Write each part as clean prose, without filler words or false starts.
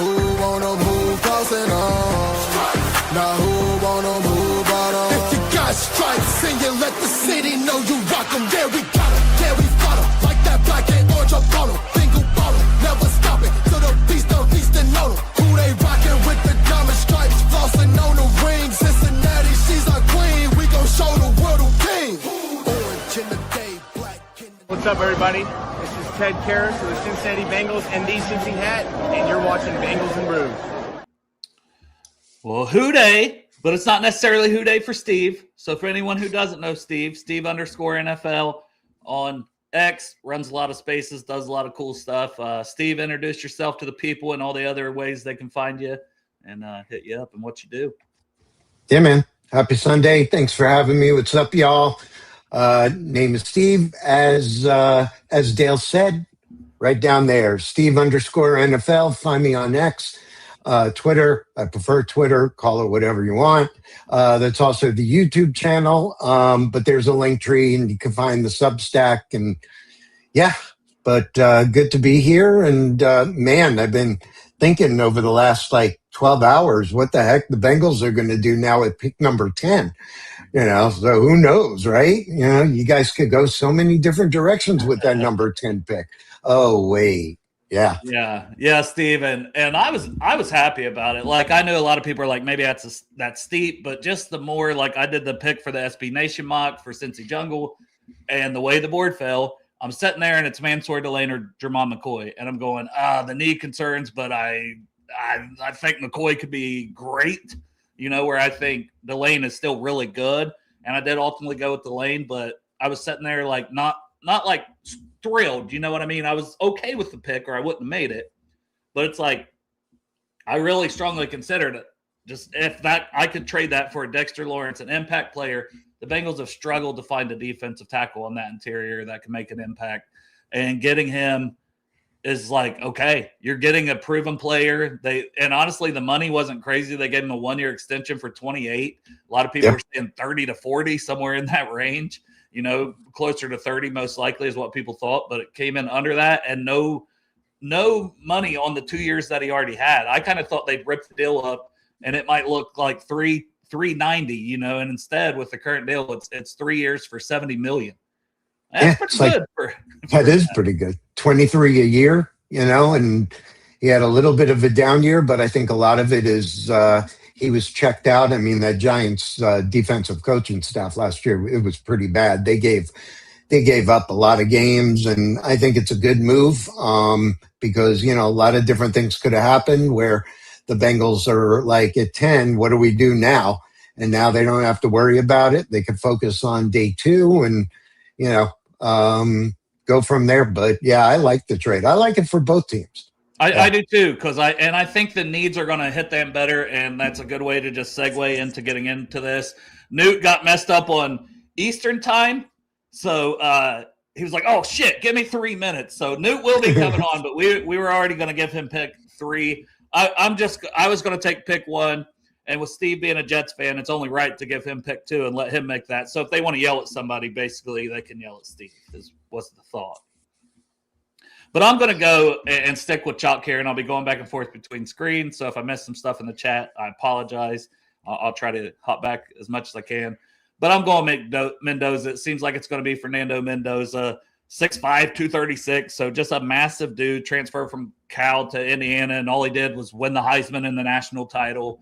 who wanna move crossing on? Now who wanna move out on? If you got stripes and you let the city know you rock 'em, yeah, we got 'em, yeah, we fought 'em. Like that black and orange Apollo, bingo ball 'em, never stop it. To the feastin' on 'em. Who they rockin' with the diamond stripes, flossing on the ring. Cincinnati, she's our queen. We gon' show the world who king. Orange in the day, black in the... What's up, everybody? This is Ted Karras of the Cincinnati Bengals and the Cincy Hat, and you're watching Bengals and Brews. Well, Who Day, but it's not necessarily Who Day for Steve. So for anyone who doesn't know Steve _NFL on X, runs a lot of spaces, does a lot of cool stuff. Steve, introduce yourself to the people and all the other ways they can find you and hit you up and what you do. Yeah, man. Happy Sunday. Thanks for having me. What's up, y'all? Name is Steve. As Dale said, right down there, Steve _NFL. Find me on X. Twitter, I prefer Twitter, call it whatever you want. That's also the YouTube channel, but there's a link tree and you can find the Substack. And yeah, but good to be here. And man, I've been thinking over the last 12 hours what the heck the Bengals are going to do now at pick number 10. So who knows, right? You guys could go so many different directions with that number 10 pick. Oh, wait. Yeah, Steve, and I was happy about it. I know a lot of people are like, maybe that's steep, but just the more I did the pick for the SB Nation mock for Cincy Jungle, and the way the board fell, I'm sitting there and it's Mansour Delane or Jermon McCoy, and I'm going, the knee concerns, but I think McCoy could be great. Where I think Delane is still really good, and I did ultimately go with Delane, but I was sitting there not thrilled, you know what I mean? I was okay with the pick, or I wouldn't have made it. But it's I really strongly considered it. Just if that I could trade that for a Dexter Lawrence, an impact player. The Bengals have struggled to find a defensive tackle on that interior that can make an impact. And getting him is okay, you're getting a proven player. And honestly, the money wasn't crazy. They gave him a 1-year extension for 28. A lot of people were saying 30 to 40, somewhere in that range. Closer to 30 most likely is what people thought, but it came in under that, and no money on the 2 years that he already had. I kind of thought they'd rip the deal up and it might look like $390, and instead with the current deal, it's 3 years for $70 million. That's pretty good. That is pretty good. 23 a year, and he had a little bit of a down year, but I think a lot of it is he was checked out. I mean, that Giants defensive coaching staff last year, it was pretty bad. They gave up a lot of games, and I think it's a good move because, a lot of different things could have happened where the Bengals are at 10, what do we do now? And now they don't have to worry about it. They can focus on day 2 and, go from there. But yeah, I like the trade. I like it for both teams. I do too, because I think the needs are going to hit them better, and that's a good way to just segue into getting into this. Newt got messed up on Eastern time, so he was like, "Oh shit, give me 3 minutes." So Newt will be coming on, but we were already going to give him pick 3. I was going to take pick 1, and with Steve being a Jets fan, it's only right to give him pick 2 and let him make that. So if they want to yell at somebody, basically they can yell at Steve. Was the thought. But I'm going to go and stick with Chalk here, and I'll be going back and forth between screens. So if I miss some stuff in the chat, I apologize. I'll try to hop back as much as I can. But I'm going Mendoza. It seems like it's going to be Fernando Mendoza, 6'5", 236. So just a massive dude, transfer from Cal to Indiana, and all he did was win the Heisman and the national title.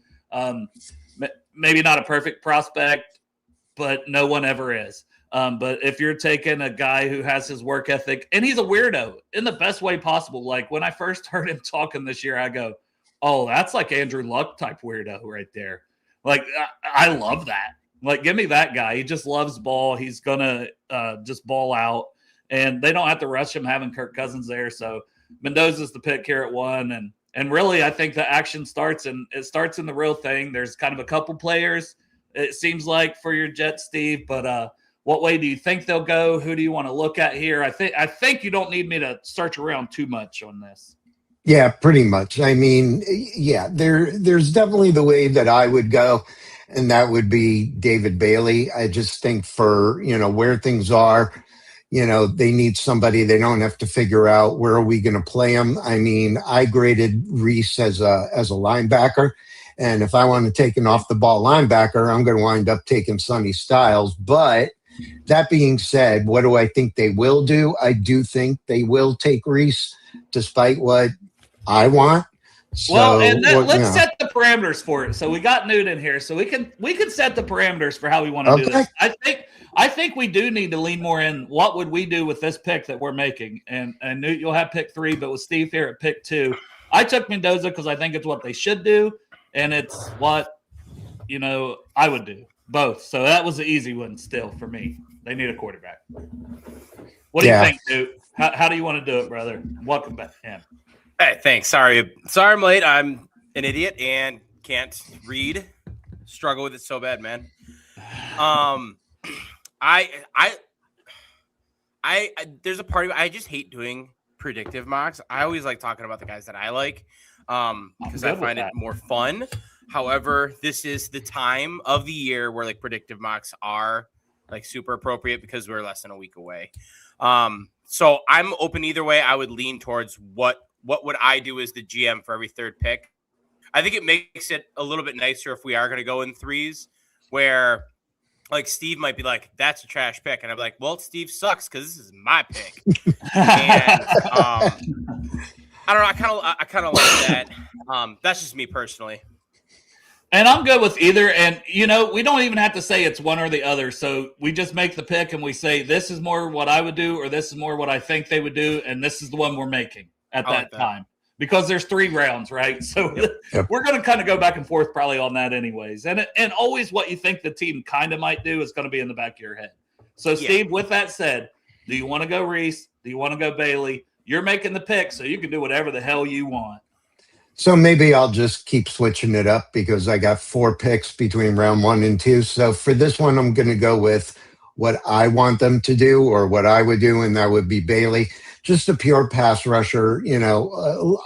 Maybe not a perfect prospect, but no one ever is. But if you're taking a guy who has his work ethic, and he's a weirdo in the best way possible. When I first heard him talking this year, I go, oh, that's like Andrew Luck type weirdo right there. I love that. Give me that guy. He just loves ball. He's going to just ball out. And they don't have to rush him having Kirk Cousins there. So Mendoza's the pick here at 1. And really, I think the action starts, and it starts in the real thing. There's kind of a couple players, it seems like, for your Jets, Steve. But what way do you think they'll go? Who do you want to look at here? I think you don't need me to search around too much on this. Yeah, pretty much. I mean, yeah, there's definitely the way that I would go, and that would be David Bailey. I just think for, where things are, they need somebody. They don't have to figure out where are we going to play him. I mean, I graded Reese as a linebacker. And if I want to take an off the ball linebacker, I'm going to wind up taking Sonny Styles. But that being said, what do I think they will do? I do think they will take Reese, despite what I want. So, well, and let's set the parameters for it. So we got Newt in here, so we can set the parameters for how we want to do this. I think we do need to lean more in. What would we do with this pick that we're making? And Newt, you'll have pick 3, but with Steve here at pick 2, I took Mendoza because I think it's what they should do, and it's what I would do both. So that was the easy one still for me. They need a quarterback. What do you think, Newt? How do you want to do it, brother? Welcome back, man. Hey, thanks. Sorry I'm late. I'm an idiot and can't read. Struggle with it so bad, man. There's a part of it. I just hate doing predictive mocks. I always like talking about the guys that I like because I find it more fun. However, this is the time of the year where like predictive mocks are like super appropriate because we're less than a week away. So I'm open either way. I would lean towards what would I do as the GM for every third pick. I think it makes it a little bit nicer if we are going to go in 3s where like Steve might be like, that's a trash pick. And I'm like, well, Steve sucks because this is my pick. And I don't know. I kind of like that. That's just me personally. And I'm good with either. And, we don't even have to say it's one or the other. So we just make the pick and we say, this is more what I would do, or this is more what I think they would do. And this is the one we're making at that time. Because there's 3 rounds, right? So we're going to kind of go back and forth probably on that anyways. And always what you think the team kind of might do is going to be in the back of your head. So, Steve, with that said, do you want to go Reese? Do you want to go Bailey? You're making the pick, so you can do whatever the hell you want. So maybe I'll just keep switching it up because I got 4 picks between round 1 and 2. So for this one, I'm going to go with what I want them to do or what I would do, and that would be Bailey. Just a pure pass rusher,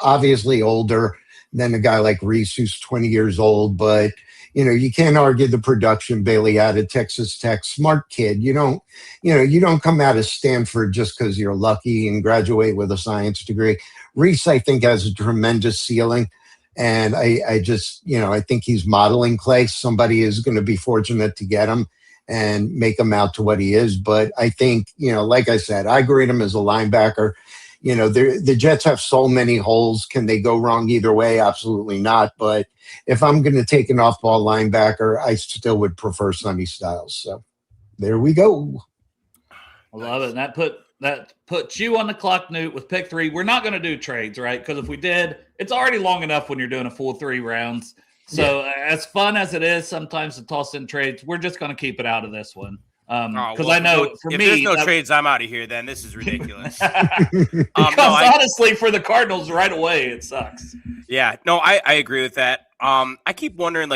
obviously older than a guy like Reese who's 20 years old. But, you can't argue the production Bailey had at Texas Tech. Smart kid. You don't come out of Stanford just because you're lucky and graduate with a science degree. Reese, I think, has a tremendous ceiling. And I just, I think he's modeling clay. Somebody is going to be fortunate to get him and make him out to what he is. But I think, like I said, I grade him as a linebacker. The Jets have so many holes. Can they go wrong either way? Absolutely not. But if I'm going to take an off-ball linebacker, I still would prefer Sonny Styles. So there we go. I love it. And that puts you on the clock, Newt, with pick 3. We're not going to do trades, right? Because if we did, it's already long enough when you're doing a full 3 rounds. So as fun as it is sometimes to toss in trades, we're just going to keep it out of this one. Because I know for if me, there's no trades, I'm out of here. Then this is ridiculous. Honestly, for the Cardinals, right away, it sucks. Yeah, no, I agree with that. I keep wondering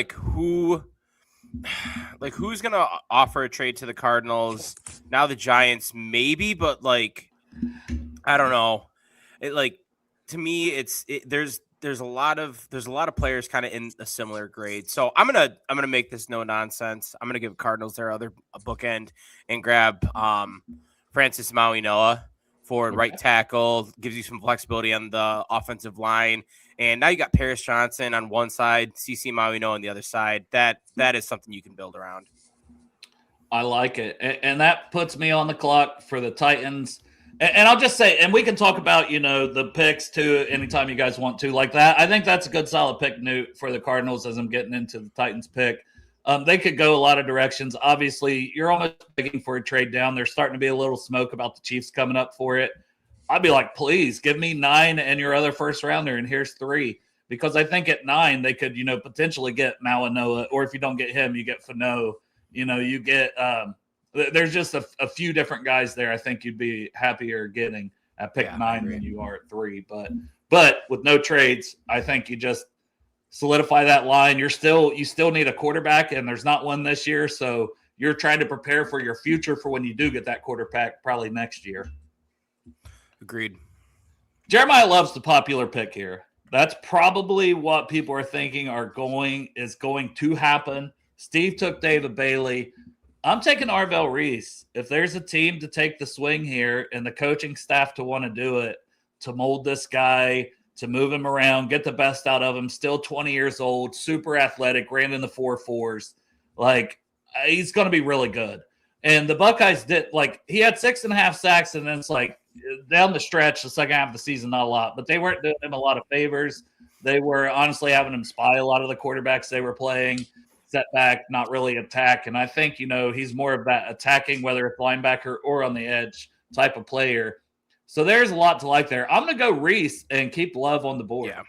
who's gonna offer a trade to the Cardinals now. The Giants maybe, but I don't know. To me, there's a lot of players kind of in a similar grade. So I'm gonna make this no nonsense. I'm gonna give Cardinals their other bookend and grab Francis Maui-Noah for right tackle. Gives you some flexibility on the offensive line. And now you got Paris Johnson on one side, CC Maui-Noah on the other side. That is something you can build around. I like it. And that puts me on the clock for the Titans. And I'll just say, and we can talk about, the picks too, anytime you guys want to like that. I think that's a good solid pick, Newt, for the Cardinals as I'm getting into the Titans pick. They could go a lot of directions. Obviously, you're almost begging for a trade down. There's starting to be a little smoke about the Chiefs coming up for it. I'd be like, please give me 9 and your other first rounder, and here's 3. Because I think at 9, they could, potentially get Maui-Noah, or if you don't get him, you get Fano. You get there's just a few different guys there I think you'd be happier getting at pick 9 than you are at 3. But with no trades, I think you just solidify that line. You still need a quarterback, and there's not one this year. So you're trying to prepare for your future for when you do get that quarterback probably next year. Agreed. Jeremiah loves the popular pick here. That's probably what people are thinking is going to happen. Steve took David Bailey. I'm taking Arvell Reese. If there's a team to take the swing here and the coaching staff to want to do it, to mold this guy, to move him around, get the best out of him, still 20 years old, super athletic, ran in the 4.4s. Like, he's going to be really good. And the Buckeyes did, like, he had 6.5 sacks, and then it's like down the stretch, the second half of the season, not a lot, but they weren't doing him a lot of favors. They were honestly having him spy a lot of the quarterbacks they were playing. Setback, not really attack. And I think, he's more of that attacking, whether it's linebacker or on the edge type of player. So there's a lot to like there. I'm going to go Reese and keep Love on the board. Yeah.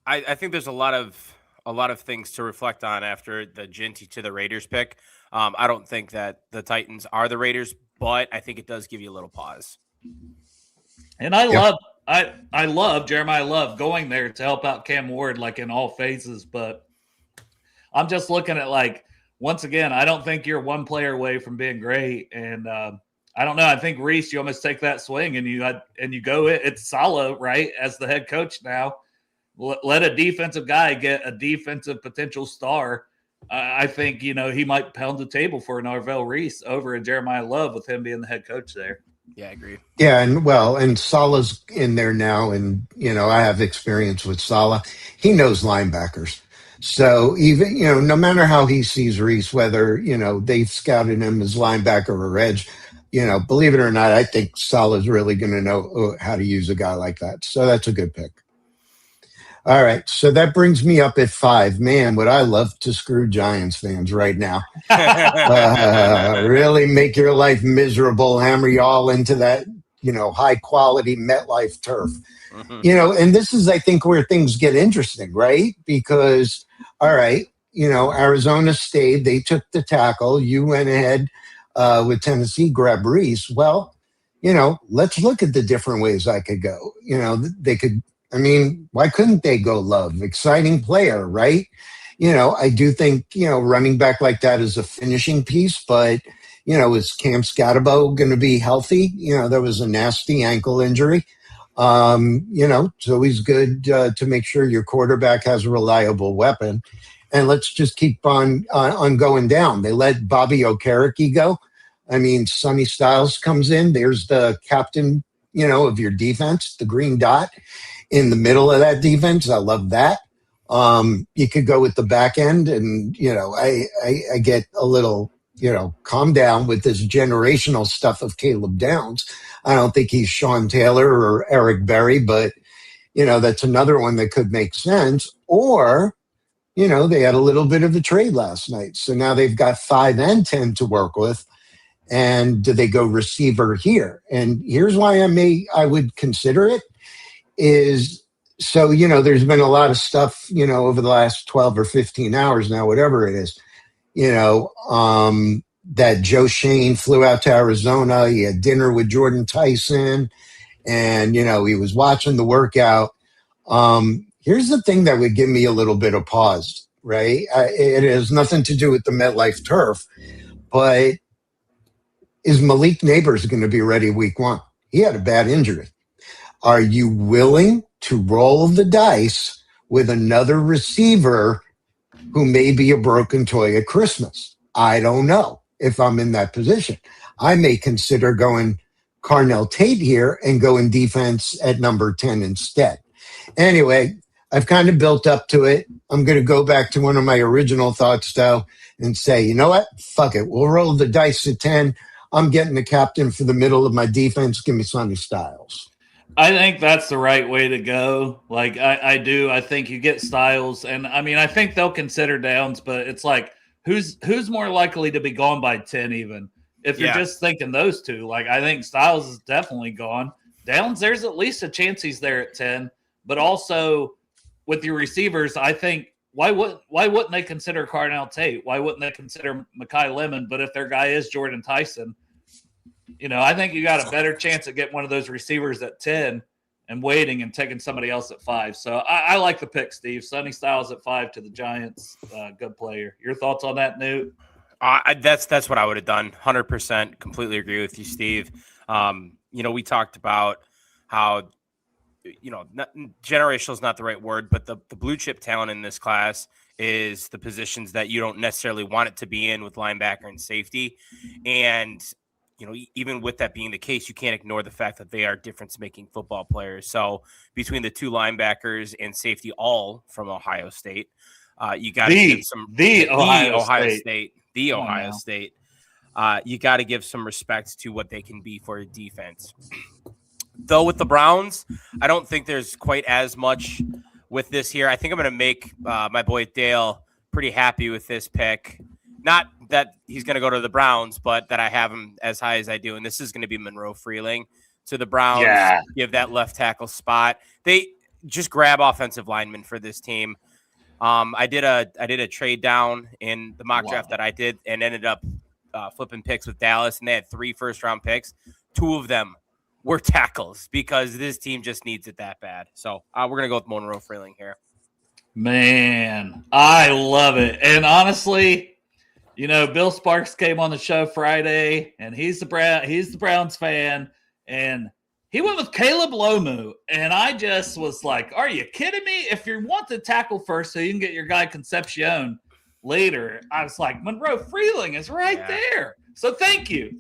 I think there's a lot of things to reflect on after the Ginty to the Raiders pick. I don't think that the Titans are the Raiders, but I think it does give you a little pause. And I love Jeremiah Love going there to help out Cam Ward, like in all phases, but I'm just looking at, like, once again, I don't think you're one player away from being great. And I don't know. I think Reese, you almost take that swing and you go, it's Saleh, right, as the head coach now. Let a defensive guy get a defensive potential star. I think, he might pound the table for an Arvell Reese over a Jeremiah Love with him being the head coach there. Yeah, I agree. Yeah, and Saleh's in there now, and I have experience with Saleh. He knows linebackers. So even, no matter how he sees Reese, whether, they've scouted him as linebacker or edge, believe it or not, I think Saleh's really going to know how to use a guy like that. So that's a good pick. All right. So that brings me up at 5. Man, would I love to screw Giants fans right now. Really make your life miserable, hammer you all into that, high quality MetLife turf. And this is, I think, where things get interesting, right? Because, all right, Arizona stayed. They took the tackle. You went ahead with Tennessee, grab Reese. Well, let's look at the different ways I could go. They could, why couldn't they go Love? Exciting player, right? I do think, running back like that is a finishing piece, but, is Cam Scatterbo going to be healthy? There was a nasty ankle injury. It's always good to make sure your quarterback has a reliable weapon. And let's just keep on going down. They let Bobby Okereke go. Sonny Styles comes in. There's the captain, of your defense, the green dot in the middle of that defense. I love that. You could go with the back end, and, I get a little, calm down with this generational stuff of Caleb Downs. I don't think he's Sean Taylor or Eric Berry, but, that's another one that could make sense. Or, they had a little bit of a trade last night. So now they've got 5 and 10 to work with. And do they go receiver here? And here's why I would consider it is, so, there's been a lot of stuff, over the last 12 or 15 hours now, whatever it is, that Joe Shane flew out to Arizona. He had dinner with Jordan Tyson, and, he was watching the workout. Here's the thing that would give me a little bit of pause, right? It has nothing to do with the MetLife turf, but is Malik Neighbors going to be ready week 1? He had a bad injury. Are you willing to roll the dice with another receiver who may be a broken toy at Christmas? I don't know if I'm in that position. I may consider going Carnell Tate here and going defense at number 10 instead. Anyway, I've kind of built up to it. I'm going to go back to one of my original thoughts, though, and say, you know what? Fuck it. We'll roll the dice at 10. I'm getting the captain for the middle of my defense. Give me Sonny Styles. I think that's the right way to go. Like, I do. I think you get Styles. And, I think they'll consider Downs, but it's like, who's more likely to be gone by 10 even? If you're just thinking those two. Like, I think Styles is definitely gone. Downs, there's at least a chance he's there at 10. But also, with your receivers, I think, why wouldn't they consider Carnell Tate? Why wouldn't they consider Mekhi Lemon? But if their guy is Jordan Tyson, I think you got a better chance at getting one of those receivers at 10 and waiting and taking somebody else at 5. So I like the pick, Steve. Sonny Styles at 5 to the Giants. Good player. Your thoughts on that, Newt? That's what I would have done. 100%. Completely agree with you, Steve. We talked about how generational is not the right word, but the blue chip talent in this class is the positions that you don't necessarily want it to be in with linebacker and safety. And, even with that being the case, you can't ignore the fact that they are difference-making football players. So between the two linebackers and safety, all from Ohio State, you got to give some Ohio State. You got to give some respect to what they can be for a defense. Though with the Browns, I don't think there's quite as much with this here. I think I'm going to make my boy Dale pretty happy with this pick. Not that he's going to go to the Browns, but that I have him as high as I do. And this is going to be Monroe Freeling to the Browns. Yeah. Give that left tackle spot. They just grab offensive linemen for this team. I did a trade down in the mock draft that I did and ended up flipping picks with Dallas, and they had 3 first-round picks. 2 of them were tackles because this team just needs it that bad. So we're going to go with Monroe Freeling here. Man, I love it. And honestly, Bill Sparks came on the show Friday, and he's the Browns fan, and he went with Caleb Lomu. And I just was like, are you kidding me? If you want to tackle first so you can get your guy Concepcion later, I was like, Monroe Freeling is right there. So thank you.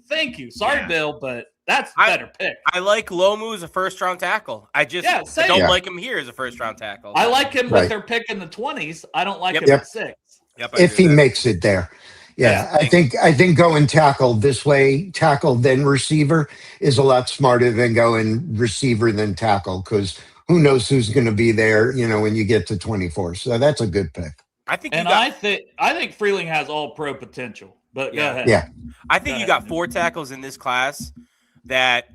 Sorry, Bill, but that's a better pick. I like Lomu as a first-round tackle. I don't like him here as a first-round tackle. I like him with their pick in the 20s. I don't like him at 6. If he makes it there. Yeah, I think going tackle this way, tackle then receiver, is a lot smarter than going receiver then tackle, because who knows who's going to be there, when you get to 24. So that's a good pick. I think Freeling has all pro potential. But go ahead. Yeah. I think you got 4 tackles in this class that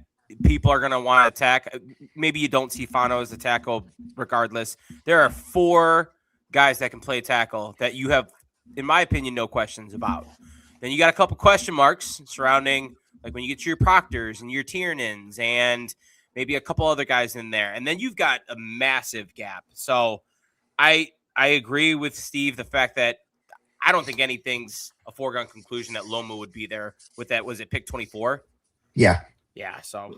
people are going to want to attack. Maybe you don't see Fano as a tackle regardless. There are 4 guys that can play tackle that you have, in my opinion, no questions about. Then you got a couple question marks surrounding, like when you get to your Proctors and your Tiernans and maybe a couple other guys in there. And then you've got a massive gap. So I agree with Steve, the fact that I don't think anything's a foregone conclusion that Loma would be there with that. Was it pick 24? Yeah. Yeah. So.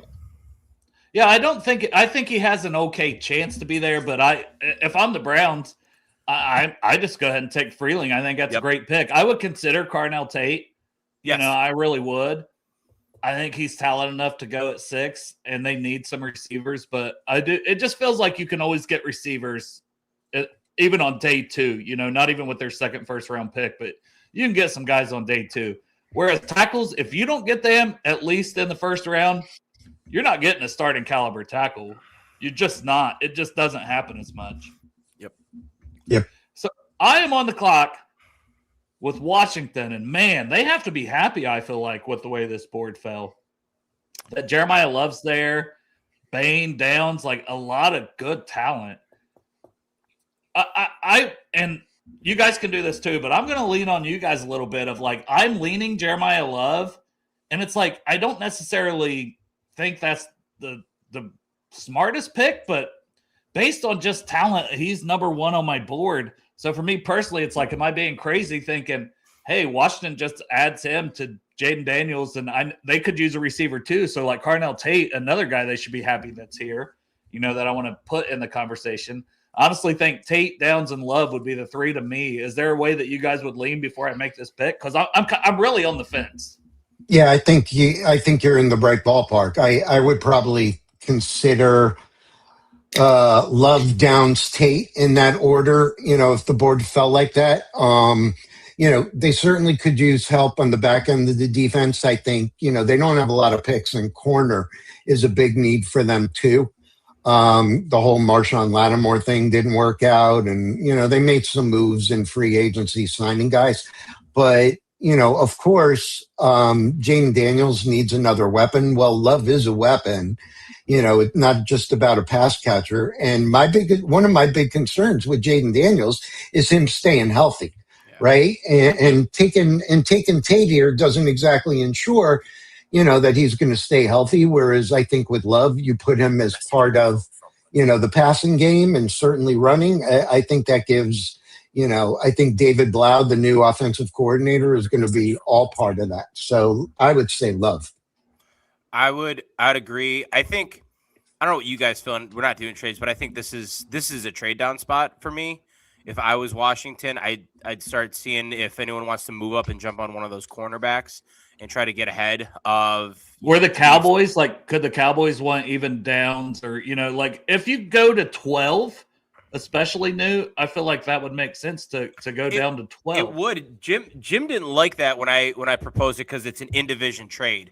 Yeah, I think he has an okay chance to be there, but if I'm the Browns, I just go ahead and take Freeling. I think that's a great pick. I would consider Carnell Tate. Yes. I really would. I think he's talented enough to go at 6, and they need some receivers, but it just feels like you can always get receivers even on day 2, not even with their second first-round pick, but you can get some guys on day 2. Whereas tackles, if you don't get them at least in the first round, you're not getting a starting caliber tackle. You're just not. It just doesn't happen as much. Yep. So I am on the clock with Washington, and man, they have to be happy, I feel like, with the way this board fell. That Jeremiah Love's there, Bain, Downs, like a lot of good talent. And you guys can do this too, but I'm going to lean on you guys a little bit of like, I'm leaning Jeremiah Love, and it's like, I don't necessarily think that's the smartest pick, but based on just talent, he's number 1 on my board. So for me personally, it's like, am I being crazy thinking, hey, Washington just adds him to Jaden Daniels, and they could use a receiver too. So like Carnell Tate, another guy they should be happy that's here, that I want to put in the conversation. Honestly, think Tate, Downs, and Love would be the 3 to me. Is there a way that you guys would lean before I make this pick? Because I'm really on the fence. Yeah, I think you're in the right ballpark. I would probably consider Love, Downs, Tate in that order. If the board fell like that, they certainly could use help on the back end of the defense. I think they don't have a lot of picks, and corner is a big need for them too. The whole Marshawn Lattimore thing didn't work out, and they made some moves in free agency signing guys, but of course, Jaden Daniels needs another weapon. Well, Love is a weapon. It's not just about a pass catcher. And one of my big concerns with Jaden Daniels is him staying healthy, right? And taking Tate here doesn't exactly ensure that he's going to stay healthy. Whereas I think with Love, you put him as part of, the passing game and certainly running. I think that gives, I think David Blau, the new offensive coordinator, is going to be all part of that. So I would say Love. I'd agree. I think I don't know what you guys feeling. We're not doing trades, but I think this is a trade down spot for me. If I was Washington, I'd start seeing if anyone wants to move up and jump on one of those cornerbacks and try to get ahead of. Were the Cowboys like? Could the Cowboys want even downs, or like if you go to 12, especially Newt, I feel like that would make sense to go down to 12. It would. Jim didn't like that when I proposed it because it's an in-division trade,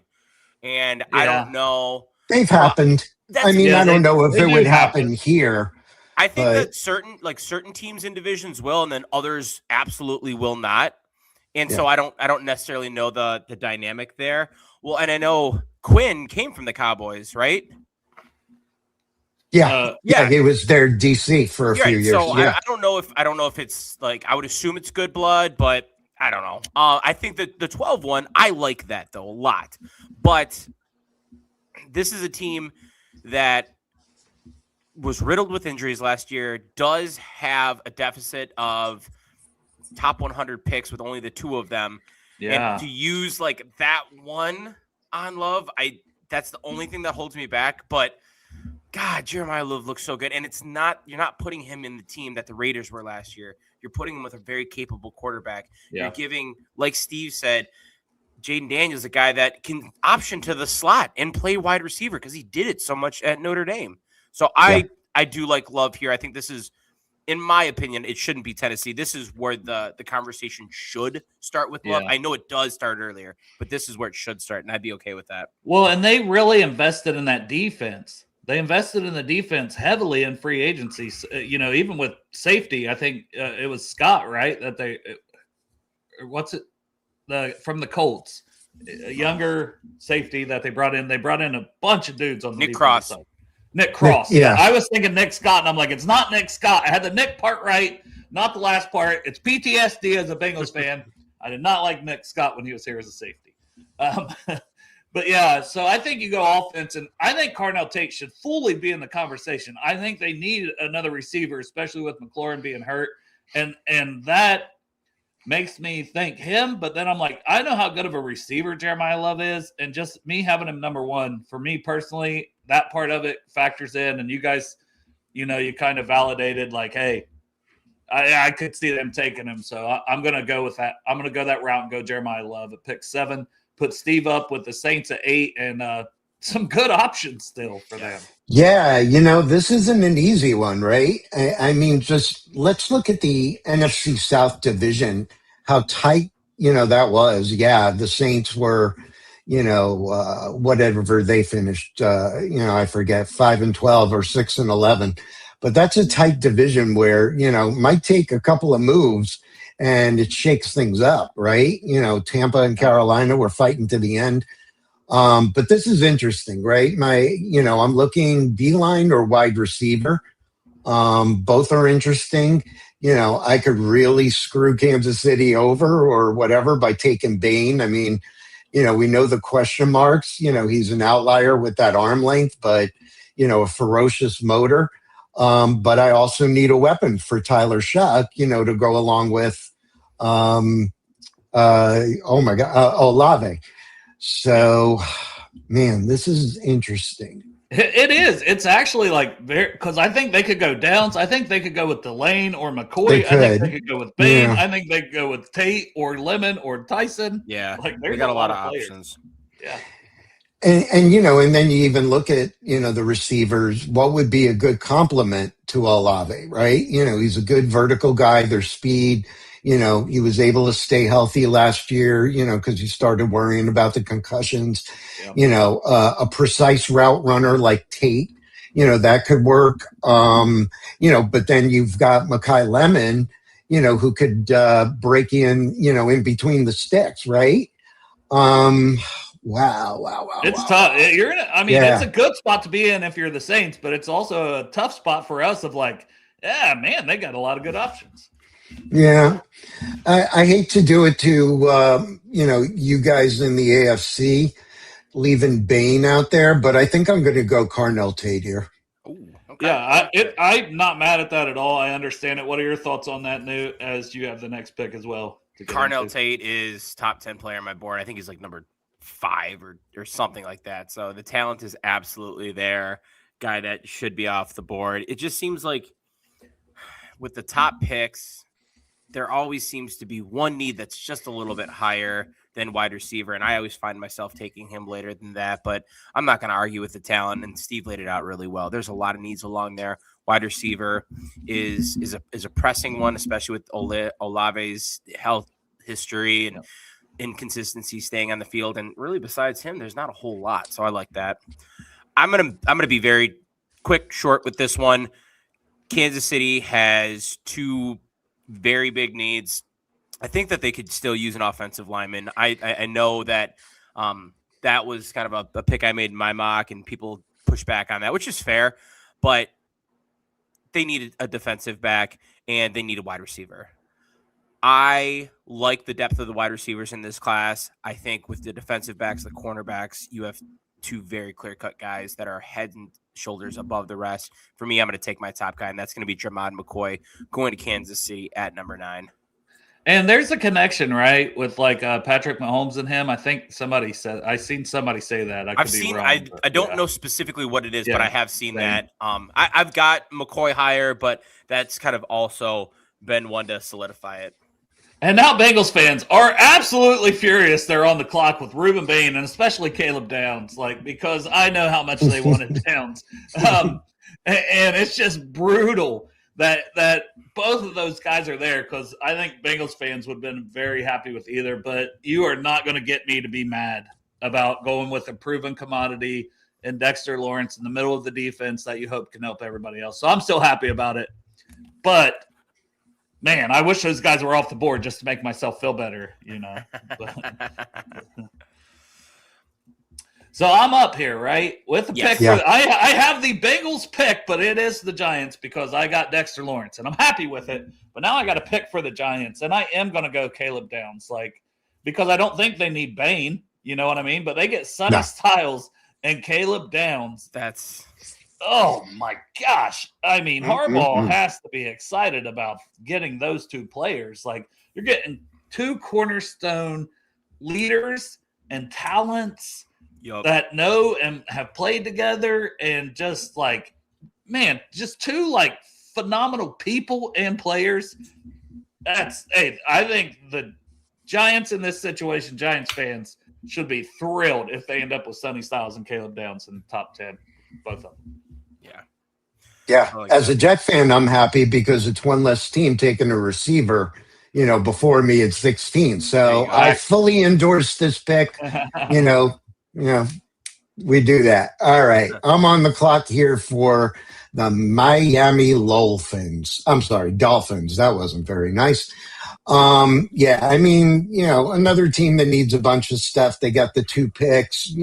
and I don't know. They've happened. I don't know if it would happen here. I think that certain teams in divisions will, and then others absolutely will not. And so I don't necessarily know the dynamic there. Well, and I know Quinn came from the Cowboys, right? Yeah, he was their DC for a few years. So I don't know if it's like, I would assume it's good blood, but I don't know. I think that the 12 one, I like that though a lot. But this is a team that was riddled with injuries last year, does have a deficit of top 100 picks with only the 2 of them. Yeah. And to use like that one on Love, that's the only thing that holds me back. But God, Jeremiah Love looks so good. And you're not putting him in the team that the Raiders were last year. You're putting him with a very capable quarterback. Yeah. You're giving, like Steve said, Jaden Daniels a guy that can option to the slot and play wide receiver because he did it so much at Notre Dame. So I do like Love here. I think this is, in my opinion, it shouldn't be Tennessee. This is where the conversation should start with Love. I know it does start earlier, but this is where it should start, and I'd be okay with that. Well, and they really invested in that defense. They invested in the defense heavily in free agency. Even with safety, I think it was Scott, right? That from the Colts, a younger safety that they brought in. They brought in a bunch of dudes on the Nick Cross. Side. Nick Cross. Yeah. I was thinking Nick Scott, and I'm like, it's not Nick Scott. I had the Nick part right, not the last part. It's PTSD as a Bengals fan. I did not like Nick Scott when he was here as a safety. But yeah, so I think you go offense, and I think Carnell Tate should fully be in the conversation. I think they need another receiver, especially with McLaurin being hurt, and that makes me think him. But then I'm like, I know how good of a receiver Jeremiah Love is, and just me having him number 1 for me personally, that part of it factors in. And you guys, you kind of validated like, hey, I could see them taking him, so I'm going to go with that. I'm going to go that route and go Jeremiah Love at pick 7. Put Steve up with the Saints at 8, and some good options still for them. Yeah, this isn't an easy one, right? I mean, just let's look at the NFC South division, how tight, that was. Yeah, the Saints were, whatever they finished, I forget, 5-12 or 6-11. But that's a tight division where, might take a couple of moves and it shakes things up, right? Tampa and Carolina were fighting to the end. But this is interesting, right? I'm looking D-line or wide receiver. Both are interesting. I could really screw Kansas City over or whatever by taking Bain. I mean, we know the question marks. He's an outlier with that arm length, but, a ferocious motor. But I also need a weapon for Tyler Shuck, to go along with, Olave. So, man, this is interesting. It is. It's actually like because I think they could go Downs. I think they could go with Delane or McCoy. I think they could go with Bain. Yeah. I think they could go with Tate or Lemon or Tyson. Yeah, they got a lot of options. Yeah. And then you even look at, the receivers, what would be a good complement to Olave, right? He's a good vertical guy, their speed, he was able to stay healthy last year, because he started worrying about the concussions, a precise route runner like Tate, that could work. But then you've got Mekhi Lemon, who could break in between the sticks, right? Wow. It's tough. It's a good spot to be in if you're the Saints, but it's also a tough spot for us of like, yeah, man, they got a lot of good options. Yeah. I hate to do it to, you guys in the AFC, leaving Bain out there, but I think I'm going to go Carnell Tate here. Ooh, okay. Yeah, I'm not mad at that at all. I understand it. What are your thoughts on that, Newt, as you have the next pick as well? Carnell Tate is top 10 player on my board. I think he's like number 5 or something like that. So the talent is absolutely there. guy that should be off the board. It just seems like with the top picks, there always seems to be one need that's just a little bit higher than wide receiver. And I always find myself taking him later than that, but I'm not going to argue with the talent. And Steve laid it out really well. There's a lot of needs along there. Wide receiver is a pressing one, especially with Olave's health history and inconsistency staying on the field. And really besides him, there's not a whole lot. So I like that. I'm going to be very quick, short with this one. Kansas City has two very big needs. I think that they could still use an offensive lineman. I know that that was kind of a pick I made in my mock, and people push back on that, which is fair. But they needed a defensive back, and they need a wide receiver. I like the depth of the wide receivers in this class. I think with the defensive backs, the cornerbacks, you have two very clear-cut guys that are head and shoulders above the rest. For me, I'm going to take my top guy, and that's going to be Jamad McCoy going to Kansas City at number 9. And there's a connection, right, with like Patrick Mahomes and him. I think somebody said I seen somebody say that. I've seen. Wrong, I don't know specifically what it is, but I have seen that. I've got McCoy higher, but that's kind of also been one to solidify it. And now Bengals fans are absolutely furious. They're on the clock with Reuben Bain and especially Caleb Downs, because I know how much they wanted Downs, and it's just brutal that both of those guys are there, because I think Bengals fans would have been very happy with either. But you are not going to get me to be mad about going with a proven commodity and Dexter Lawrence in the middle of the defense that you hope can help everybody else. So I'm still happy about it. But man, I wish those guys were off the board just to make myself feel better, So I'm up here, right? With the pick. Yeah. I have the Bengals pick, but it is the Giants because I got Dexter Lawrence, and I'm happy with it. But now I got to pick for the Giants, and I am going to go Caleb Downs, because I don't think they need Bain, you know what I mean? But they get Sonny Styles and Caleb Downs. Oh, my gosh. I mean, Harbaugh has to be excited about getting those two players. You're getting two cornerstone leaders and talents that know and have played together, and just just two phenomenal people and players. I think the Giants in this situation, Giants fans should be thrilled if they end up with Sonny Styles and Caleb Downs in the top 10, both of them. Yeah. As a Jet fan, I'm happy because it's one less team taking a receiver, before me at 16. So I fully endorse this pick. We do that. All right. I'm on the clock here for the Miami Dolphins. I'm sorry, Dolphins. That wasn't very nice. Another team that needs a bunch of stuff. They got the 2 picks,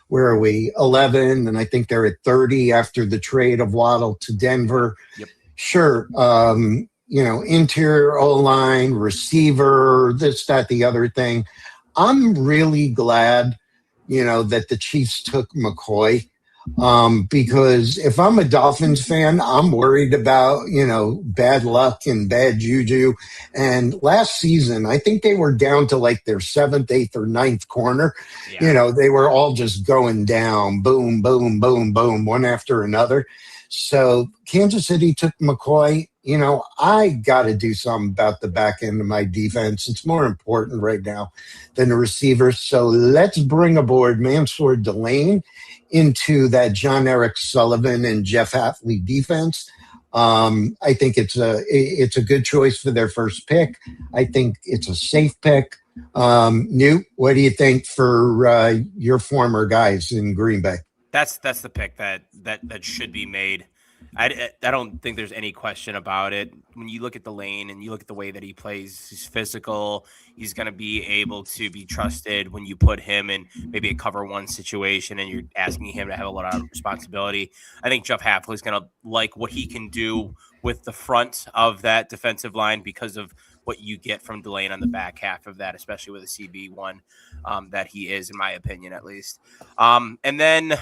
where are we? 11, and I think they're at 30 after the trade of Waddle to Denver. Yep. Sure. Interior O-line, receiver, this, that, the other thing. I'm really glad, that the Chiefs took McCoy, because if I'm a Dolphins fan, I'm worried about, bad luck and bad juju. And last season, I think they were down to their 7th, 8th, or 9th corner. Yeah. They were all just going down, boom, boom, boom, boom, one after another. So Kansas City took McCoy. I got to do something about the back end of my defense. It's more important right now than the receivers. So let's bring aboard Mansour Delane into that John Eric Sullivan and Jeff Hafley defense. I think it's a good choice for their first pick. I think it's a safe pick. Newt, what do you think for your former guys in Green Bay? That's the pick that should be made. I don't think there's any question about it. When you look at the lane and you look at the way that he plays, he's physical. He's going to be able to be trusted when you put him in maybe a cover 1 situation and you're asking him to have a lot of responsibility. I think Jeff Hafley is going to like what he can do with the front of that defensive line because of what you get from Delane on the back half of that, especially with a CB1 that he is, in my opinion, at least. And then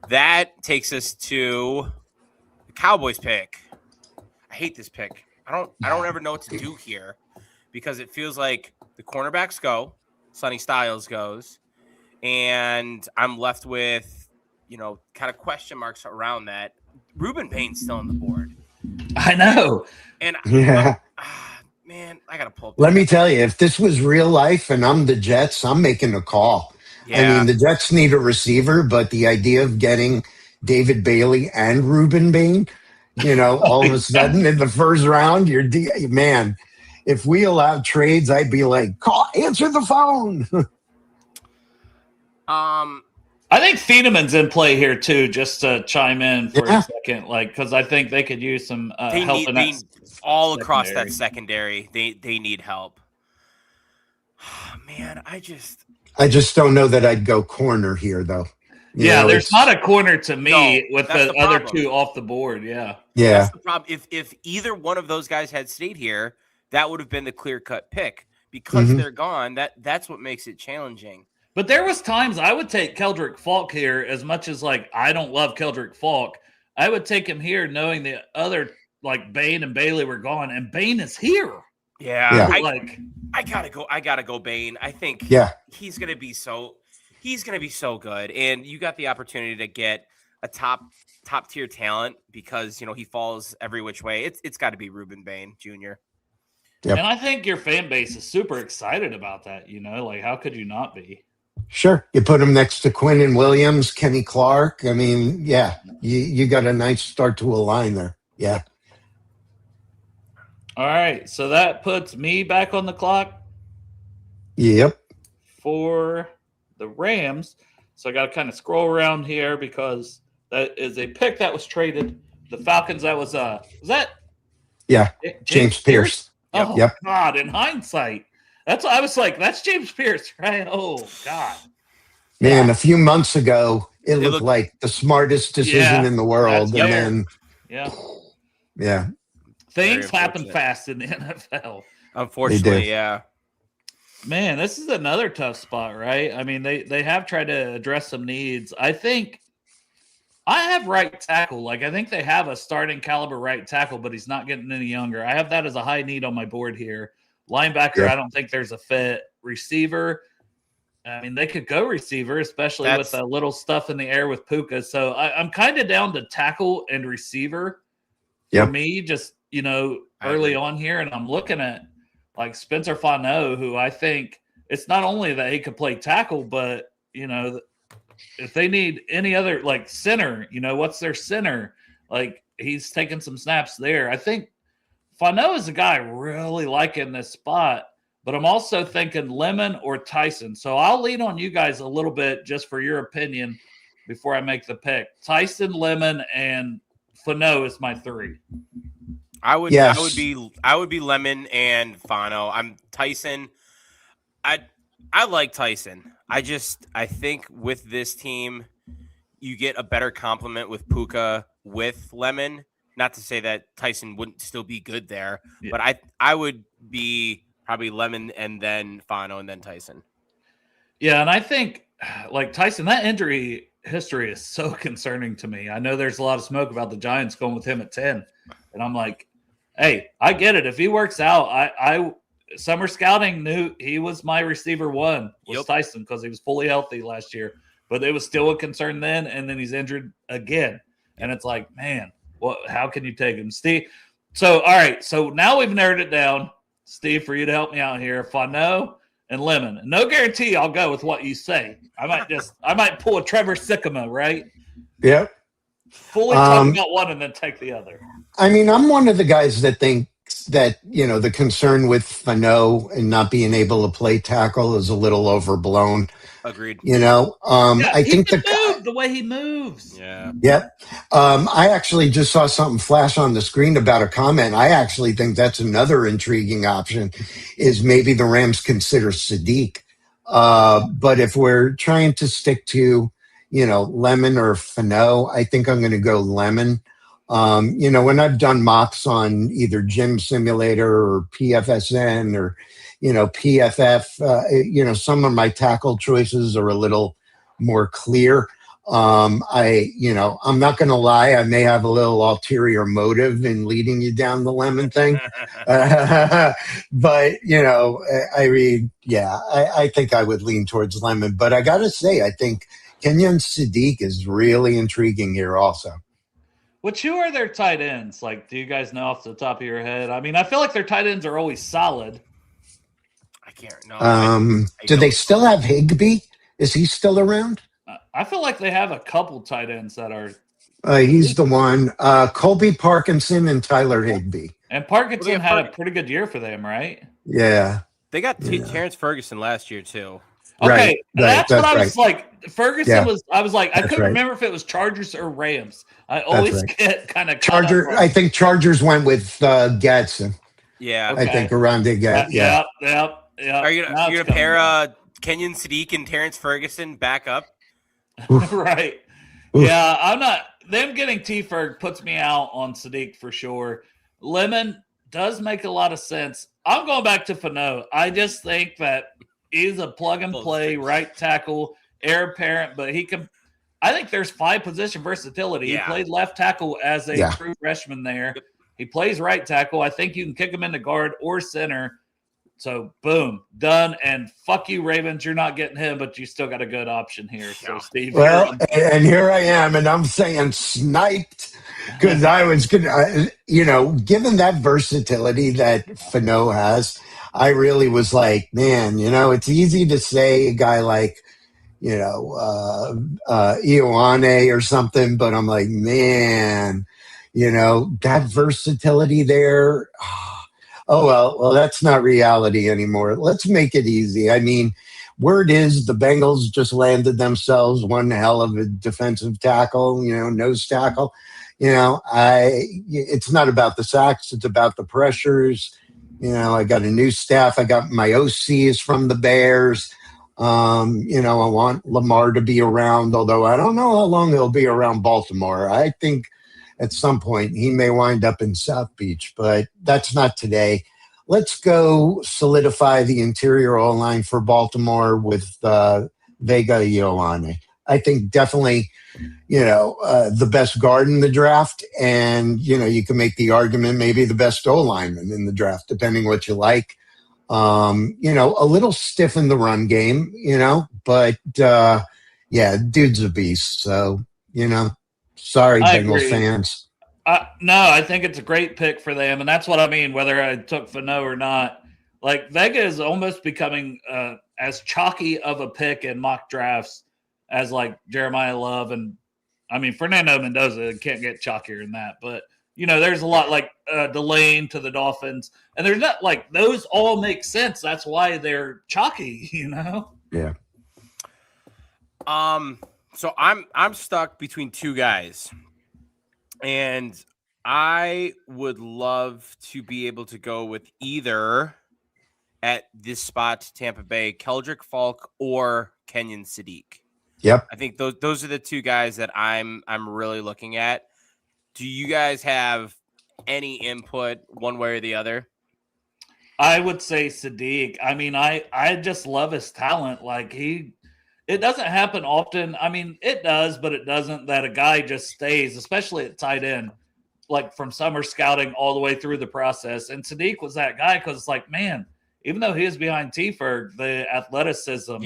that takes us to Cowboys pick. I hate this pick. I don't ever know what to do here because it feels like the cornerbacks go, Sonny Styles goes, and I'm left with kind of question marks around that. Ruben Payne's still on the board. I know. And Yeah. man, I gotta pull up. Let me tell you, if this was real life and I'm the Jets, I'm making a call. Yeah. I mean, the Jets need a receiver, but the idea of getting David Bailey and Ruben Bain, all of a sudden in the first round, man, if we allowed trades, I'd be like, answer the phone. I think Thienemann's in play here too, just to chime in for a second, because I think they could use some help all across that secondary. They need help. Man, I just don't know that I'd go corner here, though. There's not a corner to me with the other problem. two off the board. Yeah. That's the problem. If either one of those guys had stayed here, that would have been the clear-cut pick. Because they're gone, that's what makes it challenging. But there was times I would take Keldrick Falk here, as much as I don't love Keldrick Falk. I would take him here knowing the other Bain and Bailey were gone, and Bain is here. Yeah. I gotta go Bain. I think he's gonna be so good. And you got the opportunity to get a top tier talent because he falls every which way. It's gotta be Ruben Bain Jr. Yep. And I think your fan base is super excited about that, how could you not be? Sure. You put him next to Quinnen Williams, Kenny Clark. I mean, you got a nice start to a line there. Yeah. All right. So that puts me back on the clock. Yep. For the Rams. So I got to kind of scroll around here because that is a pick that was traded. The Falcons, that was that? Yeah. James Pierce. Oh, yep. God, in hindsight. That's what I was like, that's James Pierce, right? Oh, God. Man, a few months ago, it looked like the smartest decision in the world. And then, yeah. Things happen fast in the NFL. Unfortunately, yeah. Man, this is another tough spot, right? I mean, they have tried to address some needs. I think I have right tackle. I think they have a starting caliber right tackle, but he's not getting any younger. I have that as a high need on my board here. Linebacker, I don't think there's a fit. Receiver, I mean, they could go receiver, especially with a little stuff in the air with Puka. So I'm kind of down to tackle and receiver for me, just, early on here. And I'm looking at Spencer Fano, who I think it's not only that he could play tackle, but, if they need any other center, what's their center? He's taking some snaps there. I think Fano is a guy I really like in this spot, but I'm also thinking Lemon or Tyson. So I'll lean on you guys a little bit just for your opinion before I make the pick. Tyson, Lemon, and Fano is my three. I would be Lemon and Fano. I'm Tyson. I like Tyson. I think with this team, you get a better complement with Puka with Lemon. Not to say that Tyson wouldn't still be good there, but I would be probably Lemon and then Fano and then Tyson. Yeah, and I think Tyson, that injury history is so concerning to me. I know there's a lot of smoke about the Giants going with him at 10, and I'm like, hey, I get it. If he works out, I summer scouting knew he was my receiver one was Tyson because he was fully healthy last year, but it was still a concern then, and then he's injured again, and it's like, man. How can you take him, Steve? So, all right. So now we've narrowed it down, Steve, for you to help me out here. Fano and Lemon. No guarantee I'll go with what you say. I might pull a Trevor Sikkema, right? Yep. Fully talk about one and then take the other. I mean, I'm one of the guys that thinks that, the concern with Fano and not being able to play tackle is a little overblown. Agreed. I think the way he moves. Yeah. Yeah. I actually just saw something flash on the screen about a comment. I actually think that's another intriguing option is maybe the Rams consider Sadiq. But if we're trying to stick to, Lemon or Fano, I think I'm going to go Lemon. When I've done mocks on either Gym Simulator or PFSN or, PFF, some of my tackle choices are a little more clear. I'm not going to lie. I may have a little ulterior motive in leading you down the Lemon thing. But, I think I would lean towards Lemon. But I got to say, I think, Kenyon Sadiq is really intriguing here also. Which, who are their tight ends? Like, do you guys know off the top of your head? I mean, I feel like their tight ends are always solid. I can't know. Do they still have Higbee? Is he still around? I feel like they have a couple tight ends that are. He's the one. Colby Parkinson and Tyler Higbee. And Parkinson had a pretty good year for them, right? Yeah. They got Terrence Ferguson last year too. Okay, that's what I was like. Ferguson was. I was like, I couldn't remember if it was Chargers or Rams. I always get kind of Charger. I think Chargers went with Gadsden. Yeah, I think around the Yep. Are you gonna pair Kenyon Sadiq and Terrence Ferguson back up? Right. Yeah, I'm not. Them getting T-Ferg puts me out on Sadiq for sure. Lemon does make a lot of sense. I'm going back to Fano. I just think that he's a plug-and-play right tackle, heir apparent, but he can – I think there's 5 position versatility. Yeah. He played left tackle as a true freshman there. Yep. He plays right tackle. I think you can kick him into guard or center. So, boom, done. And fuck you, Ravens. You're not getting him, but you still got a good option here. So, Steve. Well, and here I am, and I'm saying sniped because I was going to, given that versatility that Fano has, I really was like, man, it's easy to say a guy like, Ioane or something, but I'm like, man, that versatility there. Oh, well, that's not reality anymore. Let's make it easy. I mean, word is the Bengals just landed themselves one hell of a defensive tackle, nose tackle. It's not about the sacks. It's about the pressures. I got a new staff. I got my OCs from the Bears. I want Lamar to be around, although I don't know how long he'll be around Baltimore. I think at some point he may wind up in South Beach, but that's not today. Let's go solidify the interior O-line for Baltimore with Vega Ioane. I think definitely, the best guard in the draft, and, you can make the argument maybe the best O-lineman in the draft, depending what you like. A little stiff in the run game, but dude's a beast. So, sorry, Bengals fans. No, I think it's a great pick for them, and that's what I mean, whether I took Fano or not. Like, Vega is almost becoming as chalky of a pick in mock drafts as, like, Jeremiah Love. And, I mean, Fernando Mendoza can't get chalkier than that. But, there's a lot like Delane to the Dolphins. And there's not, like, those all make sense. That's why they're chalky, Yeah. So I'm stuck between 2 guys. And I would love to be able to go with either at this spot, Tampa Bay, Keldrick Falk or Kenyon Sadiq. Yep. I think those are the 2 guys that I'm really looking at. Do you guys have any input one way or the other? I would say Sadiq. I mean, I just love his talent. Like, it doesn't happen often. I mean, it does, but it doesn't that a guy just stays, especially at tight end, like from summer scouting all the way through the process. And Sadiq was that guy because it's like, man, even though he was behind T-Ferg, the athleticism,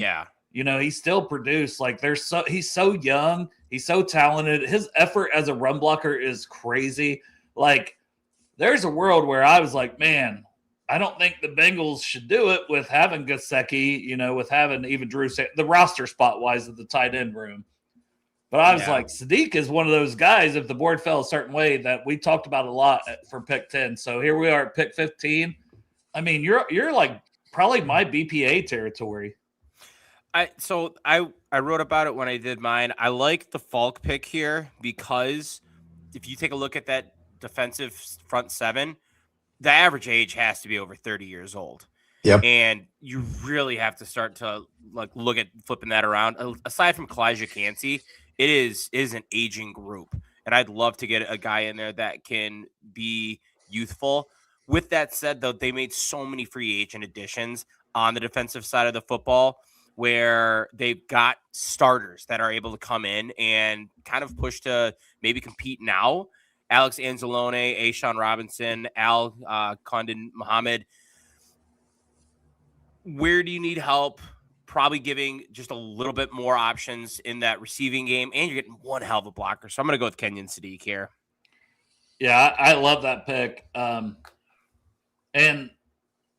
he still produced. Like, he's so young, he's so talented. His effort as a run blocker is crazy. Like, there's a world where I was like, man, I don't think the Bengals should do it with having Gesicki, with having even Drew, the roster spot-wise at the tight end room. But I was like, Sadiq is one of those guys, if the board fell a certain way, that we talked about a lot for pick 10. So here we are at pick 15. I mean, you're like probably my BPA territory. I wrote about it when I did mine. I like the Falk pick here because if you take a look at that defensive front 7, the average age has to be over 30 years old. Yep. And you really have to start to look at flipping that around. Aside from Kalijah Cansey, it is an aging group. And I'd love to get a guy in there that can be youthful. With that said, though, they made so many free agent additions on the defensive side of the football where they've got starters that are able to come in and kind of push to maybe compete now. Alex Anzalone, Ashawn Robinson, Al Condon Muhammad. Where do you need help? probably giving just a little bit more options in that receiving game, and you're getting one hell of a blocker. So I'm going to go with Kenyon Sadiq here. Yeah, I love that pick. And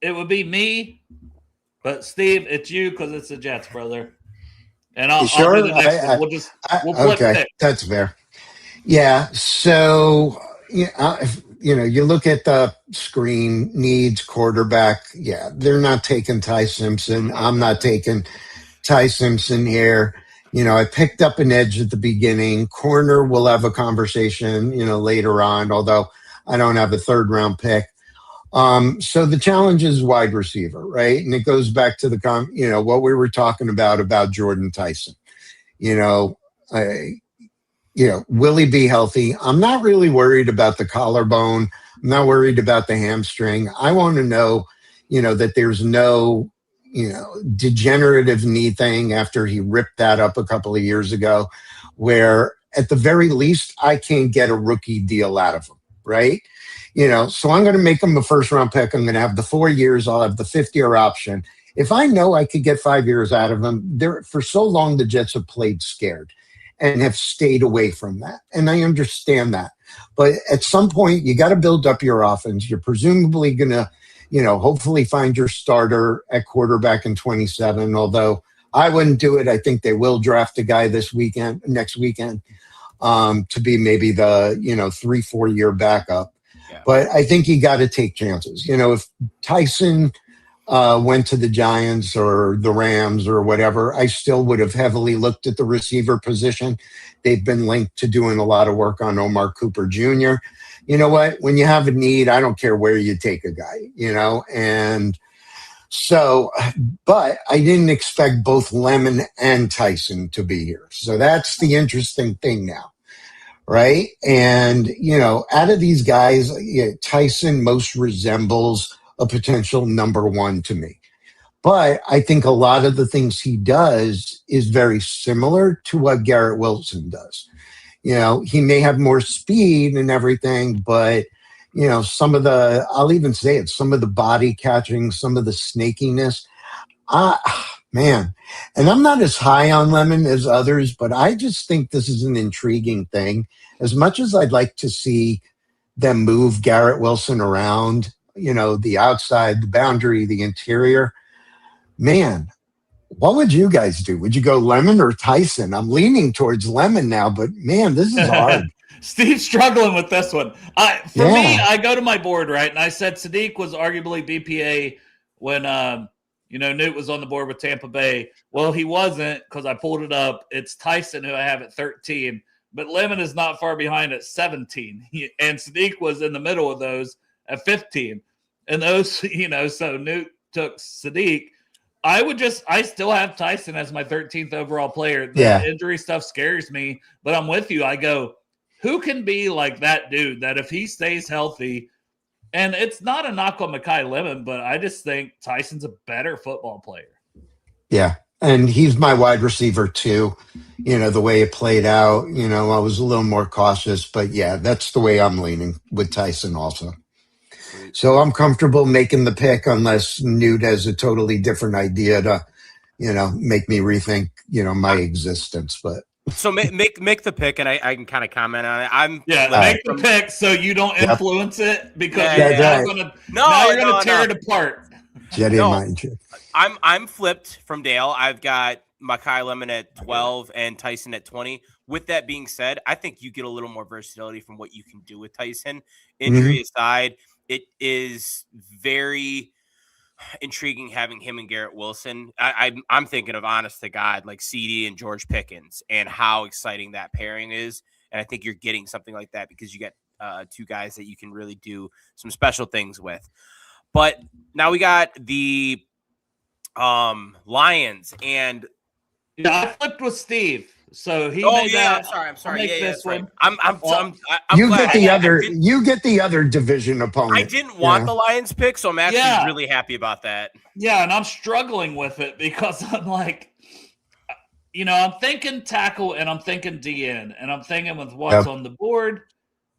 it would be me, but Steve, it's you because it's the Jets, brother. And I'll do the next one. We'll flip picks. That's fair. Yeah. So, you look at the screen, needs quarterback. Yeah, they're not taking Ty Simpson. I'm not taking Ty Simpson here. I picked up an edge at the beginning. Corner, we'll have a conversation, later on, although I don't have a third round pick. So the challenge is wide receiver, right? And it goes back to what we were talking about Jordan Tyson. Will he be healthy? I'm not really worried about the collarbone. I'm not worried about the hamstring. I want to know, that there's no, degenerative knee thing after he ripped that up a couple of years ago, where at the very least I can't get a rookie deal out of him, right? So I'm going to make him a first round pick. I'm going to have the 4 years. I'll have the 5th-year option. If I know I could get 5 years out of him, for so long the Jets have played scared and have stayed away from that. And I understand that. But at some point, you got to build up your offense. You're presumably going to, hopefully find your starter at quarterback in 27, although I wouldn't do it. I think they will draft a guy next weekend, to be maybe the, 3-4 year backup. Yeah. But I think you got to take chances. If Tyson went to the Giants or the Rams or whatever, I still would have heavily looked at the receiver position. They've been linked to doing a lot of work on Omar Cooper Jr. You know what? When you have a need, I don't care where you take a guy, and so, but I didn't expect both Lemon and Tyson to be here. So that's the interesting thing now. Right. And, out of these guys, Tyson most resembles a potential number one to me. But I think a lot of the things he does is very similar to what Garrett Wilson does. He may have more speed and everything, but, some of the, I'll even say it, some of the body catching, some of the snakiness, man. And I'm not as high on Lemon as others, but I just think this is an intriguing thing. As much as I'd like to see them move Garrett Wilson around, the outside, the boundary, the interior, man, what would you guys do? Would you go Lemon or Tyson? I'm leaning towards Lemon now, but man, this is hard. Steve's struggling with this one. For me, I go to my board, right? And I said Sadiq was arguably BPA when, Newt was on the board with Tampa Bay. Well, he wasn't because I pulled it up. It's Tyson who I have at 13, but Lemon is not far behind at 17. And Sadiq was in the middle of those at 15. And those, so Newt took Sadiq. I still have Tyson as my 13th overall player. The injury stuff scares me, but I'm with you. I go, who can be like that dude that if he stays healthy, and it's not a knock on Mekhi Lemon, but I just think Tyson's a better football player. Yeah. And he's my wide receiver too. The way it played out, I was a little more cautious, but yeah, that's the way I'm leaning with Tyson also. So I'm comfortable making the pick unless Newt has a totally different idea to, make me rethink, my existence. But so make the pick, and I can kind of comment on it. Make the pick so you don't influence it because you're gonna tear it apart. Jedi mind trick. I'm flipped from Dale. I've got Mekhi Lemon at 12 and Tyson at 20. With that being said, I think you get a little more versatility from what you can do with Tyson. Injury aside, it is very intriguing having him and Garrett Wilson. I'm thinking of, honest to God, like CD and George Pickens and how exciting that pairing is. And I think you're getting something like that because you get two guys that you can really do some special things with. But now we got the Lions, and I flipped with Steve. So he. I'm sorry. That's right. I'm you glad. You get the other division opponent. I didn't want the Lions pick, so I'm actually really happy about that. Yeah, and I'm struggling with it because I'm like, I'm thinking tackle and I'm thinking DN, and I'm thinking with what's on the board.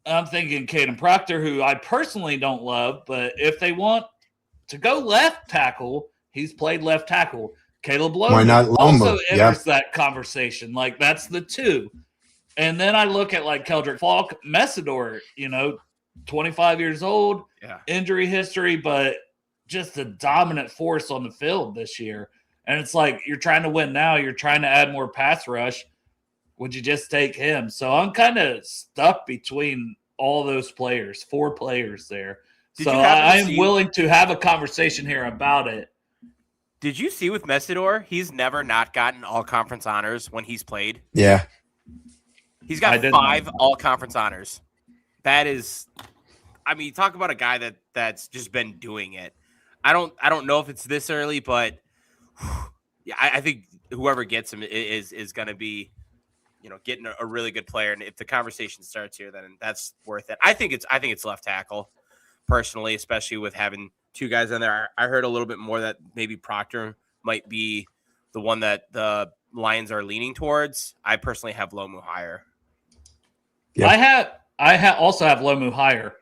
I'm thinking Caden Proctor, who I personally don't love, but if they want to go left tackle, he's played left tackle. Caleb Why Lomu not Lomu? also Yep. enters that conversation. Like, that's the two. And then I look at like Keldrick Falk, Messidor, 25 years old, injury history, but just a dominant force on the field this year. And it's like, you're trying to win now. You're trying to add more pass rush. Would you just take him? So I'm kind of stuck between all those players, 4 players there. So I am willing to have a conversation here about it. Did you see with Messidor? He's never not gotten all conference honors when he's played. Yeah. He's got 5 all conference honors. That is, I mean, talk about a guy that's just been doing it. I don't know if it's this early, but yeah, I think whoever gets him is going to be, getting a really good player. And if the conversation starts here, then that's worth it. I think it's left tackle personally, especially with having 2 guys in there. I heard a little bit more that maybe Proctor might be the one that the Lions are leaning towards. I personally have Lomu higher. Yep. I also have Lomu higher,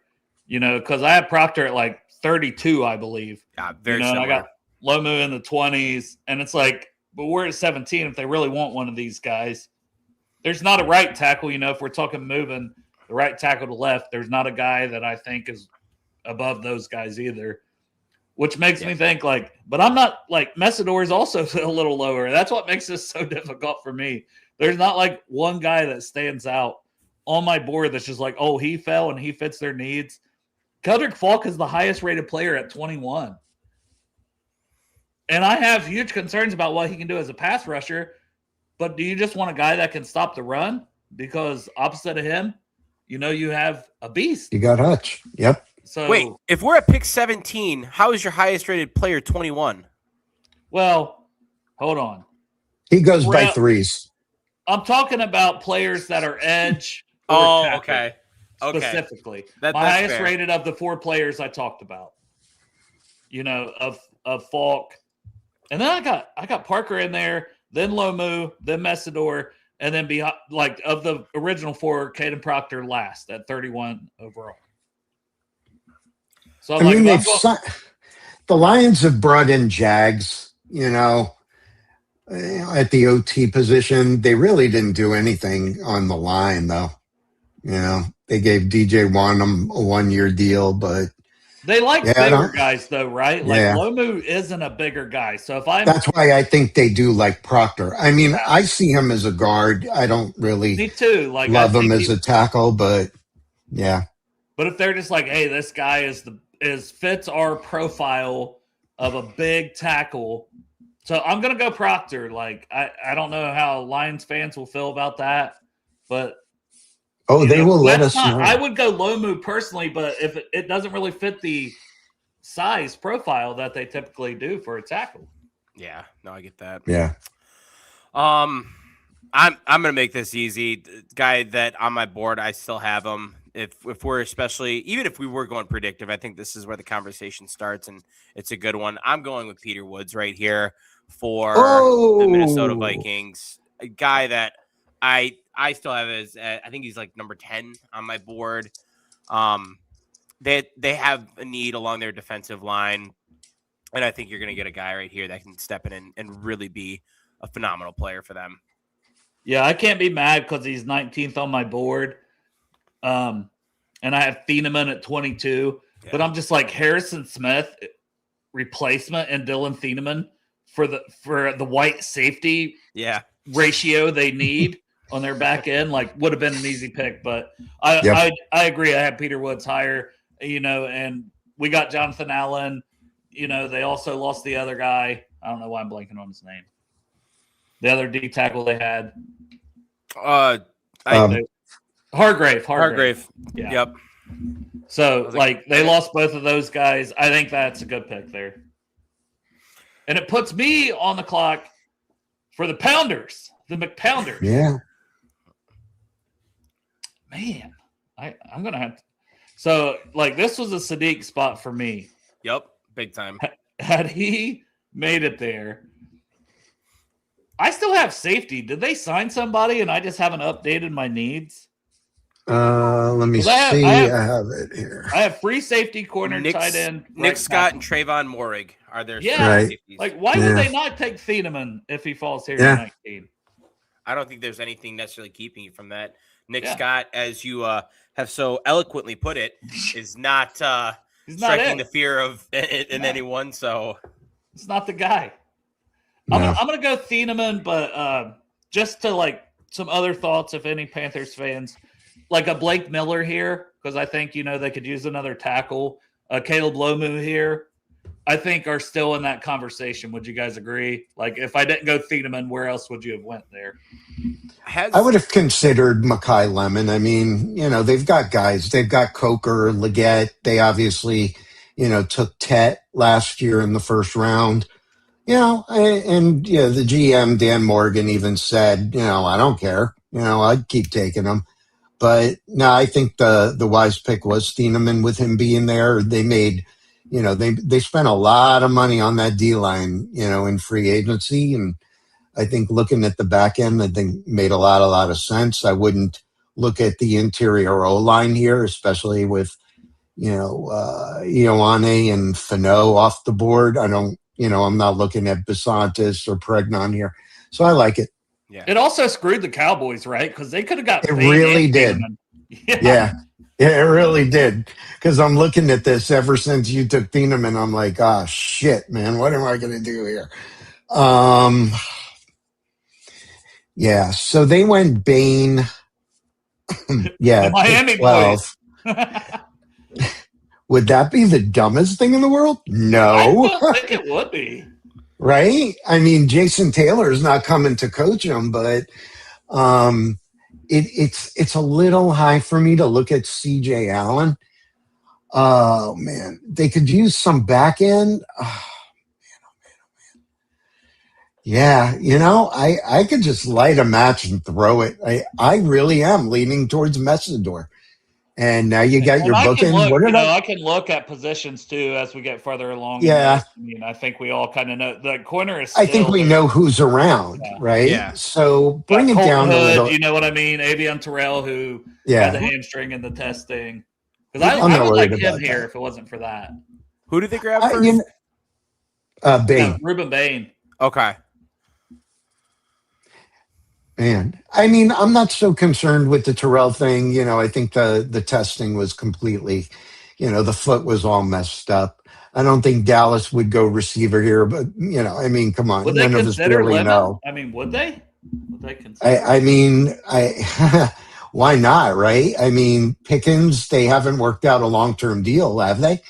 because I have Proctor at like 32, I believe. Yeah, very similar. I got Lomu in the 20s, and it's like, but we're at 17 if they really want one of these guys. There's not a right tackle, if we're talking moving the right tackle to left, there's not a guy that I think is above those guys either, which makes me think but I'm not Messidor is also a little lower. That's what makes this so difficult for me. There's not one guy that stands out on my board that's just oh, he fell and he fits their needs. Keldrick Falk is the highest rated player at 21. And I have huge concerns about what he can do as a pass rusher. But do you just want a guy that can stop the run? Because opposite of him, you have a beast. You got Hutch. Yep. So wait, if we're at pick 17, how is your highest rated player 21? Well, hold on. He goes by 3s. I'm talking about players that are edge. Okay. Specifically. That's my highest fair. rated of the 4 players I talked about. Of Falk. And then I got Parker in there, then Lomu, then Messidor, and then of the original 4, Caden Proctor last at 31 overall. So the Lions have brought in Jags, at the OT position. They really didn't do anything on the line, though. They gave DJ Wanham a 1-year deal, but they bigger guys, though, right? Lomu isn't a bigger guy. So that's why I think they do like Proctor. I mean, I see him as a guard. I don't really me too. Love him as a tackle, but yeah. But if they're just hey, this guy fits our profile of a big tackle. So I'm gonna go Proctor. I don't know how Lions fans will feel about that, but they will let us know. I would go Lomu personally, but if it doesn't really fit the size profile that they typically do for a tackle. Yeah, no, I get that. Yeah. I'm gonna make this easy. The guy that on my board, I still have him. If we're even if we were going predictive, I think this is where the conversation starts, and it's a good one. I'm going with Peter Woods right here for the Minnesota Vikings. A guy that I still have as I think he's number 10 on my board. They have a need along their defensive line, and I think you're going to get a guy right here that can step in and really be a phenomenal player for them. Yeah, I can't be mad because he's 19th on my board. And I have Thieneman at 22, but I'm just Harrison Smith replacement and Dylan Thieneman for the white safety ratio they need on their back end, would have been an easy pick. But I agree. I have Peter Woods higher, and we got Jonathan Allen. They also lost the other guy. I don't know why I'm blanking on his name. The other D tackle they had. Hargrave. Yeah. Yep. So they lost both of those guys. I think that's a good pick there. And it puts me on the clock for the Pounders, the McPounders. Yeah. Man, I'm going to have to. So, this was a Sadiq spot for me. Yep, big time. Had he made it there, I still have safety. Did they sign somebody and I just haven't updated my needs? Let me see. I have it here. I have free safety, corner, tight end. Nick Scott and Trayvon Morig are their safeties. Like, why would they not take Thieneman if he falls here in 19? I don't think there's anything necessarily keeping you from that. Nick Scott, as you have so eloquently put it, is not striking the fear of in anyone. So it's not the guy. No. I'm gonna go Thieneman, but just to like some other thoughts, if any Panthers fans, like a Blake Miller here, because I think they could use another tackle. Caleb Lomu here, I think are still in that conversation. Would you guys agree? Like, if I didn't go Thieneman, where else would you have went there? I would have considered Mekhi Lemon. I mean, they've got guys. They've got Coker, Leggett. They obviously, took Tet last year in the first round. The GM, Dan Morgan, even said, I don't care. I'd keep taking him. But no, I think the wise pick was Thieneman with him being there. They made, they spent a lot of money on that D-line, in free agency. And I think looking at the back end, I think made a lot of sense. I wouldn't look at the interior O-line here, especially with, Ioane and Fano off the board. I don't, I'm not looking at Besantis or Pregnon here. So I like it. Yeah. It also screwed the Cowboys, right? Because they could have got it really did. Yeah, it really did. Because I'm looking at this ever since you took Thieneman, I'm like, oh shit, man, what am I going to do here? Yeah, so they went Bain. Yeah, Miami 12. Would that be the dumbest thing in the world? No. I don't think it would be. Right? I mean, Jason Taylor is not coming to coach him, but it's a little high for me to look at CJ Allen. Oh, man. They could use some back end. Oh, man. Yeah, I could just light a match and throw it. I really am leaning towards Messidor. And now you got your bookend. I can look at positions too as we get further along. Yeah. I think we all kind of know the corner is. I think we know who's around, right? Yeah. So bring it down a little. You know what I mean? Avion Terrell, who had the hamstring in the testing. Because I would like him here if it wasn't for that. Who did they grab first? Bain. Ruben Bain. Okay. Man, I mean, I'm not so concerned with the Terrell thing. I think the testing was completely, the foot was all messed up. I don't think Dallas would go receiver here, but, I mean, come on. Would they none of us consider really Lemon? know. I mean, would they? Would they consider? I mean, why not, right? I mean, Pickens, they haven't worked out a long-term deal, have they?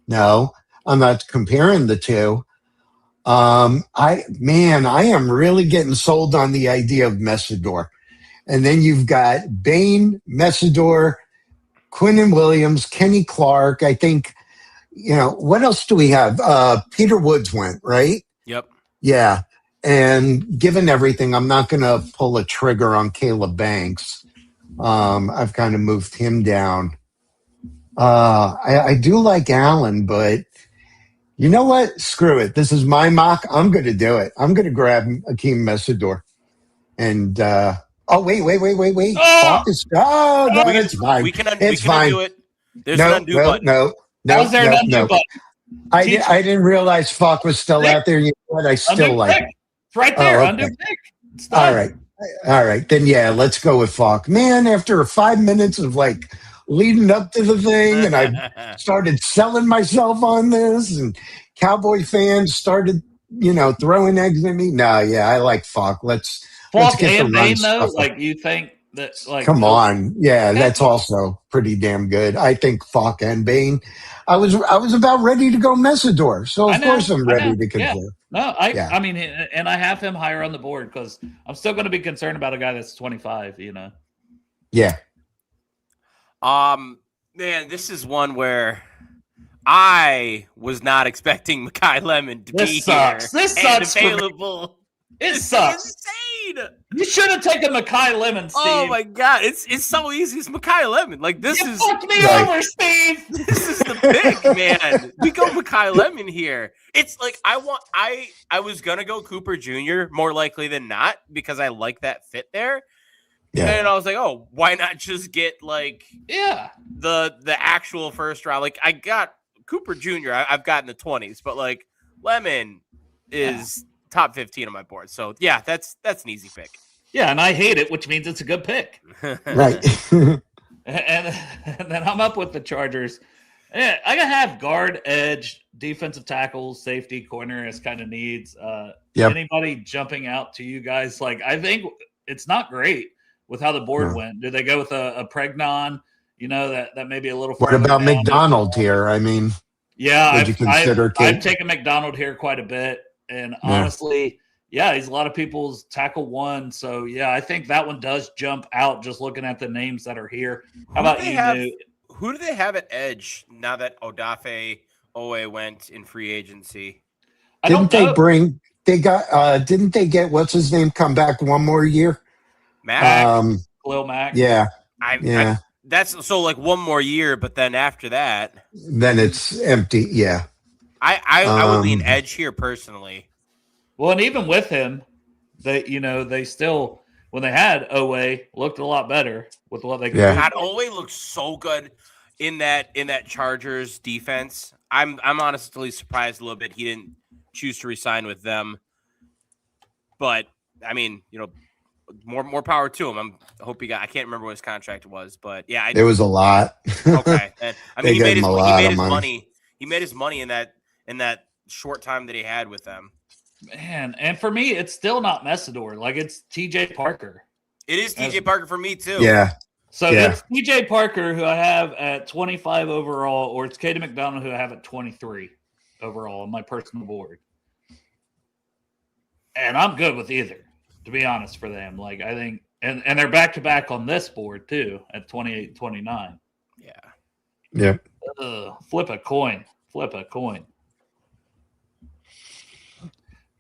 No, I'm not comparing the two. I am really getting sold on the idea of Messidor. And then you've got Bain, Messidor, Quinnen Williams, Kenny Clark. I think, what else do we have? Peter Woods went, right? Yep. Yeah. And given everything, I'm not going to pull a trigger on Caleb Banks. I've kind of moved him down. I do like Allen, but you know what? Screw it. This is my mock. I'm going to do it. I'm going to grab Akeem Messidor. And, wait. Oh! No, it's fine. We can it's fine. undo it. There's an undo button. No. Was there an undo button? I didn't realize Falk was still out there. You know what? I still like it. It's right there. Okay. Undo pick. All right. Then, yeah, let's go with Falk. Man, after 5 minutes of leading up to the thing, and I started selling myself on this, and Cowboy fans started, throwing eggs at me. No, yeah, I like Falk. Let's get and the run Bain, though. stuff. You think that? Come on, yeah, that's also pretty damn good. I think Falk and Bain. I was about ready to go Messidor, so of course I'm ready to consider. Yeah. No, I mean, and I have him higher on the board because I'm still going to be concerned about a guy that's 25. Yeah. Man, this is one where I was not expecting Mekhi Lemon to be here. This sucks. Available. It sucks. Insane. You should have taken Mekhi Lemon, Steve. Oh my god, it's so easy. It's Mekhi Lemon. This is fucked me over, Steve. This is the pick, man. We go Mekhi Lemon here. It's I was gonna go Cooper Jr. more likely than not because I like that fit there. And I was like, oh, why not just get like the actual first round? Like I got Cooper Jr. I've got in the 20s, but like Lemon is top 15 on my board. So yeah, that's an easy pick. Yeah, and I hate it, which means it's a good pick. Right. and then I'm up with the Chargers. Yeah, I gotta have guard, edge, defensive tackles, safety, corner as kind of needs. Anybody jumping out to you guys? Like, I think it's not great with how the board went. Do they go with a Pregnon? You know, that may be a little. What about McDonald here? I mean, I've taken McDonald here quite a bit, and honestly, he's a lot of people's tackle one. So yeah, I think that one does jump out just looking at the names that are here. How about you, Newt? Who do they have at edge now that Odafe Owe went in free agency? Didn't they get what's his name come back one more year? Mac? Khalil Mack. Yeah. That's so like one more year, but then after that, then it's empty. Yeah. I would lean edge here personally. Well, and even with him, they still, when they had Owe, looked a lot better with what they could do. God, Owe looked so good in that Chargers defense. I'm honestly surprised a little bit he didn't choose to resign with them. But I mean, more power to him. I hope he got. I can't remember what his contract was, but yeah, it was a lot. Okay, and, I mean, he made his money. He made his money in that short time that he had with them. Man, and for me, it's still not Messidor. Like, it's TJ Parker. It is TJ Parker for me too. Yeah. So it's TJ Parker, who I have at 25 overall, or it's Katie McDonald, who I have at 23 overall on my personal board. And I'm good with either, to be honest, for them. Like, I think, and they're back to back on this board too at 28 and 29. Yeah. Yep. Flip a coin.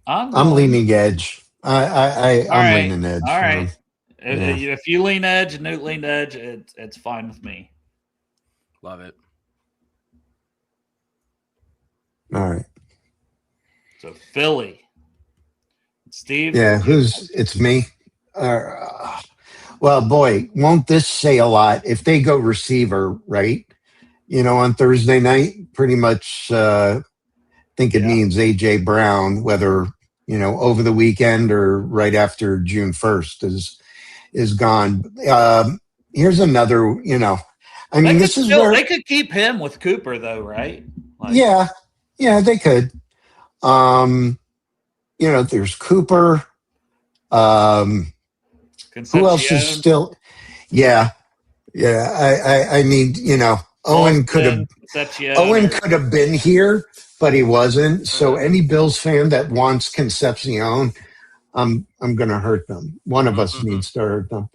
I'm leaning edge. I'm leaning edge. All right. If you lean edge and Newt leaned edge, it's fine with me. Love it. All right. So Philly. Steve? Yeah, it's me. Well, boy, won't this say a lot if they go receiver, right? On Thursday night, pretty much think it means AJ Brown, whether, over the weekend or right after June 1st is gone. Here's another, I mean, this is where they could keep him with Cooper though, right? Like, yeah, they could. There's Cooper. Who else is still? Yeah. I mean, Owen could have been here, but he wasn't. So any Bills fan that wants Concepcion, I'm going to hurt them. One of us needs to hurt them.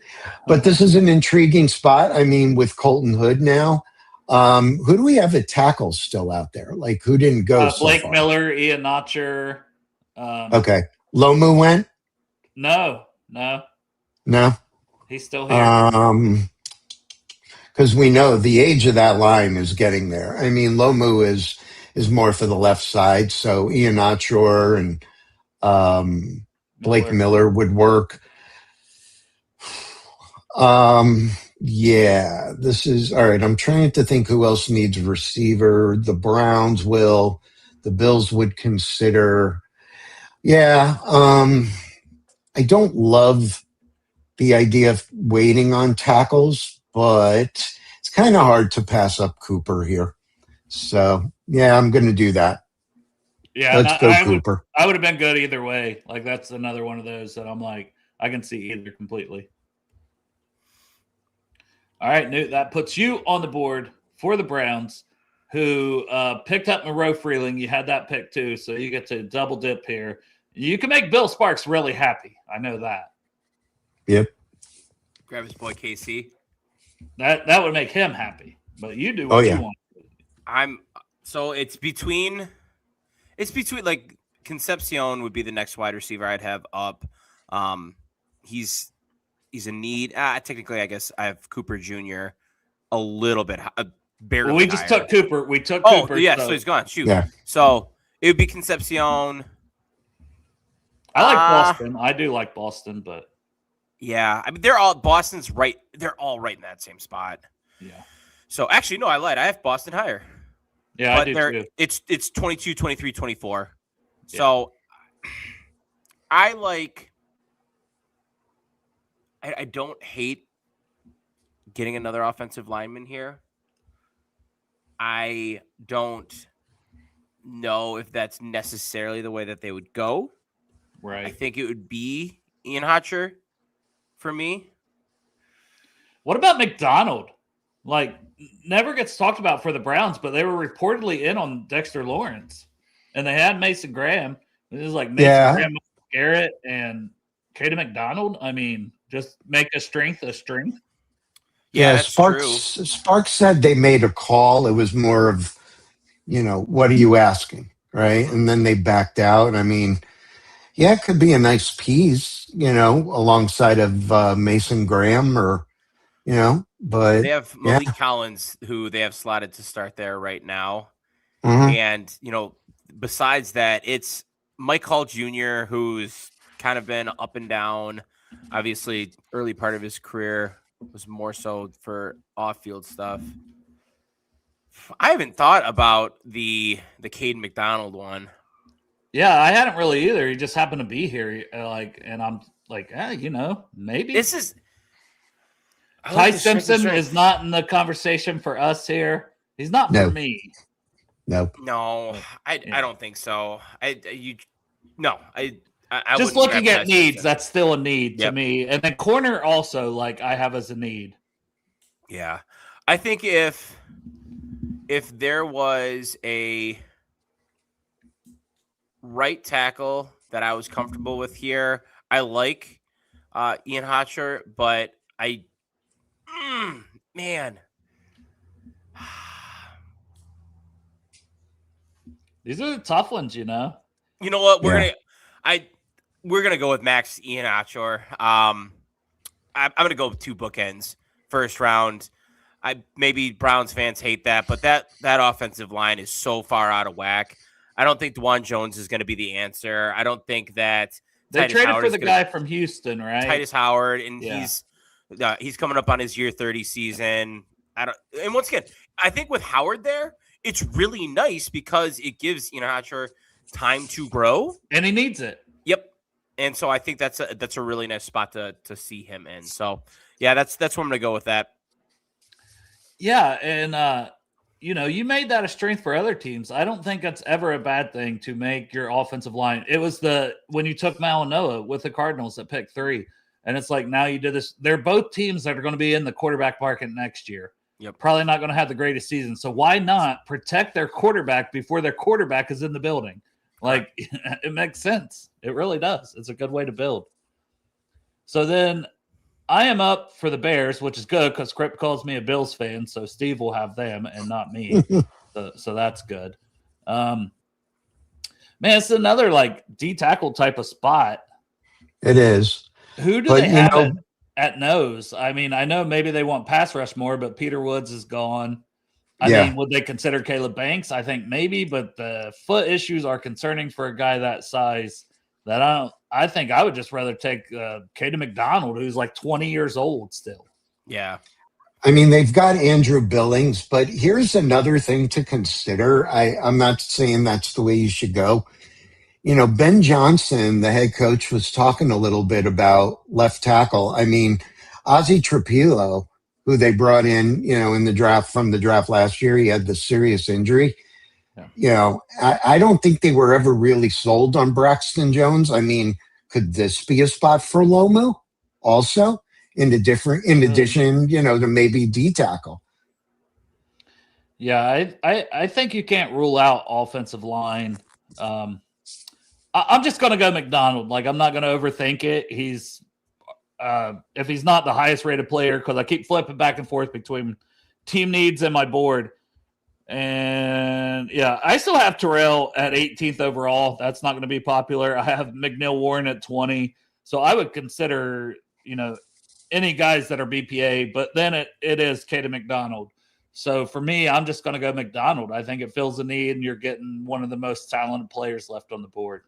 But this is an intriguing spot. I mean, with Colton Hood now, who do we have at tackles still out there? Like, who didn't go? Blake Miller, Ian Notcher. Okay. Lomu went? No. He's still here. Because we know the age of that line is getting there. I mean, Lomu is more for the left side, so Ian Notcher and Blake Miller would work. This is all right. I'm trying to think who else needs a receiver. The Browns will. The Bills would consider. I don't love the idea of waiting on tackles, but it's kind of hard to pass up Cooper here. So, I'm going to do that. Yeah, let's go Cooper. I would have been good either way. Like, that's another one of those that I'm like, I can see either completely. All right, Newt, that puts you on the board for the Browns, who picked up Monroe Freeling. You had that pick too, so you get to double dip here. You can make Bill Sparks really happy. I know that. Yep. Grab his boy KC. That would make him happy. But you do what you want. So it's between like Concepcion would be the next wide receiver I'd have up. He's a need. Technically, I guess I have Cooper Jr. a little bit barely. Well, we just higher. took Cooper. We took Cooper. Yeah, so he's gone. Shoot. Yeah. So it would be Concepcion. I like Boston. I do like Boston, but Yeah, I mean they're all right in that same spot. Yeah. So actually, no, I lied. I have Boston higher. Yeah, But I do too. it's 22, 23, 24. So I don't hate getting another offensive lineman here. I don't know if that's necessarily the way that they would go. Right. I think it would be Ian Hotcher for me. What about McDonald? Like, never gets talked about for the Browns, but they were reportedly in on Dexter Lawrence. And they had Mason Graham. This is like Mason Graham, Garrett, and Kaden McDonald. I mean, just make a strength a strength. Yeah, that's true. Sparks said they made a call. It was more of, what are you asking? Right. And then they backed out. I mean, yeah, it could be a nice piece, alongside of Mason Graham but they have Malik Collins, who they have slotted to start there right now. Mm-hmm. And, besides that, it's Mike Hall Jr., who's kind of been up and down. Obviously, early part of his career was more so for off-field stuff. I haven't thought about the Caden McDonald one. Yeah, I hadn't really either. He just happened to be here, and I'm like, maybe this is. Ty Simpson is not in the conversation for us here. He's not for me. No, I don't think so. I just looking at needs. That's still a need to me. And then corner also, I have as a need. Yeah, I think if there was a right tackle that I was comfortable with here, I like Ian Hotcher, but man. These are the tough ones, You know what? We're gonna go with Max Ian Hotcher. I'm gonna go with two bookends. First round. Maybe Browns fans hate that, but that offensive line is so far out of whack. I don't think DeJuan Jones is going to be the answer. I don't think that they traded for the guy from Houston, right? Titus Howard, and he's coming up on his year 30 season. And once again, I think with Howard there, it's really nice because it gives Hotcher time to grow, and he needs it. Yep. And so I think that's a really nice spot to see him in. So yeah, that's where I'm going to go with that. Yeah, and you made that a strength for other teams. I don't think that's ever a bad thing to make your offensive line. It was when you took Malinois with the Cardinals at pick 3, and it's like now you did this. They're both teams that are going to be in the quarterback market next year. Yep. Probably not going to have the greatest season. So why not protect their quarterback before their quarterback is in the building? It makes sense. It really does. It's a good way to build. So then I am up for the Bears, which is good because Crip calls me a Bills fan, so Steve will have them and not me. so that's good. Man, it's another D tackle type of spot. It is. Who do they have at nose? I mean, I know maybe they want pass rush more, but Peter Woods is gone. I mean, would they consider Caleb Banks? I think maybe, but the foot issues are concerning for a guy that size. I think I would just rather take Caden McDonald, who's 20 years old still. Yeah. I mean, they've got Andrew Billings, but here's another thing to consider. I'm not saying that's the way you should go. Ben Johnson, the head coach, was talking a little bit about left tackle. I mean, Ozzie Trapilo, who they brought in the draft from the draft last year, he had the serious injury. Yeah. I don't think they were ever really sold on Braxton Jones. I mean, could this be a spot for Lomu also in addition, to maybe D tackle? Yeah, I think you can't rule out offensive line. I'm just going to go McDonald. I'm not going to overthink it. He's if he's not the highest rated player, because I keep flipping back and forth between team needs and my board. And yeah, I still have Terrell at 18th overall. That's not going to be popular. I have McNeil Warren at 20. So I would consider, any guys that are BPA, but then it is Caden McDonald. So for me, I'm just going to go McDonald. I think it fills a need, and you're getting one of the most talented players left on the board.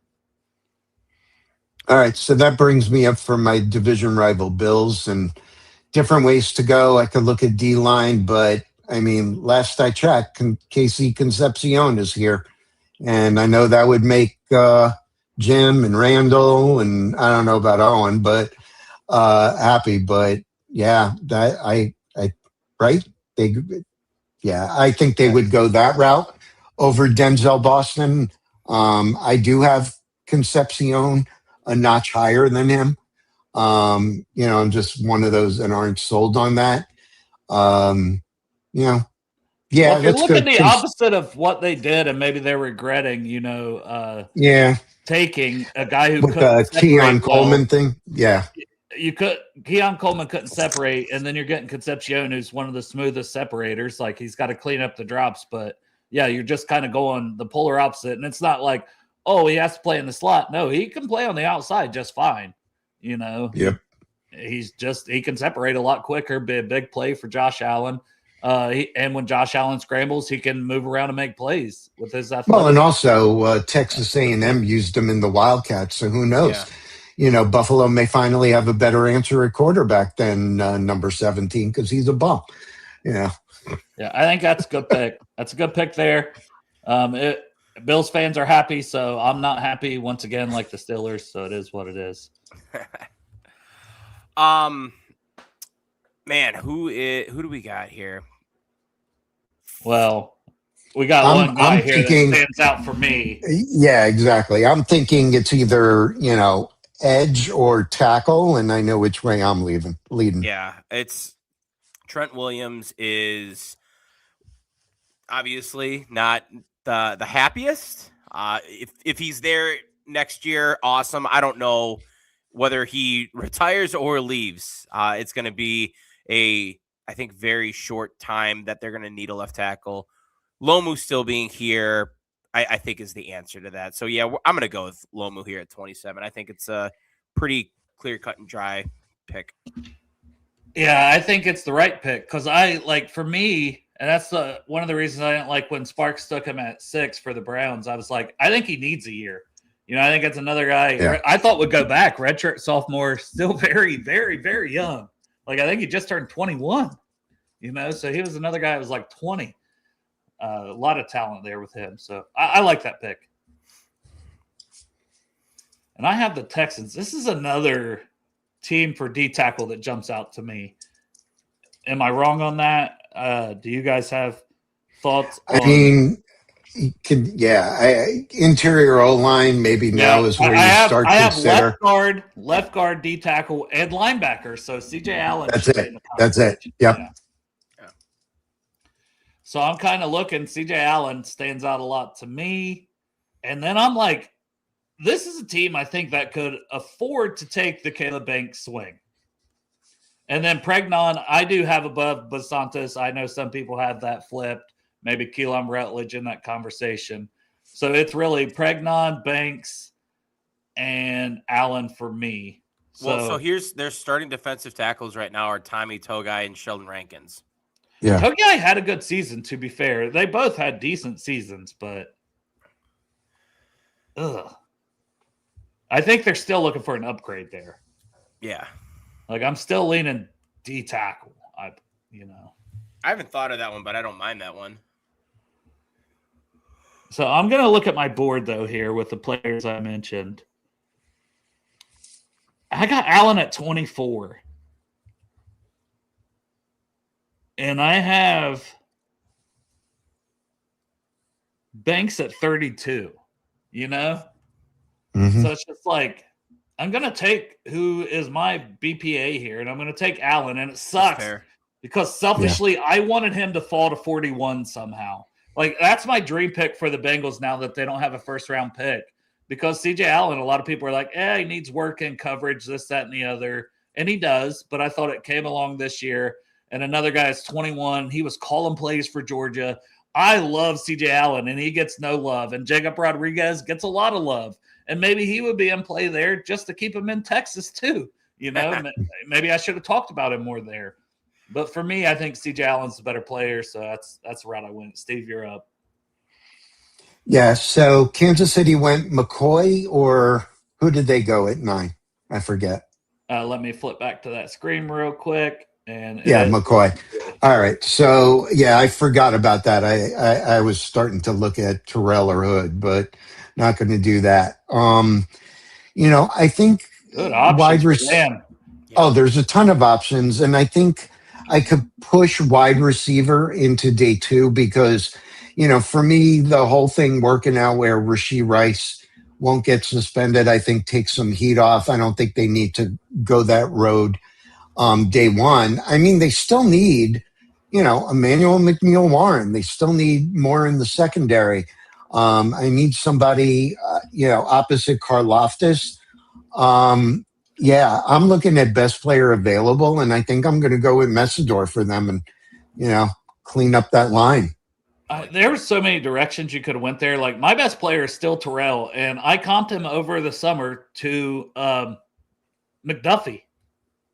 All right, so that brings me up for my division rival Bills, and different ways to go. I could look at D line, but I mean, last I checked, Casey Concepcion is here, and I know that would make Jim and Randall, and I don't know about Owen, but happy. But yeah, that I right they yeah, I think they would go that route over Denzel Boston. I do have Concepcion a notch higher than him. I'm just one of those that aren't sold on that. Um, you know, yeah, Well, if you're let's go. looking the opposite of what they did, and maybe they're regretting, Yeah, taking a guy who with couldn't the Keon separate Coleman thing. Yeah, Keon Coleman couldn't separate, and then you're getting Concepcion, who's one of the smoothest separators. Like, he's got to clean up the drops, but yeah, you're just kind of going the polar opposite. And it's not like, oh, he has to play in the slot. No, he can play on the outside just fine. Yep. He can separate a lot quicker, be a big play for Josh Allen. And when Josh Allen scrambles, he can move around and make plays with his athleticism. Well, and also Texas A&M used him in the Wildcats, so who knows? Yeah. Buffalo may finally have a better answer at quarterback than number 17 because he's a bum. Yeah, I think that's a good pick. That's a good pick there. Bills fans are happy, so I'm not happy once again, like the Steelers. So it is what it is. Man, who do we got here? Well, we got one guy here that stands out for me. Yeah, exactly. I'm thinking it's either, edge or tackle, and I know which way I'm leading. Yeah, it's Trent Williams is obviously not the happiest. If he's there next year, awesome. I don't know whether he retires or leaves. It's going to be I think, very short time that they're going to need a left tackle. Lomu still being here, I think, is the answer to that. So, yeah, I'm going to go with Lomu here at 27. I think it's a pretty clear-cut and dry pick. Yeah, I think it's the right pick because for me, and that's one of the reasons I didn't like when Sparks took him at 6 for the Browns. I was like, I think he needs a year. I think it's another guy I thought would go back. Redshirt sophomore, still very, very, very young. I think he just turned 21, so he was another guy that was like 20. A lot of talent there with him. So I like that pick. And I have the Texans. This is another team for D tackle that jumps out to me. Am I wrong on that? Do you guys have thoughts? Interior O-line maybe now is where you start to consider. Left guard, D tackle, and linebacker. So CJ Allen. That's it. Yep. Yeah. So I'm kind of looking. CJ Allen stands out a lot to me. And then I'm like, this is a team I think that could afford to take the Caleb Banks swing. And then Pregnon, I do have above Basantis. I know some people have that flipped. Maybe Keelan Rutledge in that conversation. So it's really Pregnon, Banks, and Allen for me. So here's their starting defensive tackles right now are Tommy Togai and Sheldon Rankins. Yeah. Togai had a good season, to be fair. They both had decent seasons, but I think they're still looking for an upgrade there. Yeah. I'm still leaning D tackle. I haven't thought of that one, but I don't mind that one. So I'm going to look at my board, though, here with the players I mentioned. I got Allen at 24. And I have Banks at 32, Mm-hmm. So it's just I'm going to take who is my BPA here, and I'm going to take Allen, and it sucks because selfishly I wanted him to fall to 41 somehow. That's my dream pick for the Bengals now that they don't have a first-round pick because CJ Allen, a lot of people are like, he needs work in coverage, this, that, and the other, and he does, but I thought it came along this year. And another guy is 21. He was calling plays for Georgia. I love CJ Allen, and he gets no love. And Jacob Rodriguez gets a lot of love. And maybe he would be in play there just to keep him in Texas too. Maybe I should have talked about him more there. But for me, I think CJ Allen's the better player, so that's the route I went. Steve, you're up. Yeah, so Kansas City went McCoy or Who did they go at 9? I forget. Let me flip back to that screen real quick. And Yeah, McCoy. All right. So, yeah, I forgot about that. I was starting to look at Terrell or Hood, but not going to do that. I think good options, man. Oh, there's a ton of options. And I think I could push wide receiver into day 2 because, for me, the whole thing working out where Rashee Rice won't get suspended, I think takes some heat off. I don't think they need to go that road day 1. I mean, they still need, Emmanuel McNeil Warren. They still need more in the secondary. I need somebody, opposite Karlaftis. Yeah, I'm looking at best player available, and I think I'm going to go with Messidor for them and, clean up that line. There were so many directions you could have went there. Like, my best player is still Terrell, and I comped him over the summer to McDuffie.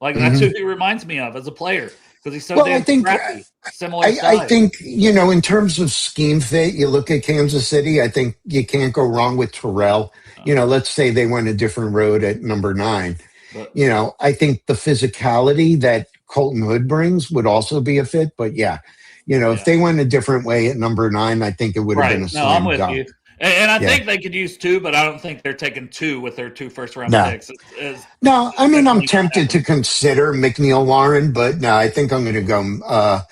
Like, that's who he reminds me of as a player because he's so damn scrappy. Similar I think, in terms of scheme fit, you look at Kansas City, I think you can't go wrong with Terrell. Let's say they went a different road at number 9. But, I think the physicality that Colton Hood brings would also be a fit. But, if they went a different way at number 9, I think it would have been a slam I'm with dunk. you. And I think they could use 2, but I don't think they're taking 2 with their 2 first-round picks. No, I mean, I'm tempted to consider McNeil Warren, but no, I think I'm going to go, I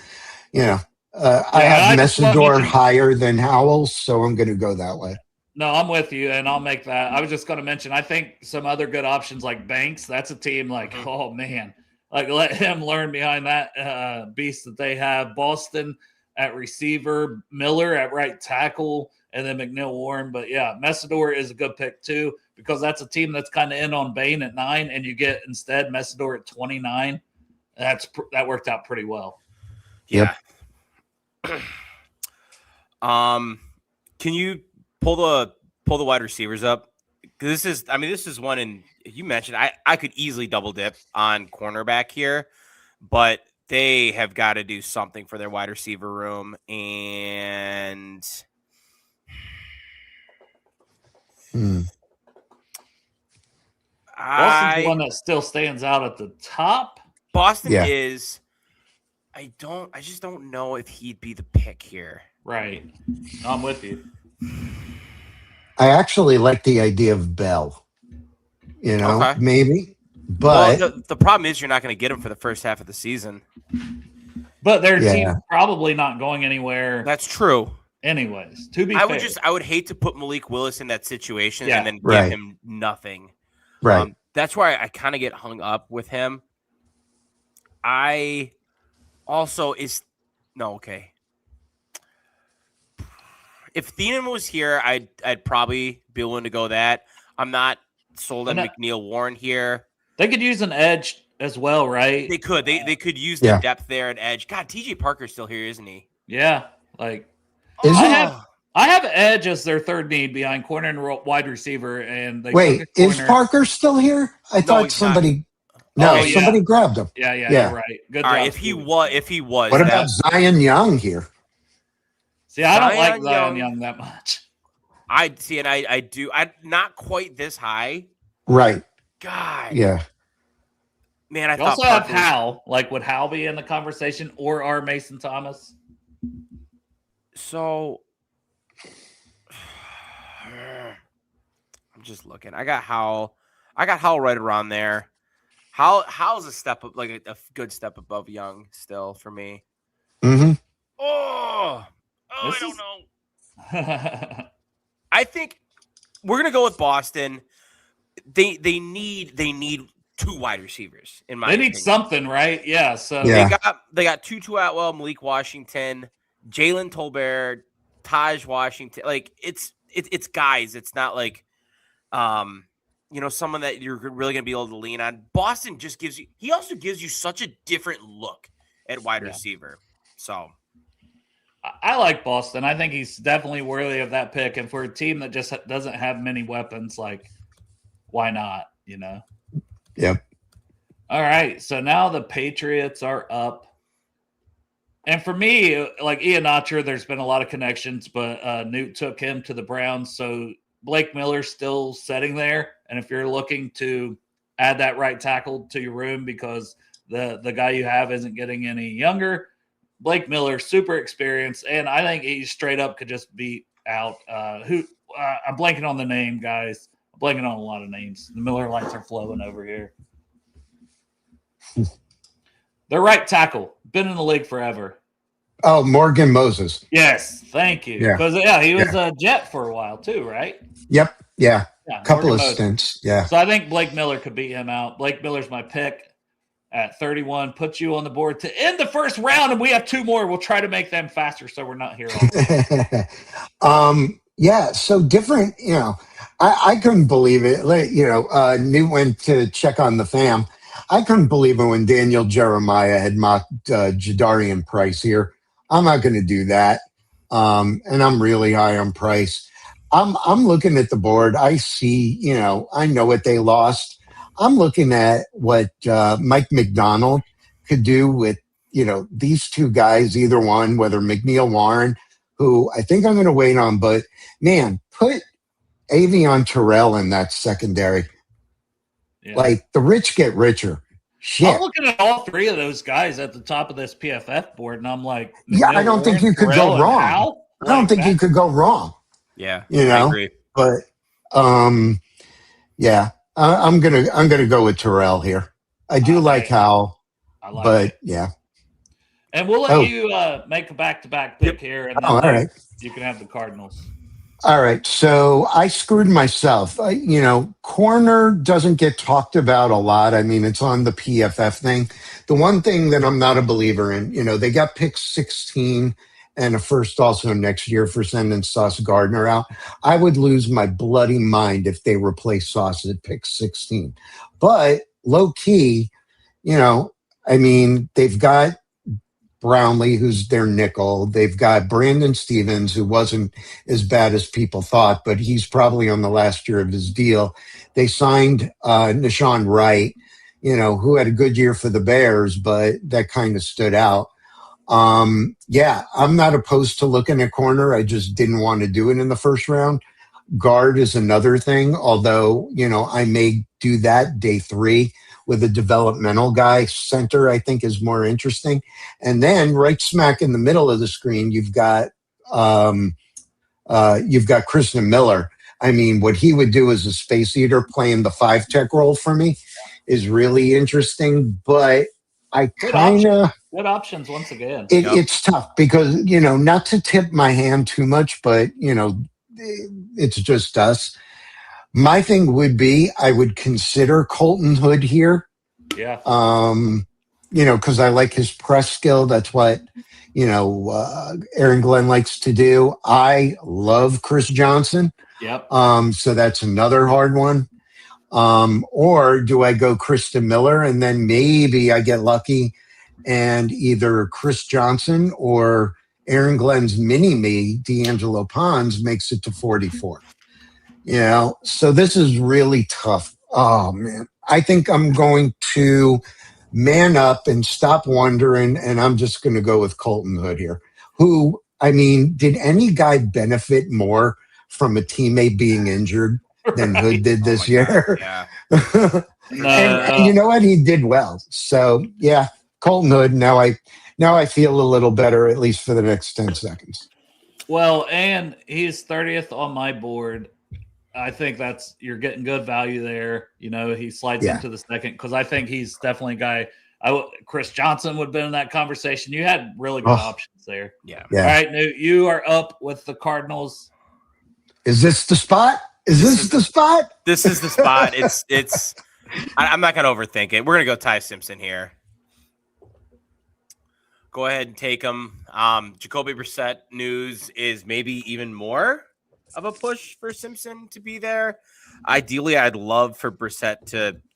have Messidor higher than Howells, so I'm going to go that way. No, I'm with you, and I'll make that. I was just going to mention, I think some other good options like Banks, that's a team like, oh, man. Like, let him learn behind that beast that they have. Boston at receiver, Miller at right tackle, and then McNeil Warren. But, yeah, Messidor is a good pick, too, because that's a team that's kind of in on Bain at 9, and you get instead Messidor at 29. That worked out pretty well. Yeah. Can you pull the wide receivers up? Because this is one, and you mentioned I could easily double dip on cornerback here, but they have got to do something for their wide receiver room. And Boston's the one that still stands out at the top. Boston is. I just don't know if he'd be the pick here. Right. I'm with you. I actually like the idea of Bell. Maybe. But the problem is you're not going to get him for the first half of the season. But their team's probably not going anywhere. That's true. Anyways, to be fair. I would hate to put Malik Willis in that situation and then give him nothing. Right. That's why I kind of get hung up with him. I also okay. If Thielen was here, I'd probably be willing to go that. I'm not sold on McNeil Warren here. They could use an edge as well, right? They could. They could use the depth there at edge. God, TJ Parker's still here, isn't he? Yeah. Like I have edge as their third need behind corner and wide receiver. And is Parker still here? I thought somebody. Somebody grabbed him. Yeah, you're right. Good job. All right, if he was. What about Zion Young here? See, I don't like Zion Young that much. I see, and I do. I'm not quite this high. Right. God. Yeah. Man, I you also have Hal. Like, would Hal be in the conversation, or are Mason Thomas? So, I'm just looking. I got Hal right around there. Hal's a step up, like a good step above Young still for me. Mm-hmm. I don't know. I think we're gonna go with Boston. They need 2 wide receivers in my opinion. They need something, right? Yeah. So they got Tutu Atwell, Malik Washington, Jalen Tolbert, Taj Washington. Like it's guys. It's not like someone that you're really gonna be able to lean on. Boston just gives you such a different look at wide receiver. So I like Boston. I think he's definitely worthy of that pick. And for a team that just doesn't have many weapons, like, why not, Yep. All right. So now the Patriots are up. And for me, like Ian Archer, there's been a lot of connections, but Newt took him to the Browns. So Blake Miller's still sitting there, and if you're looking to add that right tackle to your room because the guy you have isn't getting any younger, Blake Miller, super experienced, and I think he straight up could just beat out I'm blanking on the name, guys. I'm blanking on a lot of names. The Miller lights are flowing over here. Their right tackle, been in the league forever. Oh, Morgan Moses. Yes, thank you. Yeah. Because he was a Jet for a while too, right? Yep. Yeah. Couple Morgan of Moses. stints. Yeah. So I think Blake Miller could beat him out. Blake Miller's my pick at 31. Put you on the board to end the first round, and we have 2 more. We'll try to make them faster so we're not here all day. Yeah. So different, I couldn't believe it. Newt went to check on the fam. I couldn't believe it when Daniel Jeremiah had mocked Jadarian Price here. I'm not going to do that. And I'm really high on Price. I'm looking at the board. I see, I know what they lost. I'm looking at what Mike McDonald could do with, these 2 guys, either one, whether McNeil Warren, who I think I'm going to wait on, but man, put Avion Terrell in that secondary. Yeah. Like the rich get richer. Shit. I'm looking at all 3 of those guys at the top of this PFF board, and I'm like, yeah, I don't think you could go wrong. I don't think you could go wrong. Yeah, I agree. But yeah, I'm gonna go with Terrell here. I do like Howell, yeah. And we'll let you make a back-to-back pick here, and then all right. You can have the Cardinals. All right, so I screwed myself. Corner doesn't get talked about a lot. I mean, it's on the PFF thing. The one thing that I'm not a believer in, they got pick 16 and a first also next year for sending Sauce Gardner out. I would lose my bloody mind if they replace Sauce at pick 16. But low key, they've got Brownlee, who's their nickel. They've got Brandon Stevens, who wasn't as bad as people thought, but he's probably on the last year of his deal. They signed Nashawn Wright, who had a good year for the Bears, but that kind of stood out. Yeah, I'm not opposed to looking at corner. I just didn't want to do it in the first round. Guard is another thing, although, I may do that day 3 with a developmental guy. Center, I think, is more interesting. And then right smack in the middle of the screen, you've got Christian Miller. I mean, what he would do as a space eater playing the 5-tech role for me is really interesting, but I kind of... Good options once again. It's tough because, not to tip my hand too much, but, it's just us. My thing would be I would consider Colton Hood here. Yeah. Because I like his press skill. That's what, Aaron Glenn likes to do. I love Chris Johnson. Yep. So that's another hard one. Or do I go Kristen Miller and then maybe I get lucky and either Chris Johnson or Aaron Glenn's mini-me, D'Angelo Pons, makes it to 44. So this is really tough. Oh, man. I think I'm going to man up and stop wondering, and I'm just going to go with Colton Hood here, who, did any guy benefit more from a teammate being injured than Hood did this year? Yeah. and you know what? He did well. So, yeah, Colton Hood, now I feel a little better, at least for the next 10 seconds. Well, and he's 30th on my board. I think you're getting good value there. He slides into the second because I think he's definitely a guy. Chris Johnson would have been in that conversation. You had really good options there. Yeah. All right, Newt, you are up with the Cardinals. Is this the spot? Is this the spot? This is the spot. It's. I'm not gonna overthink it. We're gonna go Ty Simpson here. Go ahead and take him. Jacoby Brissett news is maybe even more of a push for Simpson to be there. Ideally, I'd love for Brissett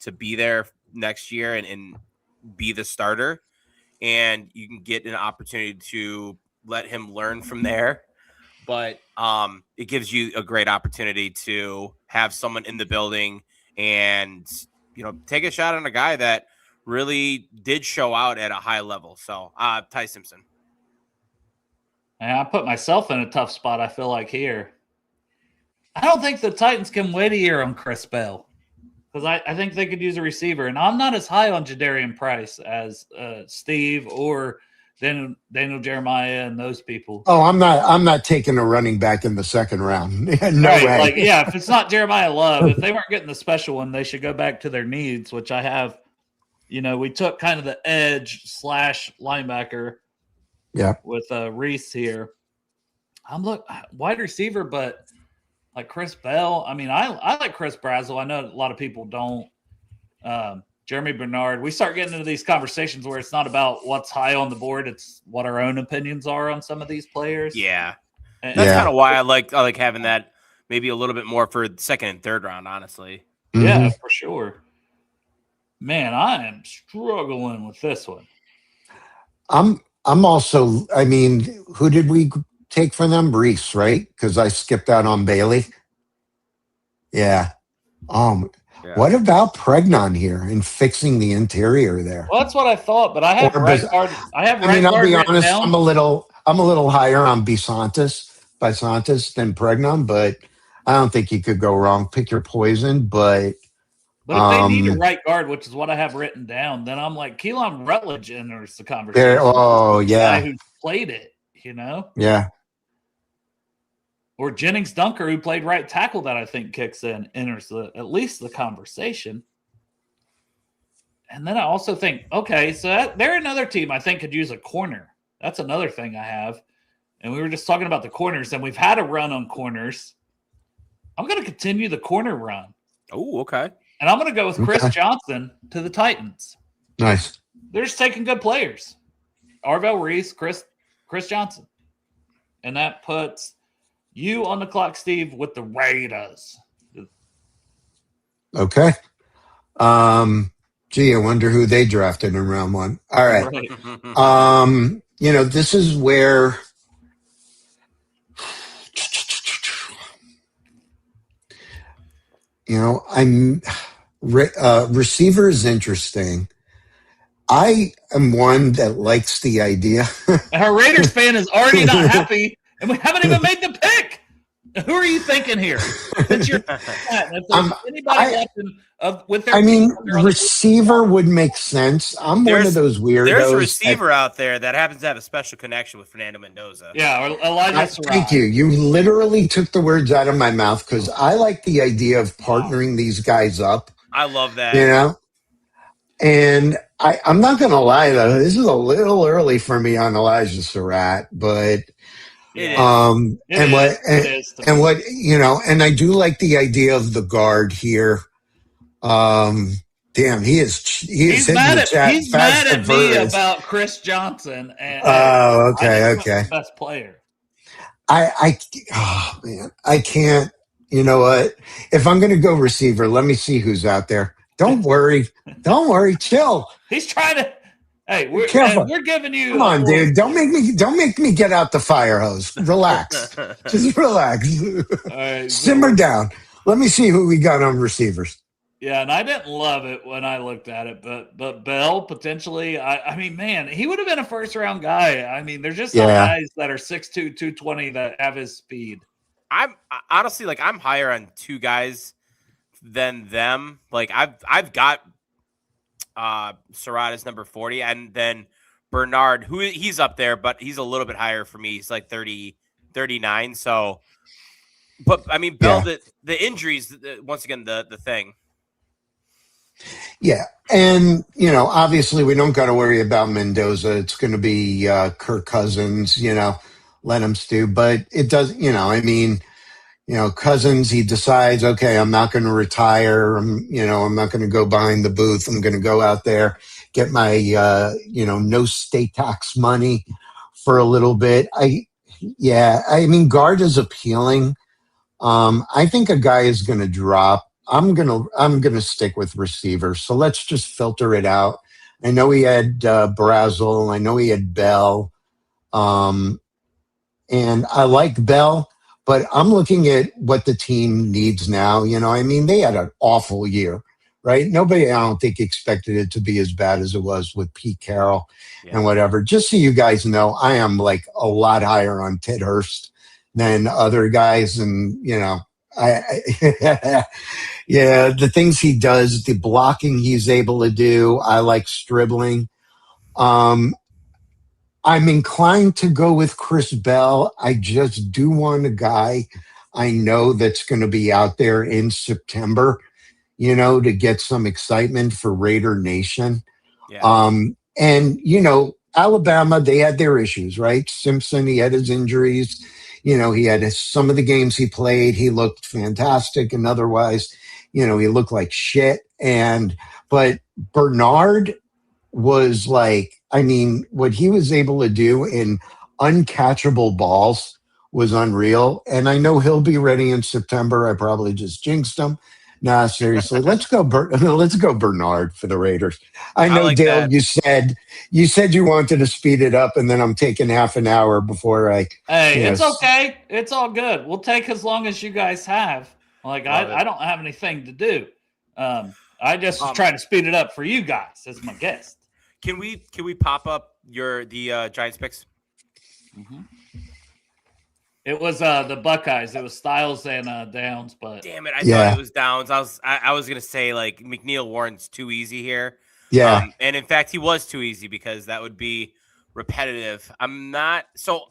to be there next year and be the starter, and you can get an opportunity to let him learn from there. But it gives you a great opportunity to have someone in the building and take a shot on a guy that really did show out at a high level. So Ty Simpson. And I put myself in a tough spot, I feel like, here. I don't think the Titans can wait a year on Chris Bell because I think they could use a receiver, and I'm not as high on Jadarian Price as Steve or Daniel Jeremiah and those people. Oh, I'm not taking a running back in the second round. No right, way. Like, yeah, if it's not Jeremiah Love, if they weren't getting the special one, they should go back to their needs, which I have. We took kind of the edge / linebacker. Yeah. With Reese here. I'm wide receiver, but like Chris Bell. I mean, I like Chris Brazel. I know a lot of people don't. Jeremy Bernard. We start getting into these conversations where it's not about what's high on the board; it's what our own opinions are on some of these players. Yeah, that's kind of why I like having that maybe a little bit more for the second and third round. Honestly, yeah, for sure. Man, I am struggling with this one. I'm also. I mean, who did we take for them? Reese, right? Because I skipped out on Bailey. Yeah. What about Pregnon here and fixing the interior there? Well, that's what I thought, but I have right guard. I'll be honest. I'm a little higher on Bisantis than Pregnon, but I don't think you could go wrong. Pick your poison, but if they need a right guard, which is what I have written down, then I'm like Keelan Rutledge enters the conversation. The guy who played it, Yeah. Or Jennings Dunker, who played right tackle, that I think kicks in, enters at least the conversation. And then I also think, okay, so they're another team I think could use a corner. That's another thing I have. And we were just talking about the corners, and we've had a run on corners. I'm going to continue the corner run. Oh, okay. And I'm going to go with Chris Johnson to the Titans. Nice. They're just taking good players. Arvell Reese, Chris Johnson. And that puts you on the clock, Steve, with the Raiders. Okay. Gee, I wonder who they drafted in round one. All right. This is where receiver is interesting. I am one that likes the idea. Our Raiders fan is already not happy, and we haven't even made the pick. Who are you thinking here? If there's anybody with their receiver would make sense. One of those weirdos. There's a receiver out there that happens to have a special connection with Fernando Mendoza. Yeah, or Elijah Sarah. Thank you. You literally took the words out of my mouth because I like the idea of partnering these guys up. I love that. And I'm not going to lie, though. This is a little early for me on Elijah Surratt, but and I do like the idea of the guard here. Damn, he's mad at me about Chris Johnson. Okay. Best player. I can't. You know what? If I'm going to go receiver, let me see who's out there. Don't worry. Chill. He's trying to. Hey, we're giving you. Come on, dude. Don't make me get out the fire hose. Relax. Just relax. Right, simmer down. Let me see who we got on receivers. Yeah, and I didn't love it when I looked at it, but Bell potentially. I mean, man, he would have been a first round guy. I mean, there's just some guys that are 6'2", 220 that have his speed. I'm honestly I'm higher on two guys than them. Like I've got Surratt as number 40, and then Bernard, who he's up there, but he's a little bit higher for me. He's like 30, 39. So, but I mean, Bell, the injuries, once again, the thing. Yeah. And, obviously we don't got to worry about Mendoza. It's going to be Kirk Cousins, let him stew. But it does, Cousins, he decides, okay, I'm not going to retire. I'm not going to go behind the booth. I'm going to go out there, get my, no state tax money for a little bit. Guard is appealing. I think a guy is going to drop. I'm gonna stick with receivers. So let's just filter it out. I know he had Brazel. I know he had Bell. And I like Bell, but I'm looking at what the team needs now. They had an awful year, right? Nobody, I don't think, expected it to be as bad as it was with Pete Carroll and whatever. Just so you guys know, I am a lot higher on Ted Hurst than other guys. And, Yeah, the things he does, the blocking he's able to do. I like dribbling. Um, I'm inclined to go with Chris Bell. I just do want a guy I know that's going to be out there in September, to get some excitement for Raider Nation. Yeah. And, Alabama, they had their issues, right? Simpson, he had his injuries. He had some of the games he played, he looked fantastic. And otherwise, he looked like shit. But Bernard was like, what he was able to do in uncatchable balls was unreal. And I know he'll be ready in September. I probably just jinxed him. Nah, seriously, let's go. Let's go Bernard for the Raiders. I know, like Dale. that. You said you wanted to speed it up, and then I'm taking half an hour before I. Hey, it's okay. It's all good. We'll take as long as you guys have. Like I don't have anything to do. I just try to speed it up for you guys as my guest. Can we pop up the Giants picks? Mm-hmm. It was the Buckeyes. It was Styles and Downs, but damn it, I thought it was Downs. I was gonna say like McNeil Warren's too easy here. Yeah, and in fact he was too easy because that would be repetitive. I'm not so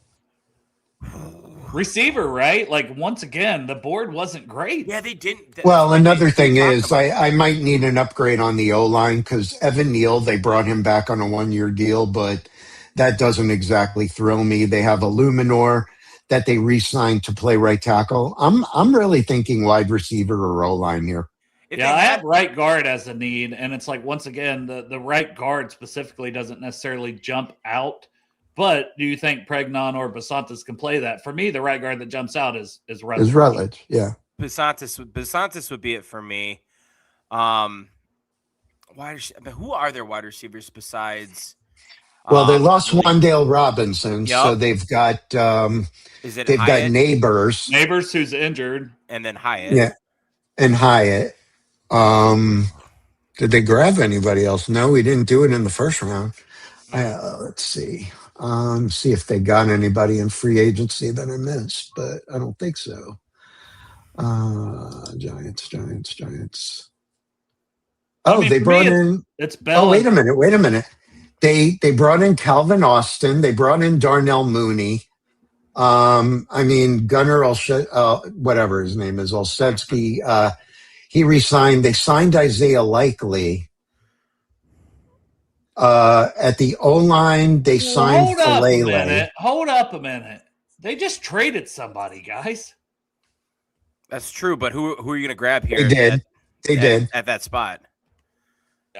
receiver, right? Like once again, the board wasn't great. Yeah, they didn't. Well, another thing is I might need an upgrade on the O-line because Evan Neal, they brought him back on a 1-year deal, but that doesn't exactly thrill me. They have a Luminor that they re-signed to play right tackle. I'm really thinking wide receiver or O-line here. I have right guard as a need, and it's like once again the right guard specifically doesn't necessarily jump out. But do you think Pregnon or Basantis can play that? For me, the right guard that jumps out is Rutledge. Is Rutledge, yeah. Basantis would be it for me. Who are their wide receivers besides? Well, they lost Wandale Robinson, so they've got they've got Neighbors, who's injured, and then Hyatt. Yeah, and Hyatt. Did they grab anybody else? No, we didn't do it in the first round. Let's see. See if they got anybody in free agency that I missed, but I don't think so. Giants. Oh, they brought in. It's Bell. Oh, wait a minute. They brought in Calvin Austin. They brought in Darnell Mooney. Gunnar, whatever his name is, Olszewski. He resigned. They signed Isaiah Likely. At the O-line, they signed Falele. Hold up a minute. They just traded somebody, guys. That's true, but who are you going to grab here? They did at that spot.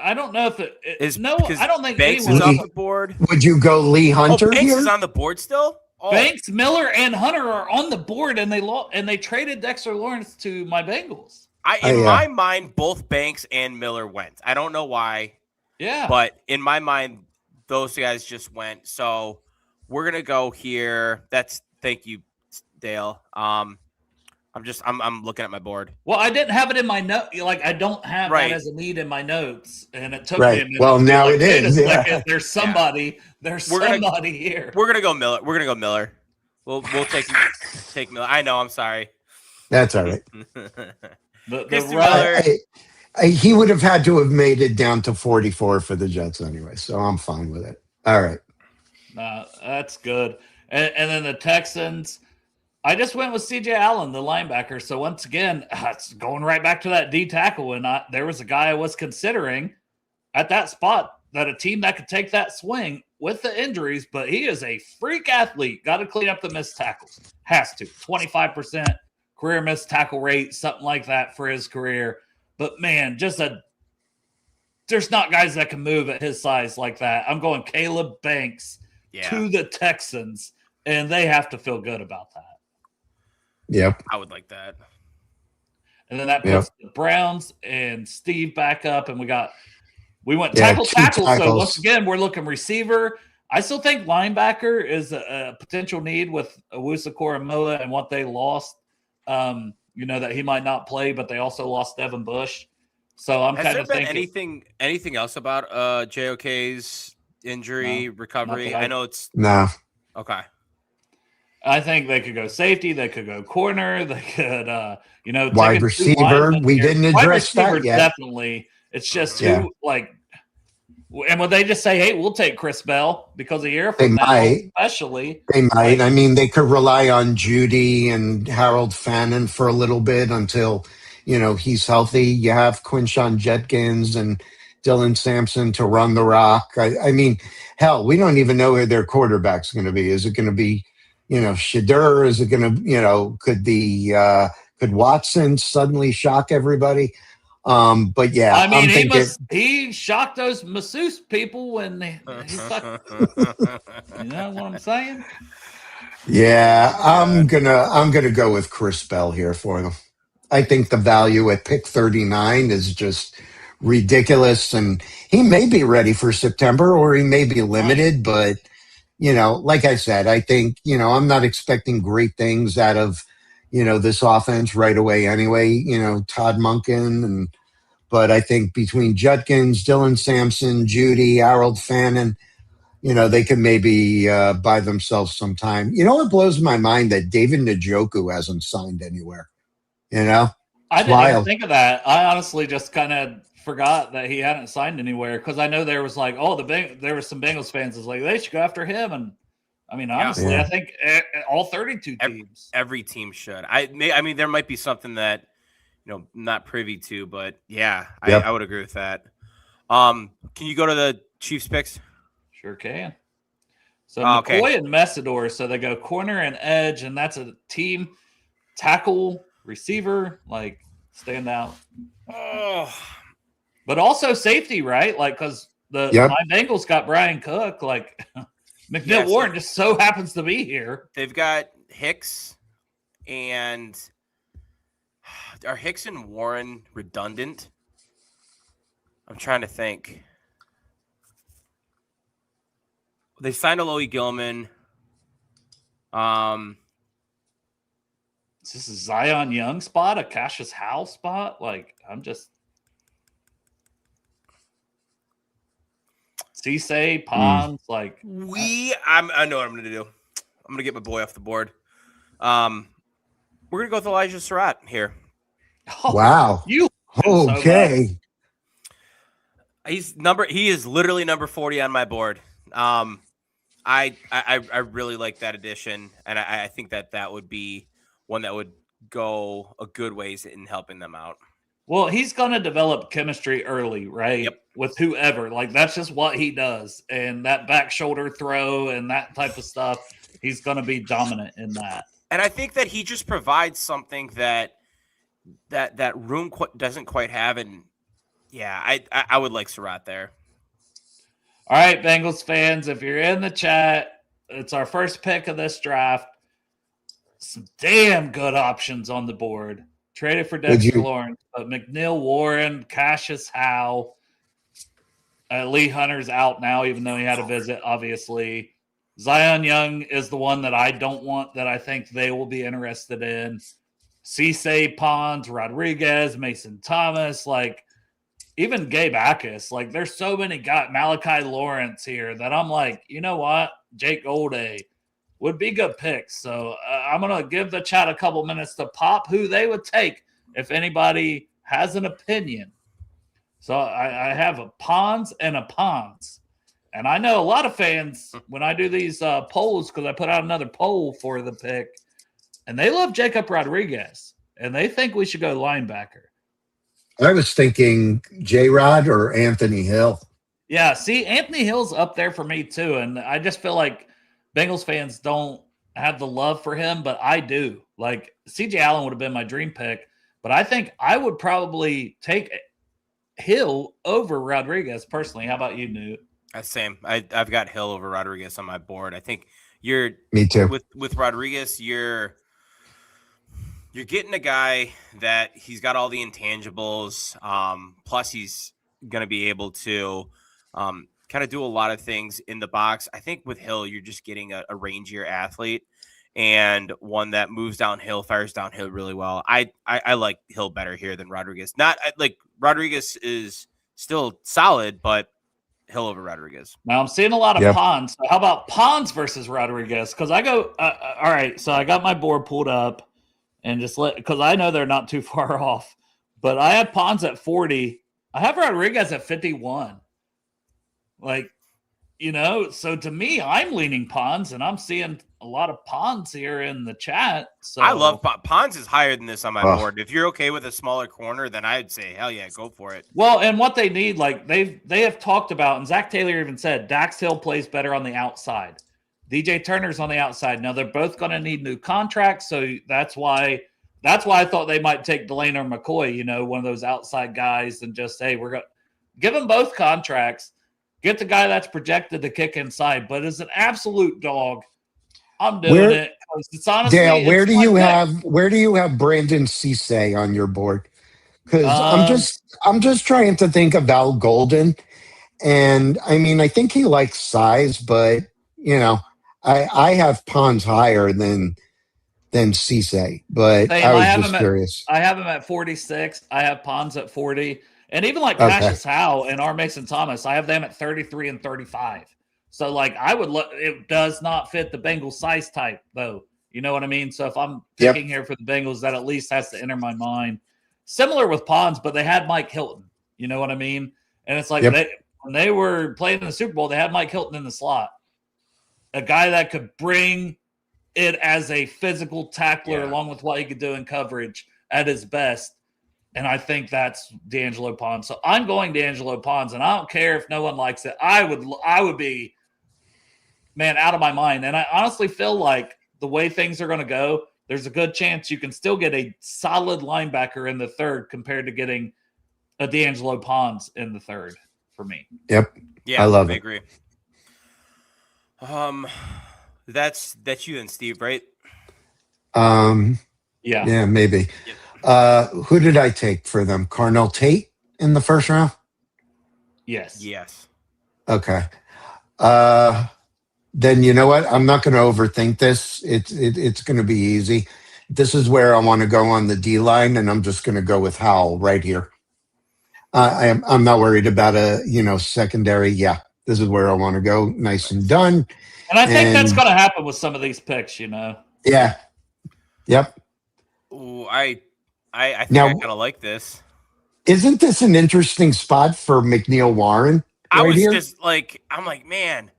I don't know if I don't think Banks is off the board. Would you go Lee Hunter? Banks is on the board still. Banks, Miller, and Hunter are on the board, and they traded Dexter Lawrence to my Bengals. In my mind, both Banks and Miller went. I don't know why. Yeah. But in my mind, those guys just went. So we're gonna go here. Thank you, Dale. I'm looking at my board. Well, I didn't have it in my note. Like I don't have that as a need in my notes, and it took me a minute. Well, now it is. Yeah. There's somebody. There's somebody here. We're gonna go Miller. We'll take Miller. I know. I'm sorry. That's all right. Miller. He would have had to have made it down to 44 for the Jets anyway, so I'm fine with it. All right. That's good. And then the Texans, I just went with C.J. Allen, the linebacker. So once again, it's going right back to that D tackle. And there was a guy I was considering at that spot, that a team that could take that swing with the injuries, but he is a freak athlete. Got to clean up the missed tackles. Has to. 25% career missed tackle rate, something like that for his career. But man, there's not guys that can move at his size like that. I'm going Caleb Banks to the Texans, and they have to feel good about that. Yep. I would like that. And then that puts the Browns and Steve back up, and we went tackle. So once again, we're looking receiver. I still think linebacker is a potential need with Owusu-Koramoah and what they lost. That he might not play, but they also lost Devin Bush. So I'm kind of thinking anything else about JOK's injury recovery? I know it's no. Okay. I think they could go safety. They could go corner. They could, Wide take a 2 receiver. linemen We here. didn't Wide address receiver, that yet. definitely. It's just Yeah. and would they just say, hey, we'll take Chris Bell because a year They from now, might. especially. They might. I mean, they could rely on Judy and Harold Fannin for a little bit until, he's healthy. You have Quinshawn Judkins and Dylan Sampson to run the rock. I mean, hell, we don't even know who their quarterback's going to be. Is it going to be, Shadur? Is it going to, could Watson suddenly shock everybody? But yeah, I mean, I'm thinking he shocked those masseuse people when he's like, you know what I'm saying? yeah, I'm gonna go with Chris Bell here for them. I think the value at pick 39 is just ridiculous, and he may be ready for September or he may be limited, but like I said, I think, I'm not expecting great things out of, this offense right away anyway, Todd Monken but I think between Judkins, Dylan Sampson, Judy, Harold Fannin, they can maybe buy themselves some time. It blows my mind that David Njoku hasn't signed anywhere. I It's didn't even wild. think of that. I honestly just kind of forgot that he hadn't signed anywhere because I know there was like, there were some Bengals fans that's like they should go after him, and I mean honestly, Yeah. I think all 32 teams, every team should. I mean, there might be something that not privy to, but yeah, Yep. I would agree with that. Can you go to the Chiefs picks? sure can. So Okay. McCoy and Messidor, so they go corner and edge, and that's a team tackle, receiver, like stand out. Oh, But also safety, right? Like because Yep. my Bengals got Brian Cook, like McNeil Yeah, so- Warren just so happens to be here. they've got Hicks and are Hicks and Warren redundant? I'm trying to think. They signed Aloy Gilman. Is this a Zion Young spot, a Cassius Howe spot? Like, I'm just Cisse, Pons, like I know what I'm gonna do. I'm gonna get my boy off the board. We're gonna go with Elijah Surratt here. Wow. You Okay. He is literally number 40 on my board. I really like that addition, and I think that would be one that would go a good ways in helping them out. Well, he's going to develop chemistry early, right? Yep. With whoever. Like, that's just what he does. And that back shoulder throw and that type of stuff, he's going to be dominant in that. And I think that he just provides something that room doesn't quite have. And yeah, I would like Surratt there. All right, Bengals fans, if you're in the chat, it's our first pick of this draft. Some damn good options on the board. Traded for Dexter Lawrence, but McNeil Warren, Cassius Howe, Lee Hunter's out now, even though he had a visit, obviously. Zion Young is the one that I don't want, that I think they will be interested in. Cisse, Pons, Rodriguez, Mason Thomas, like even Gabe Akis. Like there's so many guys, Malachi Lawrence here that I'm like, you know what? Jake Golday would be good picks. So I'm going to give the chat a couple minutes to pop who they would take if anybody has an opinion. So I have a Pons and a Pons. And I know a lot of fans, when I do these polls, because I put out another poll for the pick, and they love Jacob Rodriguez, and they think we should go linebacker. I was thinking J-Rod or Anthony Hill. Yeah, see, Anthony Hill's up there for me too, and I just feel like Bengals fans don't have the love for him, but I do. Like, C.J. Allen would have been my dream pick, but I think I would probably take Hill over Rodriguez personally. How about you, Newt? Same. I've got Hill over Rodriguez on my board. I think you're Me too. With Rodriguez, you're getting a guy that he's got all the intangibles. Plus, he's going to be able to kind of do a lot of things in the box. I think with Hill, you're just getting a rangier athlete and one that moves downhill, fires downhill really well. I like Hill better here than Rodriguez. Not like Rodriguez is still solid, but Hill over Rodriguez. Now I'm seeing a lot of Pons. So how about Pons versus Rodriguez? Because I go, all right. So I got my board pulled up and because I know they're not too far off, but I have Pons at 40. I have Rodriguez at 51. Like, so to me, I'm leaning Pons, and I'm seeing a lot of Pons here in the chat. So I love Pons is higher than this on my board. If you're okay with a smaller corner, then I'd say hell yeah, go for it. Well, and what they need, like they have talked about, and Zach Taylor even said Dax Hill plays better on the outside. DJ Turner's on the outside. Now they're both going to need new contracts, so that's why I thought they might take Delane or McCoy, one of those outside guys, and just say we're going to give them both contracts. Get the guy that's projected to kick inside, but as an absolute dog, I'm doing it. It's honestly, Dale, where do you have Brandon Cisse on your board? Because I'm just trying to think of Al Golden, and I mean I think he likes size, but I have Pons higher than Cisse, but I was just curious. I have him at 46. I have Pons at 40. And even like Cassius Howe and R. Mason Thomas, I have them at 33 and 35. So like it does not fit the Bengals size type though. You know what I mean? So if I'm picking here for the Bengals, that at least has to enter my mind. Similar with Pons, but they had Mike Hilton. You know what I mean? And it's like when they were playing in the Super Bowl, they had Mike Hilton in the slot. A guy that could bring it as a physical tackler along with what he could do in coverage at his best. And I think that's D'Angelo Pons. So I'm going D'Angelo Pons, and I don't care if no one likes it. I would be, man, out of my mind. And I honestly feel like the way things are going to go, there's a good chance you can still get a solid linebacker in the third compared to getting a D'Angelo Pons in the third for me. Yep. Yeah, I love it. I agree. That's you and Steve, right? Yeah, maybe. Yep. Who did I take for them? Carnell Tate in the first round? Yes. Okay. Then you know what? I'm not going to overthink this. It's going to be easy. This is where I want to go on the D line, and I'm just going to go with Howell right here. I'm not worried about a secondary. Yeah, this is where I want to go. Nice and done. And I think that's going to happen with some of these picks. Yeah. Yep. Ooh, I think I kind of like this. Isn't this an interesting spot for McNeil Warren? I was here? just like, I'm like, man.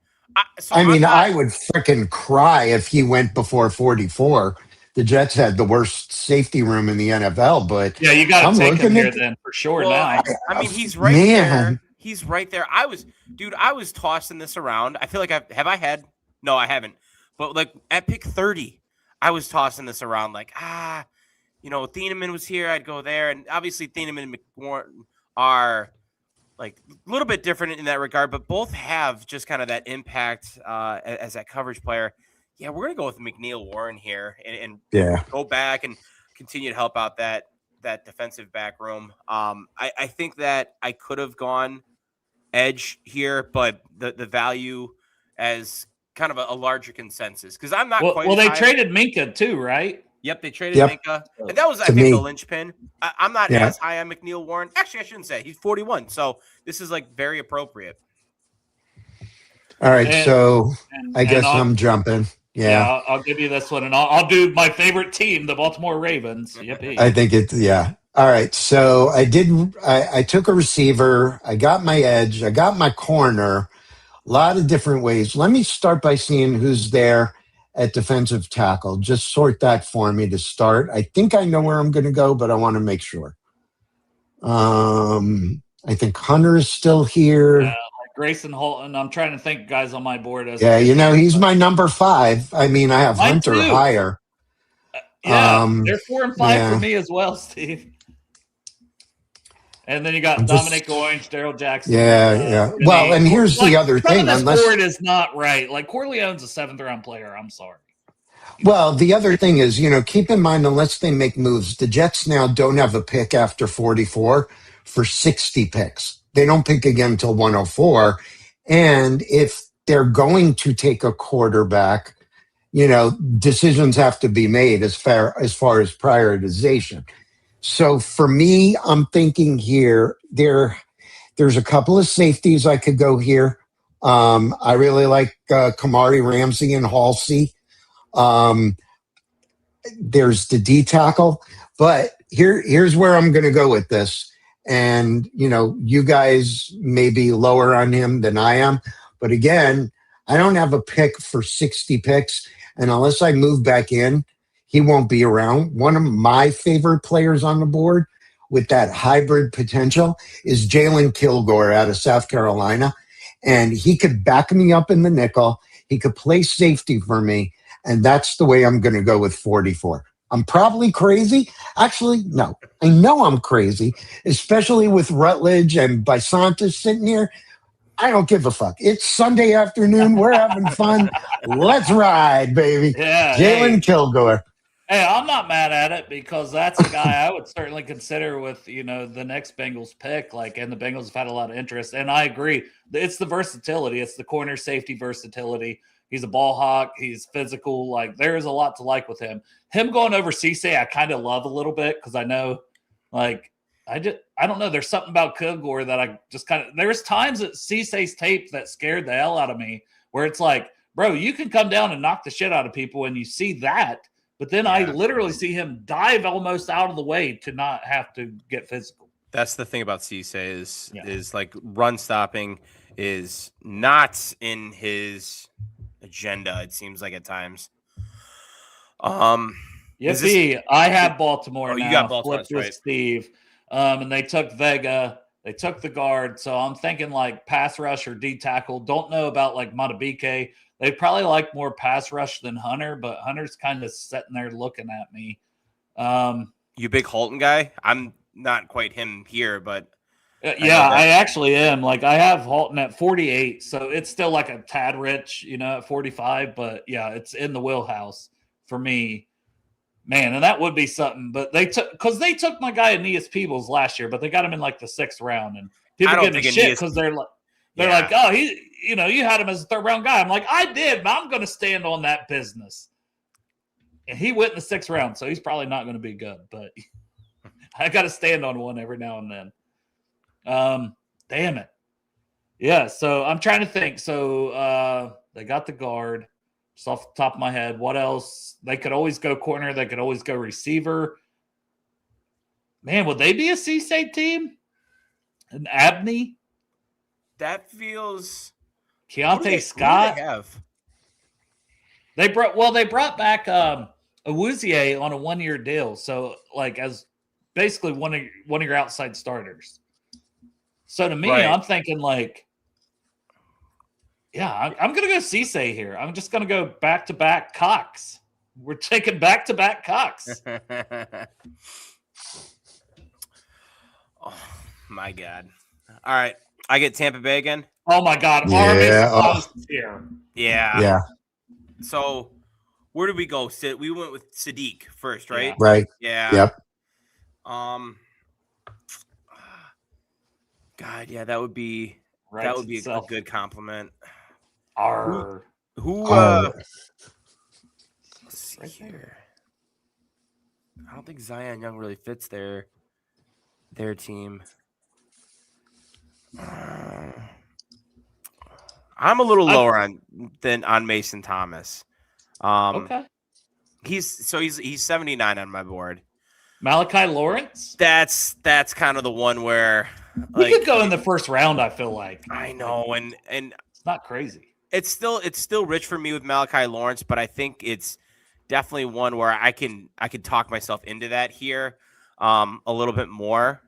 I would freaking cry if he went before 44. The Jets had the worst safety room in the NFL, but yeah, you got to take him here then for sure. Now, I mean, he's right there. He's right there. I was tossing this around. I feel like no, I haven't. But like at pick 30, I was tossing this around like, Thieneman was here, I'd go there. And obviously Thieneman and McWarren are like a little bit different in that regard, but both have just kind of that impact as that coverage player. Yeah, we're going to go with McNeil Warren here and go back and continue to help out that defensive back room. I think that I could have gone edge here, but the value as kind of a larger consensus because I'm not quite. Well, they traded Minka too, right? Yep, they traded Minka. And that was, I think, the linchpin. I'm not as high on McNeil Warren. Actually, I shouldn't say. He's 41, so this is, like, very appropriate. All right, I guess I'm jumping. Yeah, I'll give you this one, and I'll do my favorite team, the Baltimore Ravens. Yippee. I think All right, so I took a receiver. I got my edge. I got my corner. A lot of different ways. Let me start by seeing who's there at defensive tackle. Just sort that for me to start. I think I know where I'm going to go, but I want to make sure. I think Hunter is still here. Like Grayson Holton. I'm trying to think guys on my board. He's my number 5. I mean, I have Hunter higher. They're 4 and 5 for me as well, Steve. And then you got Dominic Orange, Daryl Jackson. Well, and here's the other thing. This board is not right. Like Corleone's a 7th-round player. I'm sorry. Well, the other thing is, keep in mind, unless they make moves, the Jets now don't have a pick after 44 for 60 picks. They don't pick again until 104. And if they're going to take a quarterback, decisions have to be made as far as prioritization. So for me, I'm thinking here, There's a couple of safeties I could go here. I really like Kamari Ramsey and Halsey. There's the D tackle, but here's where I'm going to go with this. And, you guys may be lower on him than I am. But again, I don't have a pick for 60 picks. And unless I move back in, he won't be around. One of my favorite players on the board with that hybrid potential is Jalen Kilgore out of South Carolina. And he could back me up in the nickel. He could play safety for me. And that's the way I'm going to go with 44. I'm probably crazy. Actually, no. I know I'm crazy, especially with Rutledge and Bisantis sitting here. I don't give a fuck. It's Sunday afternoon. We're having fun. Let's ride, baby. Yeah, Jalen Kilgore. Hey, I'm not mad at it because that's a guy I would certainly consider with, the next Bengals pick. And the Bengals have had a lot of interest. And I agree. It's the versatility. It's the corner safety versatility. He's a ball hawk. He's physical. There's a lot to like with him. Him going over Cisse, I kind of love a little bit because I know, I don't know. There's something about Kilgore that I just there's times at Cisse's tape that scared the hell out of me where it's bro, you can come down and knock the shit out of people and you see that. But then I literally see him dive almost out of the way to not have to get physical. That's the thing about Cisse is run stopping is not in his agenda. It seems like at times. Yes, I have Baltimore. Oh, now. You got Baltimore, Flipped with Steve. And they took Vega. They took the guard. So I'm thinking pass rush or D tackle. Don't know about Matabike. They probably like more pass rush than Hunter, but Hunter's kind of sitting there looking at me. You big Holton guy? I'm not quite him here, but I actually am. I have Holton at 48, so it's still a tad rich, at 45. But yeah, it's in the wheelhouse for me, man. And that would be something. But they took my guy Aeneas Peebles last year, but they got him in the 6th round, and people give me shit because they're oh, he. You had him as a 3rd round guy. I'm I did, but I'm going to stand on that business. And he went in the 6th round, so he's probably not going to be good. But I got to stand on one every now and then. Damn it. Yeah, so I'm trying to think. So they got the guard. Just off the top of my head, what else? They could always go corner. They could always go receiver. Man, would they be a Cisse team? An Abney? That feels... Keontae Scott. They have? They brought back Awuzie on a 1-year deal, so as basically one of your outside starters. So to me, right. I'm thinking I'm gonna go Cisse here. I'm just gonna go back-to-back Cox. We're taking back-to-back Cox. Oh my God! All right, I get Tampa Bay again. Oh my God! Yeah. Here. Yeah. So, where did we go? We went with Sadiq first, right? Yeah. Right. Yeah. Yep. God, yeah, that would be a good compliment. Who? Let's see here. I don't think Zion Young really fits their team. I'm a little lower on Mason Thomas. Okay. He's 79 on my board. Malachi Lawrence? That's kind of the one where he could go in the 1st round, I feel like. I know, and it's not crazy. It's still rich for me with Malachi Lawrence, but I think it's definitely one where I can talk myself into that here a little bit more.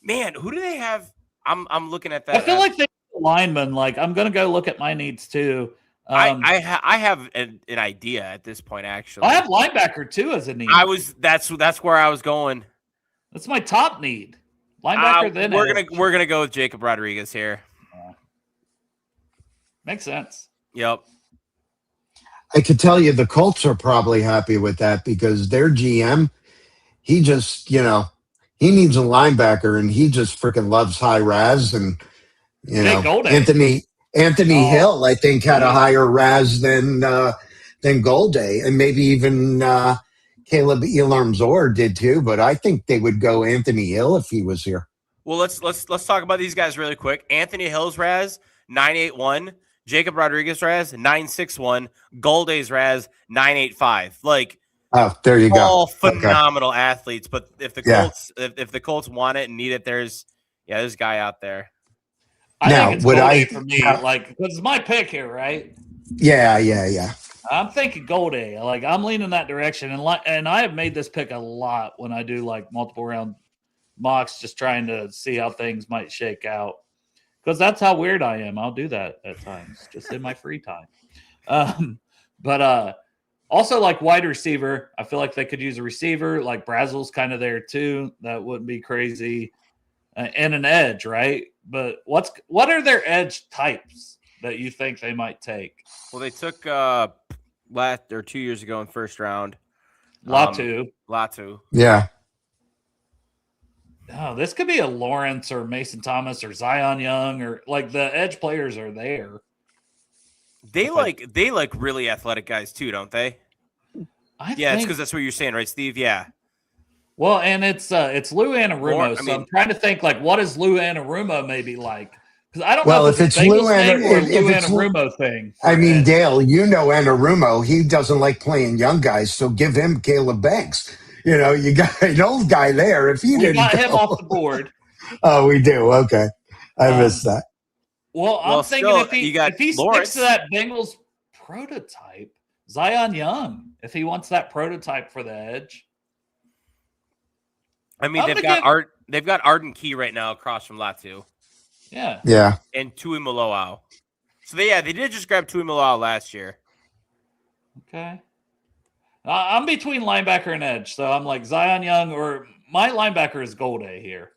Man, who do they have? I'm looking at that. I feel like they linemen. I'm gonna go look at my needs too. I have an idea at this point. Actually, I have linebacker too as a need. That's where I was going. That's my top need. Linebacker. Then we're gonna go with Jacob Rodriguez here. Makes sense. Yep. I could tell you the Colts are probably happy with that because their GM, he just he needs a linebacker and he just freaking loves high raz and Anthony Hill, I think, had a higher RAS than Golday, and maybe even Caleb Elam-Zor did too. But I think they would go Anthony Hill if he was here. Well, let's talk about these guys really quick. Anthony Hill's Raz 981, Jacob Rodriguez Raz 961, Golday's Raz 985. Like, Oh, there you go. all Okay. phenomenal athletes. But if the Yeah. Colts if the Colts want it and need it, there's a guy out there. I Now, think it's would Golday I- for me. Like, because it's my pick here, right? Yeah. I'm thinking Golday. Like, I'm leaning that direction, and I have made this pick a lot when I do like multiple round mocks, just trying to see how things might shake out. Because that's how weird I am. I'll do that at times, just in my free time. But also like wide receiver, I feel like they could use a receiver. Like Brazel's kind of there too. That wouldn't be crazy. And an edge, right? But what are their edge types that you think they might take? Well, they took 2 years ago in first round. Latu. Yeah. Oh, this could be a Lawrence or Mason Thomas or Zion Young, or like the edge players are there. They like really athletic guys too, don't they? It's because that's what you're saying, right, Steve? Yeah. Well, and it's Lou Anarumo, Or, so I'm trying to think like what is Lou Anarumo maybe like? Because I don't Well, know if it's a Lou Bengals thing or a Lou it's Lou- Anarumo thing. I mean, Ed. Dale, you know Anarumo, he doesn't like playing young guys, so give him Caleb Banks. You know, you got an old guy there. If he we didn't got go. him off the board. Oh, we do. Okay. I missed that. Well, I'm thinking still, if he you got sticks Lawrence. to that Bengals prototype, Zion Young, if he wants that prototype for the edge. I mean, they've got Arden Key right now across from Latu. Yeah. Yeah. And Tui Maloau. So they did just grab Tui Maloau last year. Okay. I'm between linebacker and edge, so I'm like Zion Young, or my linebacker is Golday here.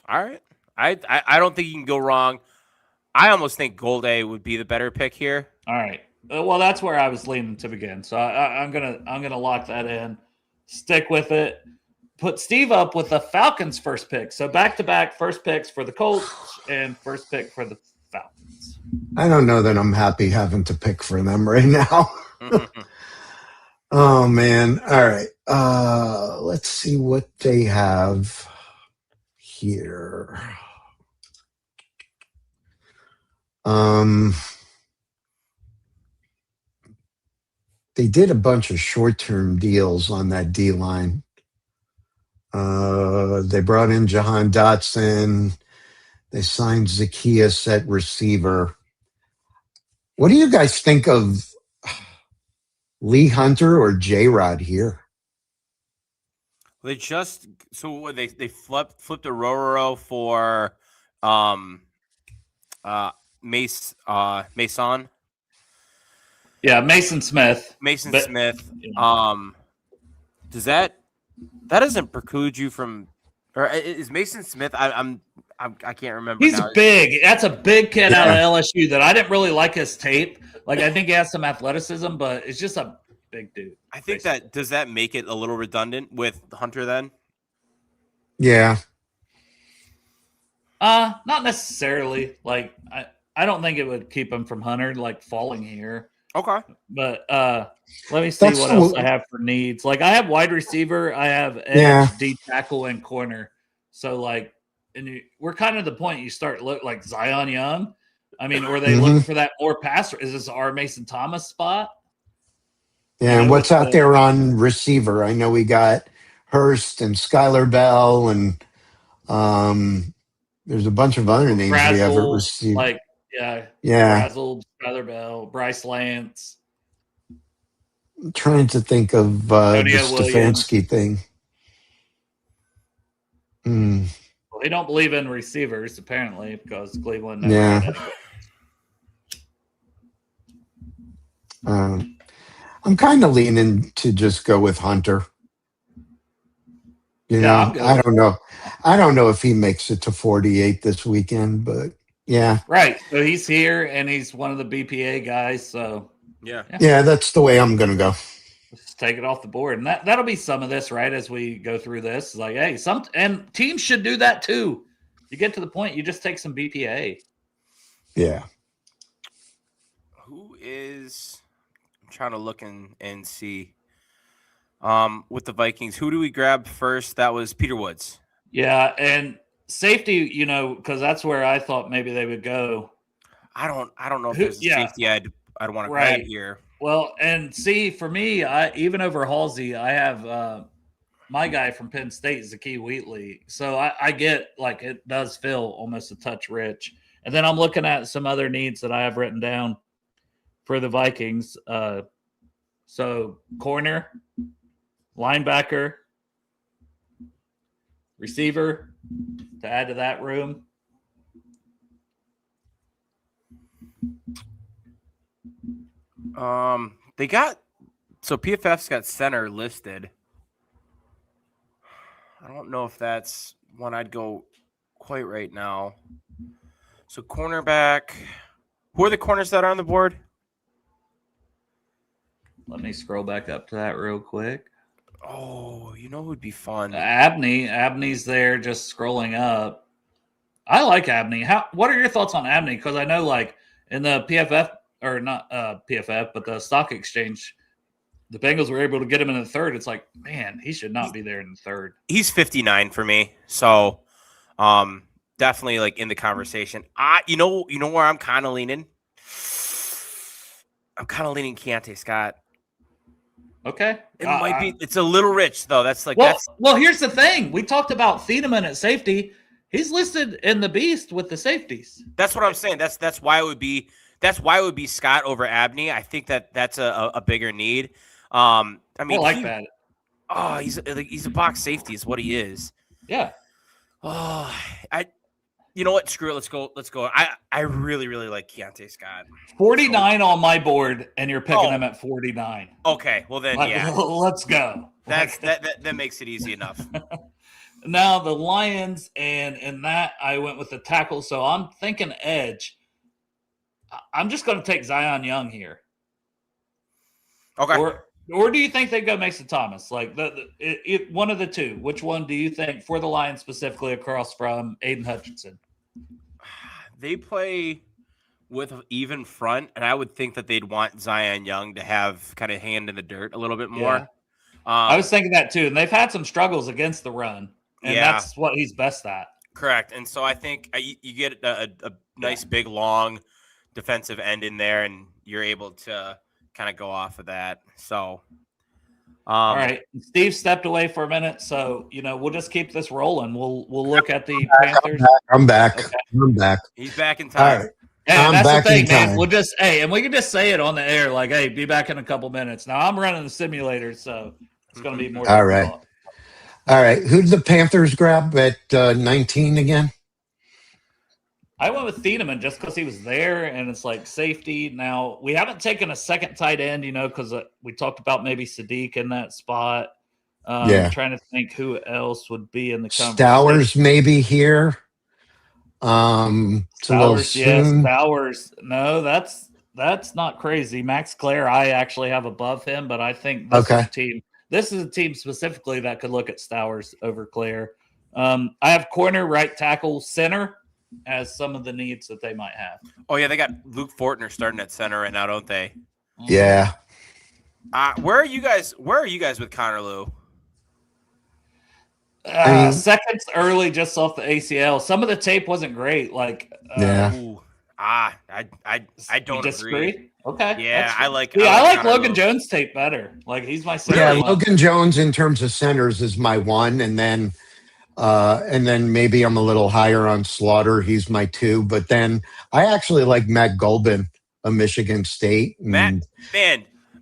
All right. I don't think you can go wrong. I almost think Golday would be the better pick here. All right. Well, that's where I was leaning to begin. So I'm gonna lock that in. Stick with it. Put Steve up with the Falcons' first pick. So back-to-back first picks for the Colts and first pick for the Falcons. I don't know that I'm happy having to pick for them right now. Oh man. All right. Let's see what they have here. They did a bunch of short-term deals on that D line. They brought in Jahan Dotson. They signed Zacchaeus at receiver. What do you guys think of Lee Hunter or J-Rod here? They flipped a Rororo for Mason. Yeah, Mason Smith. Smith. Does that doesn't preclude you from, or is Mason Smith? I can't remember. He's now. big. That's a big kid out of LSU that I didn't really like his tape. Like, I think he has some athleticism, but it's just a big dude. I think does that make it a little redundant with Hunter then? Yeah. Not necessarily. Like, I don't think it would keep him from Hunter like falling here. Okay. But let me see what else I have for needs. Like, I have wide receiver, I have edge, D tackle, and corner. So like, we're kind of the point you start look like Zion Young. I mean, or they looking for that more pass? Is this our Mason Thomas spot? Yeah, and what's out there on receiver? I know we got Hurst and Skylar Bell, and there's a bunch of other names we have at receiver. Like, yeah. Brazel, Skylar Bell, Bryce Lance. I'm trying to think of the Stefanski thing. Well, they don't believe in receivers, apparently, because Cleveland never had any. I'm kind of leaning to just go with Hunter. You know, I don't know. I don't know if he makes it to 48 this weekend, but yeah. Right. So he's here, and he's one of the BPA guys. So yeah, that's the way I'm going to go. Let's take it off the board, and that'll be some of this, right? As we go through this, like, hey, and teams should do that too. You get to the point, you just take some BPA. Yeah. Who is? I'm trying to look and see. With the Vikings, who do we grab first? That was Peter Woods. Yeah, and safety, because that's where I thought maybe they would go. I don't know if there's a safety I'd want to grab here. Well, and see, for me, even over Halsey, I have my guy from Penn State, Zakee Wheatley. So I get like it does feel almost a touch rich. And then I'm looking at some other needs that I have written down for the Vikings. So corner, linebacker, receiver to add to that room. PFF's got center listed. I don't know if that's one I'd go quite right now. So cornerback, who are the corners that are on the board? Let me scroll back up to that real quick. Oh, who'd be fun? Abney's there, just scrolling up. I like Abney. What are your thoughts on Abney? Because I know, like in the PFF or not PFF, but the stock exchange, the Bengals were able to get him in the third. It's like, man, he should not be there in the third. He's 59 for me, so definitely like in the conversation. You know where I'm kind of leaning. I'm kind of leaning Keontae Scott. Okay. It might be. It's a little rich though. Well, here's the thing. We talked about Thiedemann at safety. He's listed in the beast with the safeties. That's what I'm saying. That's why it would be. That's why it would be Scott over Abney. I think that's a bigger need. I mean, that. Oh, he's a box safety is what he is. Yeah. Oh, you know what? Screw it. Let's go. I really, really like Keontae Scott. 49 on my board, and you're picking him at 49. Okay, well then, yeah. Let's go. That makes it easy enough. Now the Lions, and in that I went with the tackle, so I'm thinking edge. I'm just going to take Zion Young here. Okay. Or do you think they go Mason Thomas? Like one of the two. Which one do you think for the Lions specifically across from Aiden Hutchinson? They play with an even front, and I would think that they'd want Zion Young to have kind of hand in the dirt a little bit more. Yeah. I was thinking that too, and they've had some struggles against the run, and that's what he's best at. Correct, and so I think you get a nice big long defensive end in there, and you're able to kind of go off of that. So, all right, Steve stepped away for a minute, so we'll just keep this rolling. We'll look at the Panthers. I'm back. Okay. I'm back. He's back in time. All right. Yeah, that's the thing, man. We'll just and we can just say it on the air, like, hey, be back in a couple minutes. Now I'm running the simulator, so it's going to be more. All right. All right. Who did the Panthers grab at 19 again? I went with Thiedemann just because he was there, and it's like safety. Now, we haven't taken a second tight end, because we talked about maybe Sadiq in that spot. I'm trying to think who else would be in the conversation. Stowers maybe here. Stowers, yes. Stowers. No, that's not crazy. Max Clare, I actually have above him, but I think this is a team specifically that could look at Stowers over Clare. I have corner, right tackle, center as some of the needs that they might have. Oh yeah, they got Luke Fortner starting at center right now, don't they? Yeah. Where are you guys with Connor Lew? Seconds early, just off the ACL. Some of the tape wasn't great. Like, I don't disagree. Okay, yeah, I like Logan Jones tape better. Like, he's my center. Yeah, Logan Jones in terms of centers is my one, and then maybe I'm a little higher on Slaughter. He's my two, but then I actually like Matt Golbin of Michigan State.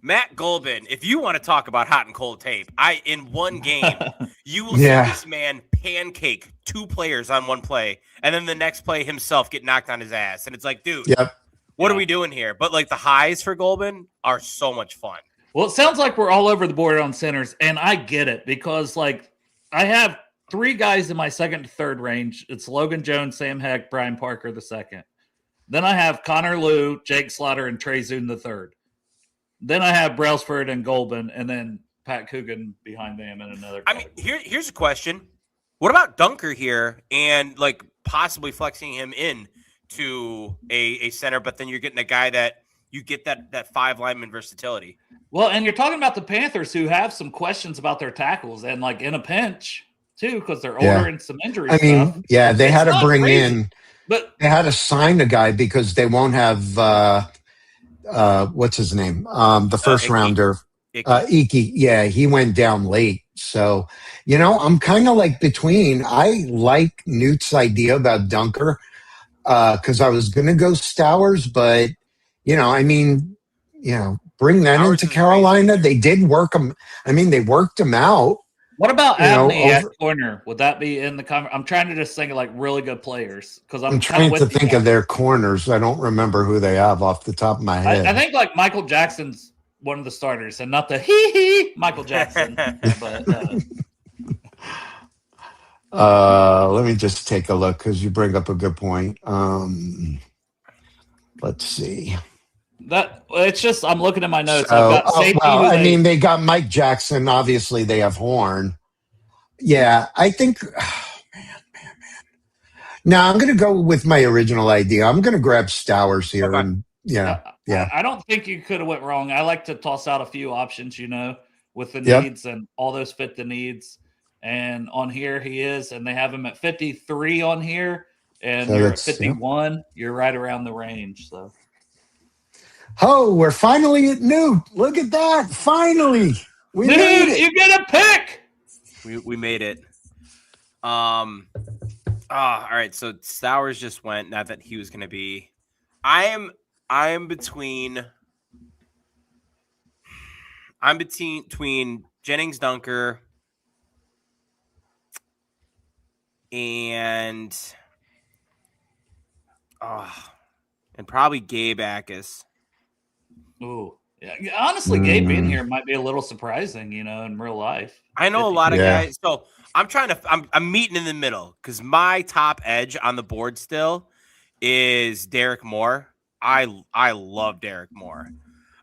Matt Golbin, if you want to talk about hot and cold tape, in one game, you will see this man pancake two players on one play, and then the next play himself get knocked on his ass. And it's like, dude, what are we doing here? But like the highs for Golbin are so much fun. Well, it sounds like we're all over the board on centers, and I get it because like I have three guys in my second to third range. It's Logan Jones, Sam Heck, Brian Parker the second. Then I have Connor Lew, Jake Slaughter, and Trey Zune the third. Then I have Brailsford and Golbin, and then Pat Coogan behind them in another. I mean, here's a question: what about Dunker here, and like possibly flexing him in to a center, but then you're getting a guy that you get that five lineman versatility. Well, and you're talking about the Panthers who have some questions about their tackles, and like in a pinch, too because they're Yeah. older and some injury I stuff. mean, yeah, they had to not bring crazy, in, but they had to sign a guy because they won't have, what's his name? The first Icky. rounder, Icky. Iki. Yeah, he went down late. So, I'm kind of like between. I like Newt's idea about Dunker because I was going to go Stowers, but, I mean, bring that Stowers into is Carolina. crazy. They did work him. I mean, they worked him out. what about Abney at Over. corner? Would that be in the I'm trying to just think of like really good players because I'm I'm kind of trying to with you think of guys. their corners. I don't remember who they have off the top of my head. I think like Michael Jackson's one of the starters, and not the hee Michael Jackson, but let me just take a look because you bring up a good point. Let's see. that it's just I'm looking at my notes. So, I've got safety. I mean, they got Mike Jackson. Obviously, they have Horn. Yeah, I think. Man. No, I'm going to go with my original idea. I'm going to grab Stowers here, Okay. and yeah. I don't think you could have went wrong. I like to toss out a few options, with the Yep. needs, and all those fit the needs. And on here he is, and they have him at 53 on here, and So you're at that's- 51. You're right around the range. So Oh, we're finally at Newt. Look at that! Finally, we made dude, it. you get a pick. We made it. All right. So Stowers just went. Not that he was going to be. I am between Jennings, Dunker, and probably Gabe Akis. Ooh, yeah. Honestly, Gabe being here might be a little surprising, in real life. I know a lot of Yeah. guys. So I'm meeting in the middle because my top edge on the board still is Derek Moore. I love Derek Moore.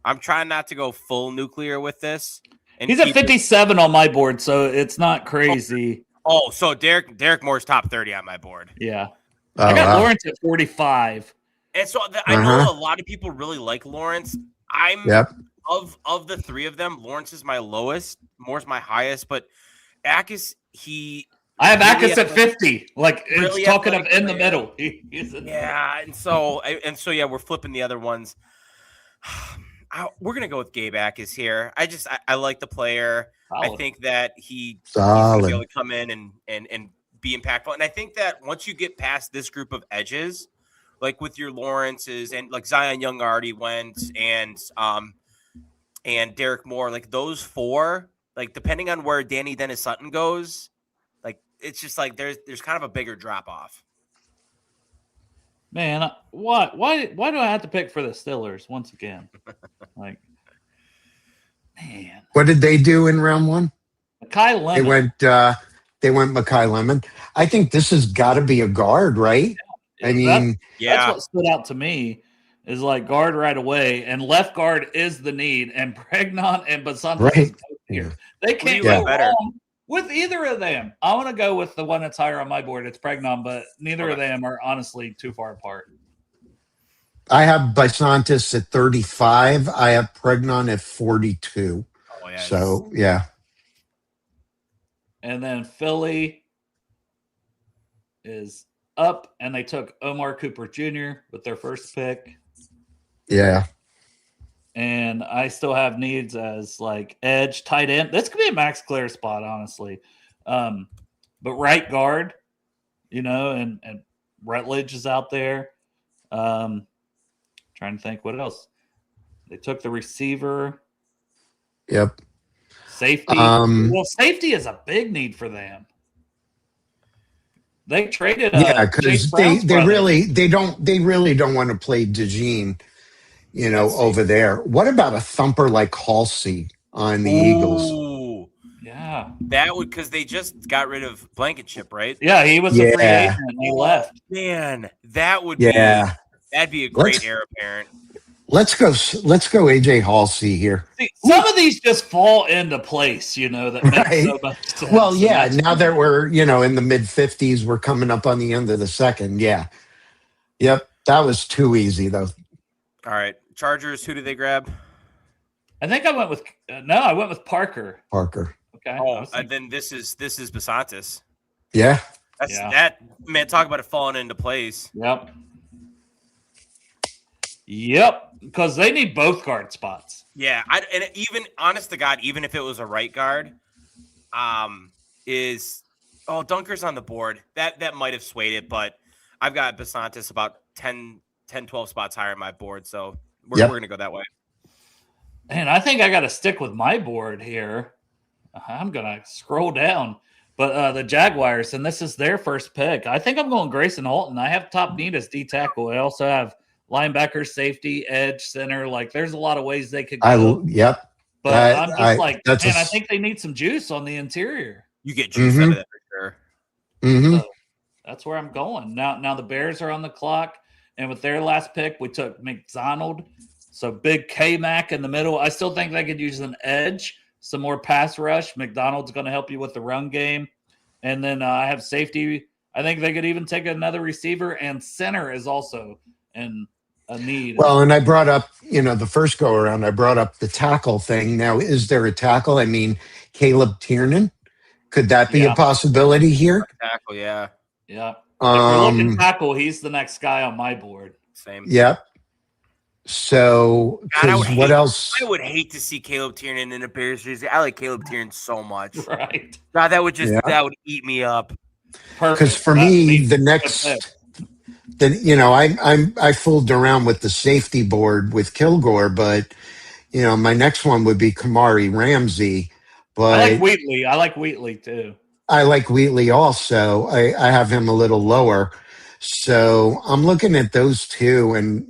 I'm trying not to go full nuclear with this. And He's at 57 on my board, so it's not crazy. So Derek Moore's top 30 on my board. Yeah. Oh, I got wow. Lawrence at 45. And so I know a lot of people really like Lawrence. Yep. Of the three of them, Lawrence is my lowest, Moore's my highest, but Akis, I have really Akis at 50. Like, really it's talking of athletic in the player. middle. He's in the yeah, and so yeah, we're flipping the other ones. We're gonna go with Gabe Akis here. I like the player. Solid. I think that he's Solid. gonna be able to come in and be impactful. And I think that once you get past this group of edges, like with your Lawrences and like Zion Young already went, and Derek Moore, like those four, like depending on where Danny Dennis Sutton goes, like it's just like there's kind of a bigger drop off. Man, why do I have to pick for the Steelers once again? Like, man. What did they do in round one? Kai Lemon. They went Makai Lemon. I think this has got to be a guard, right? I mean, that's what stood out to me is like guard right away, and left guard is the need, and Pregnon and Basantas Right. is both here. They can't Yeah. go Better. wrong with either of them. I want to go with the one that's higher on my board. It's Pregnon, but neither of them are honestly too far apart. I have Bisantis at 35. I have Pregnon at 42. Oh yeah. So, yeah. And then Philly is up, and they took Omar Cooper Jr. with their first pick. Yeah. And I still have needs as like edge, tight end. This could be a Max Clare spot, honestly. But right guard, and Rutledge is out there. Trying to think what else. They took the receiver. Yep. Safety. Safety is a big need for them. They traded. Yeah, because Chase Brown's they brother. really don't want to play DeJean, over there. What about a thumper like Halsey on the Eagles? Ooh, Yeah. that would because they just got rid of Blankenship, right? Yeah, he was a free Yeah. agent and he left. Man, that would Yeah. that'd be a great Let's- heir apparent. Let's go AJ Halsey here. See, some of these just fall into place, that makes Right. so much sense. Well, yeah, And that's- now that we're, in the mid 50s, we're coming up on the end of the second. Yeah. Yep. That was too easy, though. All right, Chargers. Who did they grab? I think I went with Parker. Parker. Okay. Then this is Basantis. Yeah. That man. Talk about it falling into place. Yep. Because they need both guard spots. Yeah, and even honest to God, even if it was a right guard, Dunker's on the board. That might have swayed it, but I've got Basantis about 10, 12 spots higher on my board, so we're going to go that way. And I think I got to stick with my board here. I'm going to scroll down. But the Jaguars, and this is their first pick. I think I'm going Grayson Halton. I have top need as D tackle. I also have linebacker, safety, edge, center. Like, there's a lot of ways they could go. But I'm just I think they need some juice on the interior. You get juice out of that for sure. So that's where I'm going. Now the Bears are on the clock, and with their last pick, we took McDonald. So big K-Mac in the middle. I still think they could use an edge, some more pass rush. McDonald's going to help you with the run game. And then I have safety. I think they could even take another receiver, and center is also in a need. Well, and I brought up, the first go around, I brought up the tackle thing. Now, is there a tackle? I mean, Caleb Tiernan, could that be a possibility here? Tackle, yeah. If we're looking tackle, he's the next guy on my board. Same. Yep. So, what else? I would hate to see Caleb Tiernan in a Bears jersey. I like Caleb Tiernan so much. Right. God, that would eat me up. Because for me, the next, I fooled around with the safety board with Kilgore, but my next one would be Kamari Ramsey. But I like Wheatley too. I like Wheatley also. I have him a little lower. So I'm looking at those two, and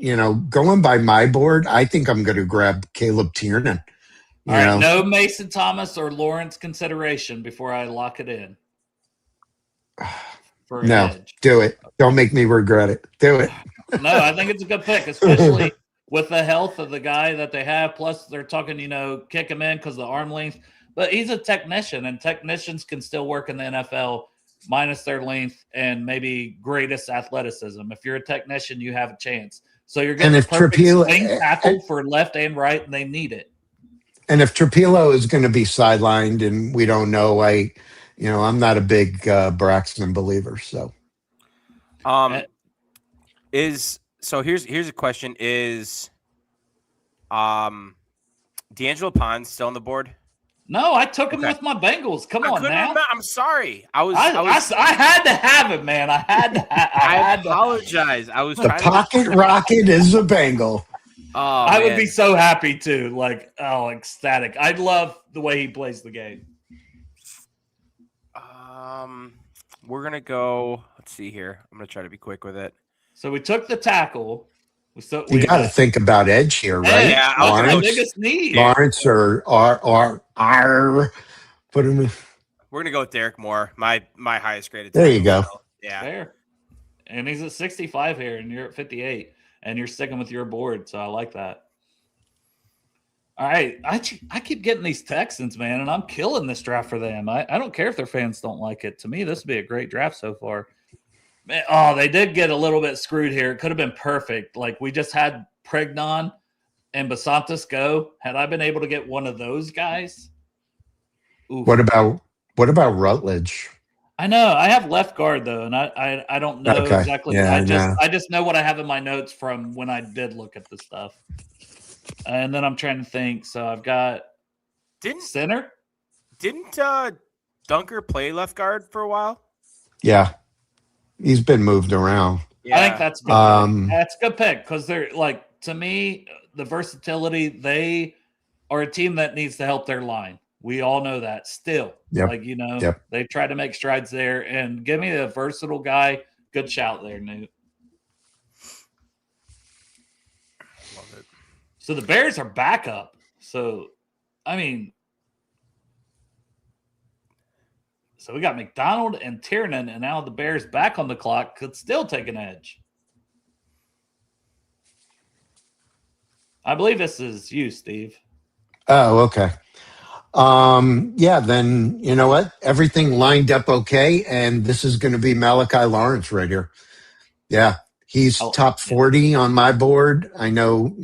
going by my board, I think I'm going to grab Caleb Tiernan. All right, no Mason Thomas or Lawrence consideration before I lock it in. No, do it. Don't make me regret it. Do it. No, I think it's a good pick, especially with the health of the guy that they have. Plus, they're talking, kick him in because of the arm length. But he's a technician, and technicians can still work in the NFL minus their length and maybe greatest athleticism. If you're a technician, you have a chance. So you're getting a perfect swing tackle for left and right, and they need it. And if Trapilo is going to be sidelined, and we don't know, I'm not a big Braxton believer. So, here's a question: Is D'Angelo Pons still on the board? No, I took him with my Bengals. Come on now. I'm sorry. I had to have him, man. I apologize. The pocket rocket is a Bengal. Oh, I would be so happy too. Ecstatic. I'd love the way he plays the game. We're gonna go. Let's see here. I'm gonna try to be quick with it. So we took the tackle. You got to think about edge here, right? Yeah, Lawrence, the biggest need. Lawrence or put him in. We're gonna go with Derek Moore, my highest graded. There you go. Yeah, fair. And he's at 65 here, and you're at 58, and you're sticking with your board, so I like that. All right, I keep getting these Texans, man, and I'm killing this draft for them. I don't care if their fans don't like it. To me, this would be a great draft so far. Man, they did get a little bit screwed here. It could have been perfect. Like, we just had Pregnon and Basantis go. Had I been able to get one of those guys? Oof. What about Rutledge? I know. I have left guard, though, and I don't know exactly. Yeah, I just know what I have in my notes from when I did look at the stuff. And then I'm trying to think. So I've got center. Didn't Dunker play left guard for a while? Yeah. He's been moved around. Yeah. I think that's a good pick. That's a good pick because they're to me, the versatility, they are a team that needs to help their line. We all know that still. Yep. They try to make strides there, and give me a versatile guy. Good shout there, Newt. Love it. So the Bears are back up. So, so we got McDonald and Tiernan, and now the Bears back on the clock could still take an edge. I believe this is you, Steve. Oh, okay. Then you know what? Everything lined up okay, and this is going to be Malachi Lawrence right here. Yeah, he's top 40 on my board. I know,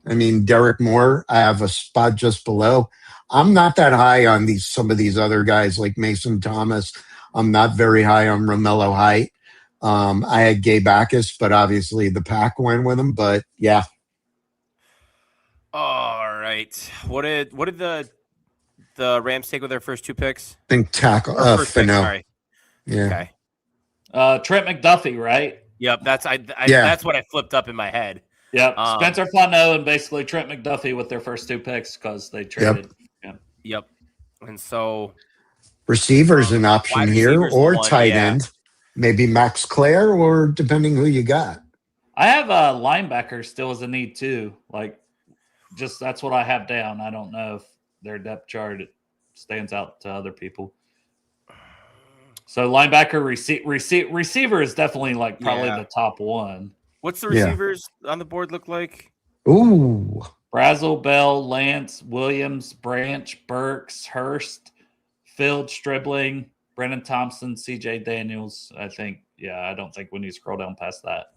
I mean, Derek Moore, I have a spot just below. I'm not that high on some of these other guys like Mason Thomas. I'm not very high on Romello Height. I had Gay Backus, but obviously the pack went with him. But yeah. All right. What did the Rams take with their first 2 picks? I think tackle. First pick, sorry. Yeah. Okay. Trent McDuffie, right? Yep. That's that's what I flipped up in my head. Yep. Spencer Fontenot and basically Trent McDuffie with their first 2 picks because they traded. Yep. And so Receiver's an option here, or tight end. Maybe Max Clare, or depending who you got. I have a linebacker still as a need too. Like, just that's what I have down. I don't know if their depth chart stands out to other people. So linebacker, receiver is definitely like probably the top one. What's the receivers on the board look like? Ooh. Brazel, Bell, Lance, Williams, Branch, Burks, Hurst, Field, Stribling, Brennan Thompson, CJ Daniels. I think, I don't think we need to scroll down past that.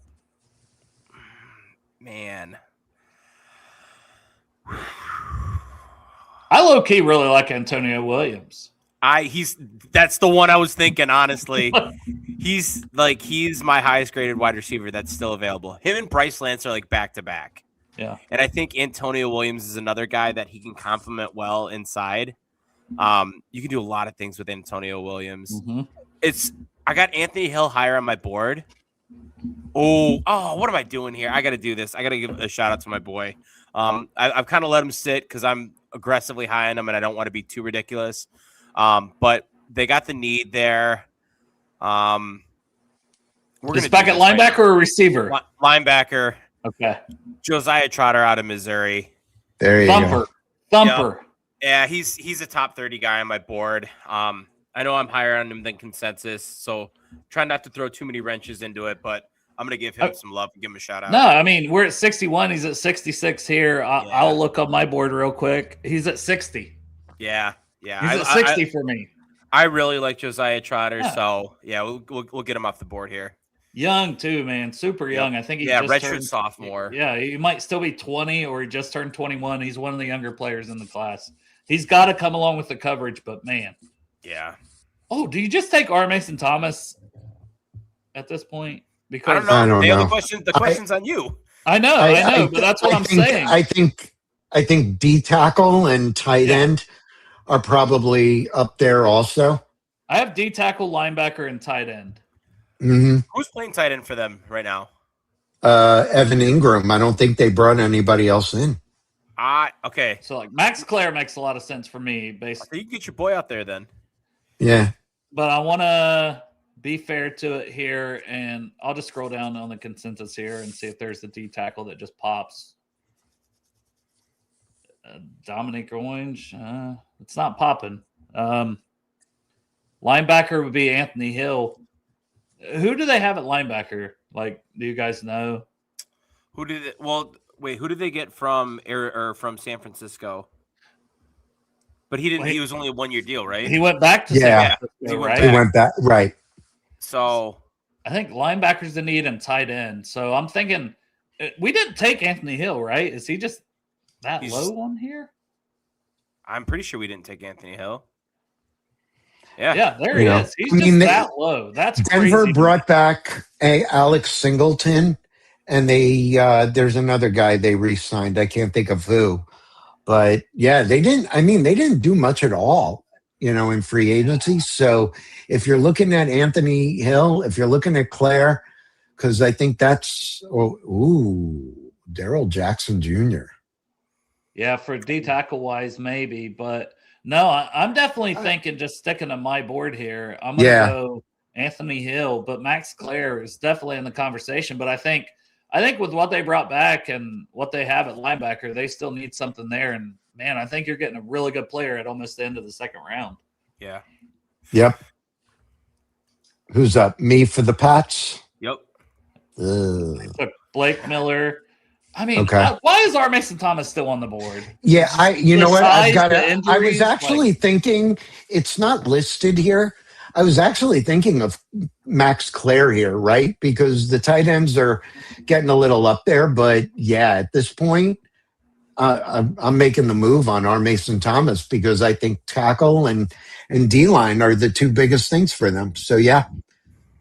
Man. I low-key really like Antonio Williams. That's the one I was thinking, honestly. He's my highest graded wide receiver that's still available. Him and Bryce Lance are like back-to-back. Yeah. And I think Antonio Williams is another guy that he can complement well inside. You can do a lot of things with Antonio Williams. Mm-hmm. I got Anthony Hill higher on my board. Oh, what am I doing here? I got to do this. I got to give a shout out to my boy. I've kind of let him sit because I'm aggressively high on him and I don't want to be too ridiculous. But they got the need there. Is back at linebacker or receiver? Linebacker. Okay. Josiah Trotter out of Missouri. There you go. Thumper. Yeah, he's a top 30 guy on my board. I know I'm higher on him than consensus, so try not to throw too many wrenches into it, but I'm going to give him some love and give him a shout out. No, I mean, we're at 61. He's at 66 here. I'll look up my board real quick. He's at 60. Yeah. He's at 60 for me. I really like Josiah Trotter, so we'll get him off the board here. Young too, man. Super young. I think he just redshirt sophomore. Yeah, he might still be 20 or he just turned 21. He's one of the younger players in the class. He's got to come along with the coverage, but man. Yeah. Oh, do you just take R. Mason Thomas at this point? Because I don't know. The question's on you. I know, but that's what I'm saying. I think D tackle and tight end are probably up there also. I have D tackle, linebacker, and tight end. Mm-hmm. Who's playing tight end for them right now? Evan Ingram. I don't think they brought anybody else in. Okay. So like Max Clare makes a lot of sense for me. Basically, you can get your boy out there then. Yeah. But I want to be fair to it here, and I'll just scroll down on the consensus here and see if there's a D tackle that just pops. Dominic Orange, it's not popping. Linebacker would be Anthony Hill. Who do they have at linebacker? Like, do you guys know? Who did they get from San Francisco? But he didn't. He was only a 1-year deal, right? He went back to San Francisco, right? He went back, right? So I think linebackers the need and tight end. So I'm thinking we didn't take Anthony Hill, right? Is he just he's low on here? I'm pretty sure we didn't take Anthony Hill. Yeah, there he is. He's that low. That's Denver crazy. Brought back Alex Singleton, and they there's another guy they re-signed. I can't think of who, but they didn't do much at all, in free agency. So if you're looking at Anthony Hill, if you're looking at Claire, because I think that's Daryl Jackson Jr. Yeah, for D tackle wise, maybe, but. No, I'm definitely thinking just sticking to my board here. I'm going to go Anthony Hill, but Max Clare is definitely in the conversation. But I think with what they brought back and what they have at linebacker, they still need something there. And, man, I think you're getting a really good player at almost the end of the second round. Yeah. Yep. Who's up? Me for the Pats? Yep. They took Blake Miller. I mean, why is R. Mason Thomas still on the board? Yeah, I was actually thinking it's not listed here. I was actually thinking of Max Clare here, right? Because the tight ends are getting a little up there. But at this point, I'm making the move on our Mason Thomas because I think tackle and D line are the two biggest things for them. So yeah,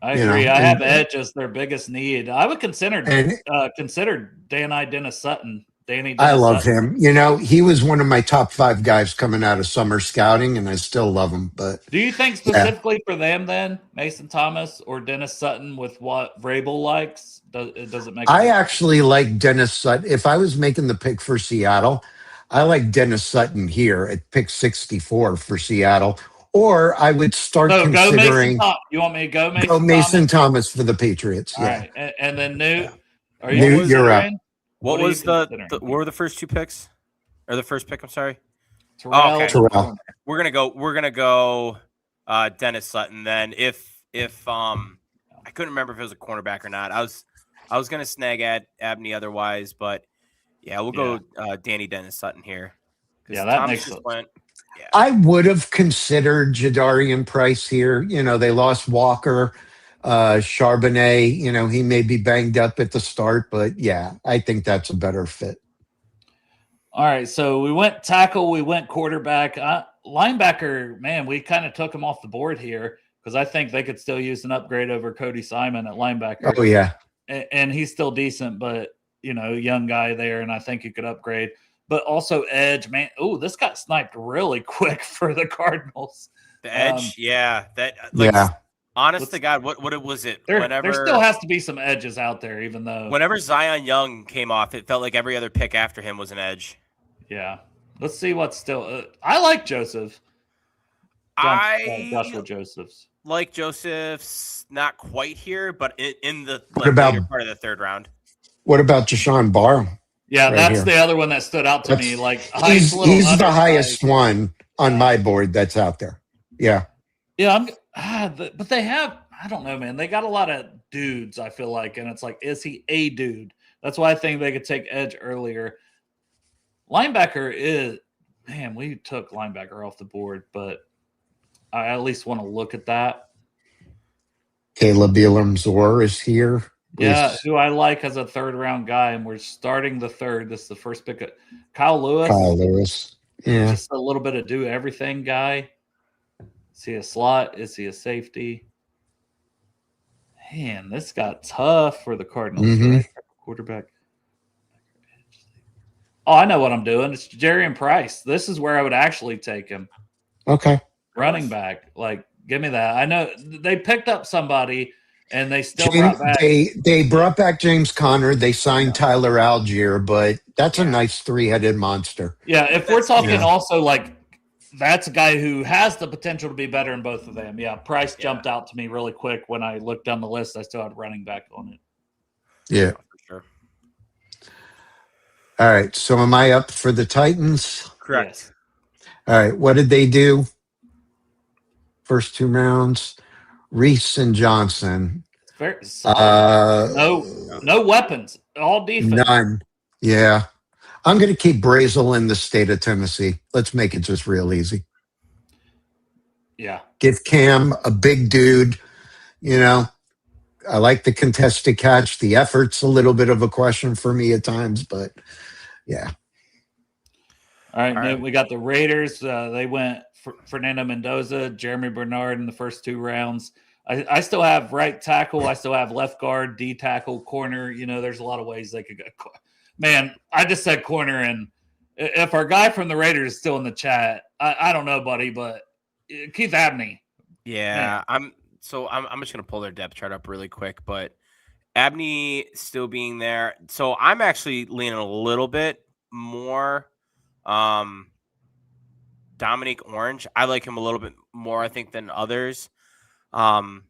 I you know, agree. I have edge as their biggest need. I would and consider Dennis Sutton. Danny I Dennis love Sutton. him. You know, he was one of my top 5 guys coming out of summer scouting, and I still love him. But Do you think specifically for them then, Mason Thomas or Dennis Sutton with what Vrabel likes? Does it make? I actually like Dennis Sutton. If I was making the pick for Seattle, I like Dennis Sutton here at pick 64 for Seattle. Or I would start So go Mason considering Thomas. You want me to go Mason Thomas? Thomas for the Patriots. All Yeah. right, and then Newt. Are you Newt, you're up. considering? What are was you what considering? were the first 2 picks? Or the first pick, I'm sorry. Terrell. Okay. Terrell. We're gonna go Dennis Sutton then. If I couldn't remember if it was a cornerback or not. I was gonna snag at Abney otherwise, but yeah, we'll go Danny Dennis Sutton here. Yeah, that Thomas makes just sense. went. Yeah. I would have considered Jadarian Price here. You know, they lost Walker, Charbonnet. You know, he may be banged up at the start, but yeah, I think that's a better fit. All right, so we went tackle, we went quarterback, linebacker. Man, we kind of took him off the board here because I think they could still use an upgrade over Cody Simon at linebacker. Oh yeah, and he's still decent, but you know, young guy there, and I think he could upgrade. But also edge, man. Oh, this got sniped really quick for the Cardinals. The edge, Honest to God, what was it? There still has to be some edges out there, even though whenever Zion Young came off, it felt like every other pick after him was an edge. Yeah, let's see what's still. I like Joseph. Joshua Josephs. Like Joseph's, not quite here, but in the about, later part of the 3rd round. What about Deshaun Barham? Yeah, that's the other one that stood out to me. Like he's the highest one on my board that's out there. Yeah. Yeah, but they have, I don't know, man. They got a lot of dudes, I feel like, and it's like, is he a dude? That's why I think they could take edge earlier. Linebacker is, man, we took linebacker off the board, but I at least want to look at that. Caleb Elam-Zor is here. Yeah, who I like as a 3rd-round guy, and we're starting the 3rd. This is the first pick. Kyle Lewis. Yeah. Just a little bit of do-everything guy. Is he a slot? Is he a safety? Man, this got tough for the Cardinals. Mm-hmm. Quarterback. Oh, I know what I'm doing. It's Jarian Price. This is where I would actually take him. Okay. Running back. Like, give me that. I know they picked up somebody, and they still brought back. They brought back James Conner. They signed Tyler Algier, but that's a nice 3-headed monster. Yeah, if we're talking also like that's a guy who has the potential to be better in both of them. Yeah, Price jumped out to me really quick when I looked down the list. I still had running back on it. Yeah. For sure. All right. So am I up for the Titans? Correct. Yes. All right. What did they do? First 2 rounds. Reese and Johnson. Very no weapons. All defense. None. Yeah. I'm going to keep Brazel in the state of Tennessee. Let's make it just real easy. Yeah. Give Cam a big dude. You know, I like the contested catch. The effort's a little bit of a question for me at times, but yeah. All right. We got the Raiders. They went Fernando Mendoza, Jeremy Bernard in the first 2 rounds. I still have right tackle. I still have left guard, D tackle, corner. You know, there's a lot of ways they could go. Man, I just said corner, and if our guy from the Raiders is still in the chat, I don't know, buddy, but Keith Abney. Yeah, I'm just gonna pull their depth chart up really quick, but Abney still being there. So I'm actually leaning a little bit more Dominic Orange. I like him a little bit more, I think, than others. So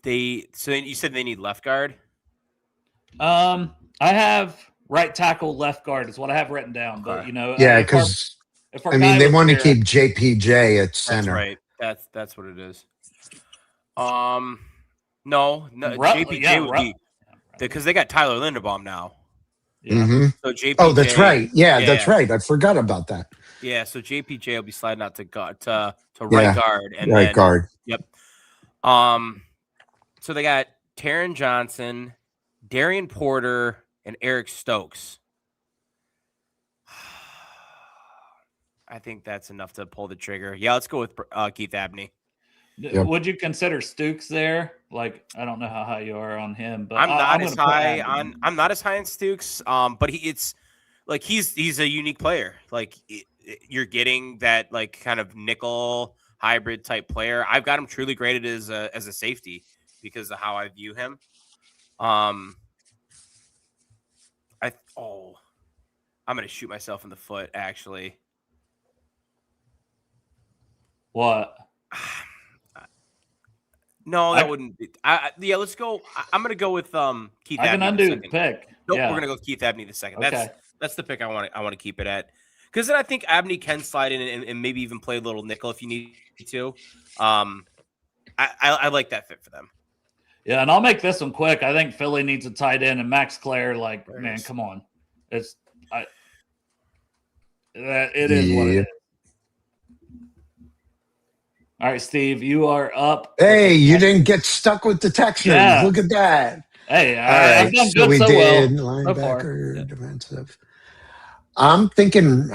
you said they need left guard? I have right tackle, left guard is what I have written down. But you know, yeah, because they want to keep JPJ at center. That's right. That's what it is. No, JPJ would be because they got Tyler Linderbaum now. Yeah. Mm-hmm. So JPJ. Oh, that's right. Yeah, that's right. I forgot about that. Yeah, so JPJ will be sliding out to right guard and right guard. Yep. So they got Taron Johnson, Darian Porter, and Eric Stokes. I think that's enough to pull the trigger. Yeah, let's go with Keith Abney. Yep. Would you consider Stukes there? Like, I don't know how high you are on him, but I'm not as high on. I'm not as high on Stukes. But it's like he's a unique player. Like you're getting that like kind of nickel hybrid type player. I've got him truly graded as a safety because of how I view him. I'm gonna shoot myself in the foot. Actually, What? No, that wouldn't be. Yeah, let's go. I'm gonna go with Keith. I can Abney undo the pick. Nope, Yeah. we're gonna go Keith Abney the second. Okay. That's the pick I want to keep it at, because then I think Abney can slide in and maybe even play a little nickel if you need to. I like that fit for them. Yeah, and I'll make this one quick. I think Philly needs a tight end, and Max Clare, like, man, come on, it is what it is. All right, Steve, you are up. Hey, you didn't get stuck with the Texans. Yeah. Look at that. Hey, All right, I've done so good we so did well so far. linebacker, defensive. I'm thinking,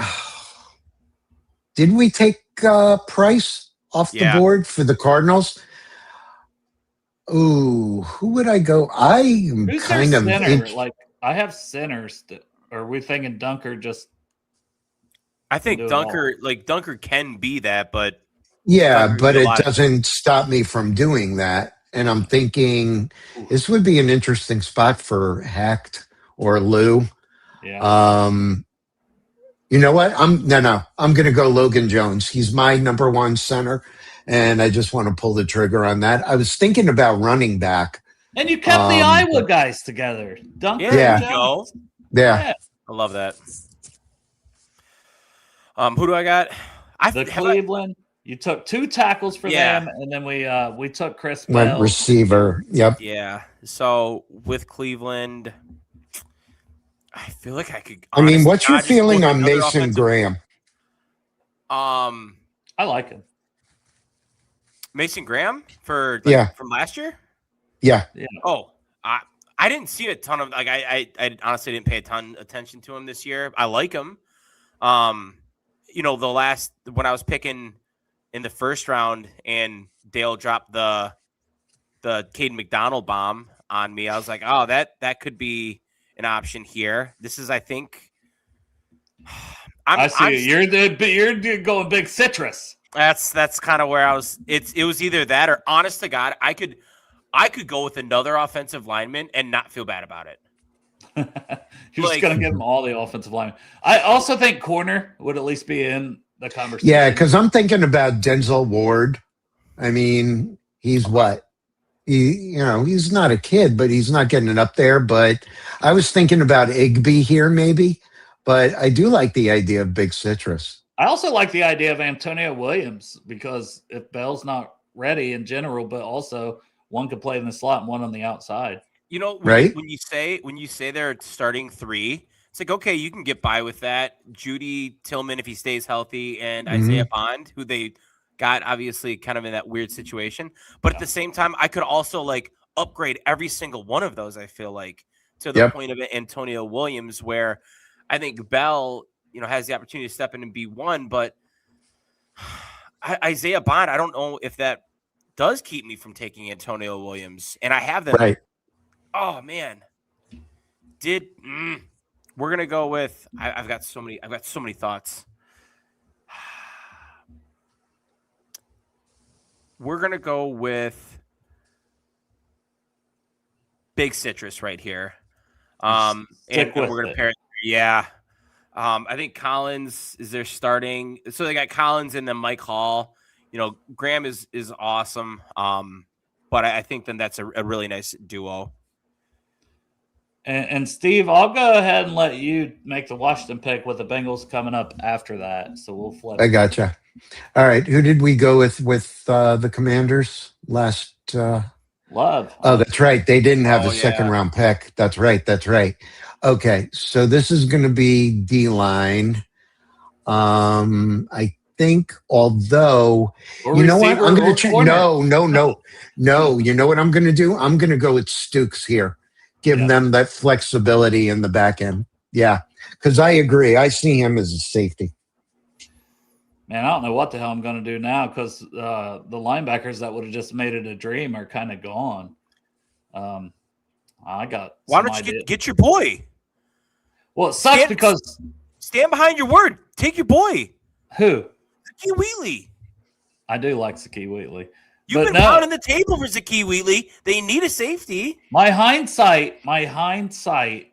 did we take Price off the board for the Cardinals? Ooh, who would I go? I am Who's kind their of center? Like, I have centers. Are we thinking Dunker just? I think Dunker can be that, but yeah, but it doesn't stop me from doing that. And I'm thinking this would be an interesting spot for Hecht or Lou. Yeah. You know what? I'm going to go Logan Jones. He's my number one center, and I just want to pull the trigger on that. I was thinking about running back. And you kept the Iowa guys together. Dunker yeah. Jones. Yeah. I love that. Who do I got? Cleveland. You took 2 tackles for them, and then we took Chris Bell. Went receiver. Yep. Yeah. So with Cleveland, I feel like I could. I mean, what's your feeling on Mason Graham? I like him. Mason Graham from last year. Yeah. Oh, I didn't see a ton of I honestly didn't pay a ton of attention to him this year. I like him. You know, when I was picking in the first round and Dale dropped the Caden McDonald bomb on me, I was like, oh, that could be an option here. This is, I think, you're going big citrus. That's kind of where I was. It was either that or, honest to God, I could go with another offensive lineman and not feel bad about it. You're just going to give them all the offensive linemen. I also think corner would at least be in the conversation. Yeah, because I'm thinking about Denzel Ward. I mean, he's what? He's not a kid, but he's not getting it up there. But I was thinking about Igby here maybe, but I do like the idea of big citrus. I also like the idea of Antonio Williams, because if Bell's not ready in general, but also one could play in the slot and one on the outside. You know, right? When you say they're starting 3, it's like, okay, you can get by with that. Judy Tillman, if he stays healthy, and Isaiah Bond, who they got obviously kind of in that weird situation. But at the same time, I could also like upgrade every single one of those, I feel like, to the point of Antonio Williams, where I think Bell, has the opportunity to step in and be one, but Isaiah Bond, I don't know if that does keep me from taking Antonio Williams. And I have them. Right. Oh man. We're gonna go with I've got so many thoughts. We're gonna go with big citrus right here. And we're gonna pair it. Yeah. I think Collins is their starting. So they got Collins and then Mike Hall. Graham is awesome. But I think then that's a really nice duo. And Steve, I'll go ahead and let you make the Washington pick with the Bengals coming up after that. So we'll flip. I gotcha. All right. Who did we go with the Commanders last? Love. Oh, that's right. They didn't have a second round pick. That's right. Okay. So this is going to be D-line. I think, although, you know what? I'm going to change. No. You know what I'm going to do? I'm going to go with Stukes here. Give them that flexibility in the back end. Yeah, because I agree. I see him as a safety. Man, I don't know what the hell I'm going to do now because the linebackers that would have just made it a dream are kind of gone. I got. Why don't you get your boy? Well, it sucks because stand behind your word. Take your boy. Who? Zakee Wheatley. I do like Zakee Wheatley. You've been pounding the table for Zakee Wheatley. They need a safety. My hindsight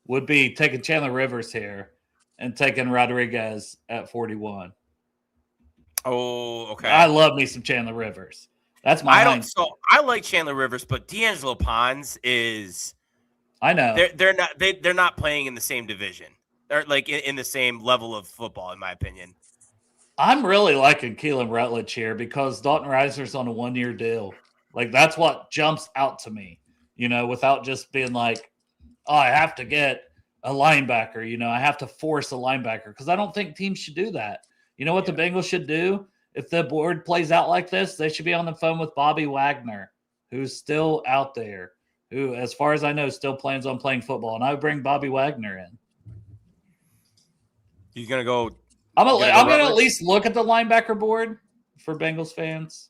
would be taking Chandler Rivers here and taking Rodriguez at 41. Oh, okay. I love me some Chandler Rivers. That's my hindsight. So I like Chandler Rivers, but D'Angelo Pons is. I know they're not playing in the same division. They're like in the same level of football, in my opinion. I'm really liking Keelan Rutledge here because Dalton Reiser's on a 1-year deal. Like, that's what jumps out to me, without just being like, oh, I have to get a linebacker. I have to force a linebacker because I don't think teams should do that. You know what the Bengals should do? If the board plays out like this, they should be on the phone with Bobby Wagner, who's still out there, who, as far as I know, still plans on playing football. And I would bring Bobby Wagner in. You're going to go... I'm going to at least look at the linebacker board for Bengals fans.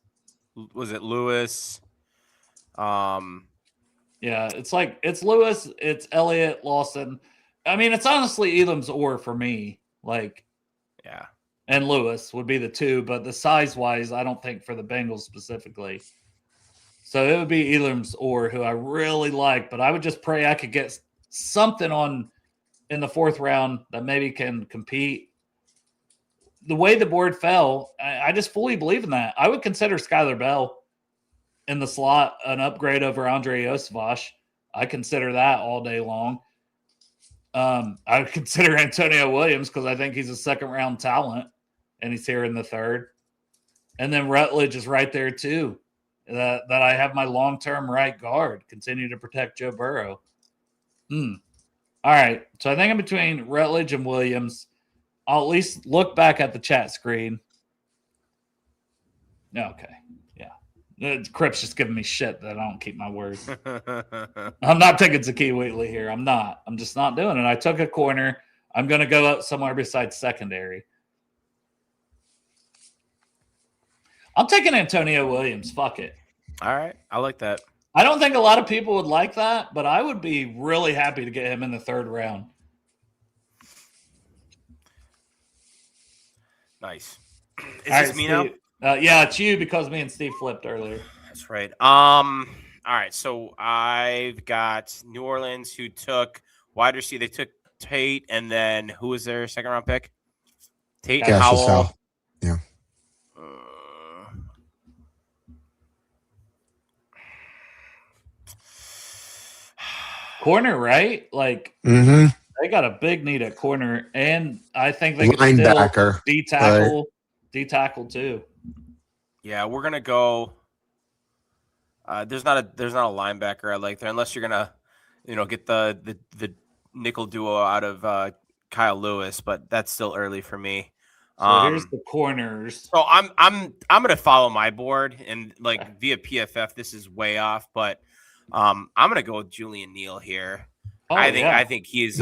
Was it Lewis? Yeah, it's Lewis, it's Elliott, Lawson. I mean, it's honestly Elam's or for me. Yeah. And Lewis would be the two, but the size-wise, I don't think for the Bengals specifically. So it would be Elam's or who I really like, but I would just pray I could get something on in the 4th round that maybe can compete. The way the board fell, I just fully believe in that. I would consider Skylar Bell in the slot an upgrade over Andre Osavash. I consider that all day long. I would consider Antonio Williams because I think he's a 2nd-round talent, and he's here in the 3rd. And then Rutledge is right there too. That I have my long-term right guard continue to protect Joe Burrow. All right, so I think I'm between Rutledge and Williams. I'll at least look back at the chat screen. Okay, yeah. Crip's just giving me shit that I don't keep my word. I'm not taking Zakee Wheatley here. I'm not. I'm just not doing it. I took a corner. I'm going to go up somewhere besides secondary. I'm taking Antonio Williams. Fuck it. All right. I like that. I don't think a lot of people would like that, but I would be really happy to get him in the 3rd round. Nice. Is this me now? Yeah, it's you because me and Steve flipped earlier. That's right. All right. So I've got New Orleans who took wide receiver. They took Tate, and then who was their 2nd-round pick? Tate and Howell. Yeah. Corner, right? Mm-hmm. They got a big need at corner, and I think they can still D-tackle too. Yeah, we're gonna go. There's not a linebacker I like there unless you're gonna, get the nickel duo out of Kyle Lewis, but that's still early for me. So here's the corners. So I'm gonna follow my board and via PFF. This is way off, but I'm gonna go with Julian Neal here. I think he's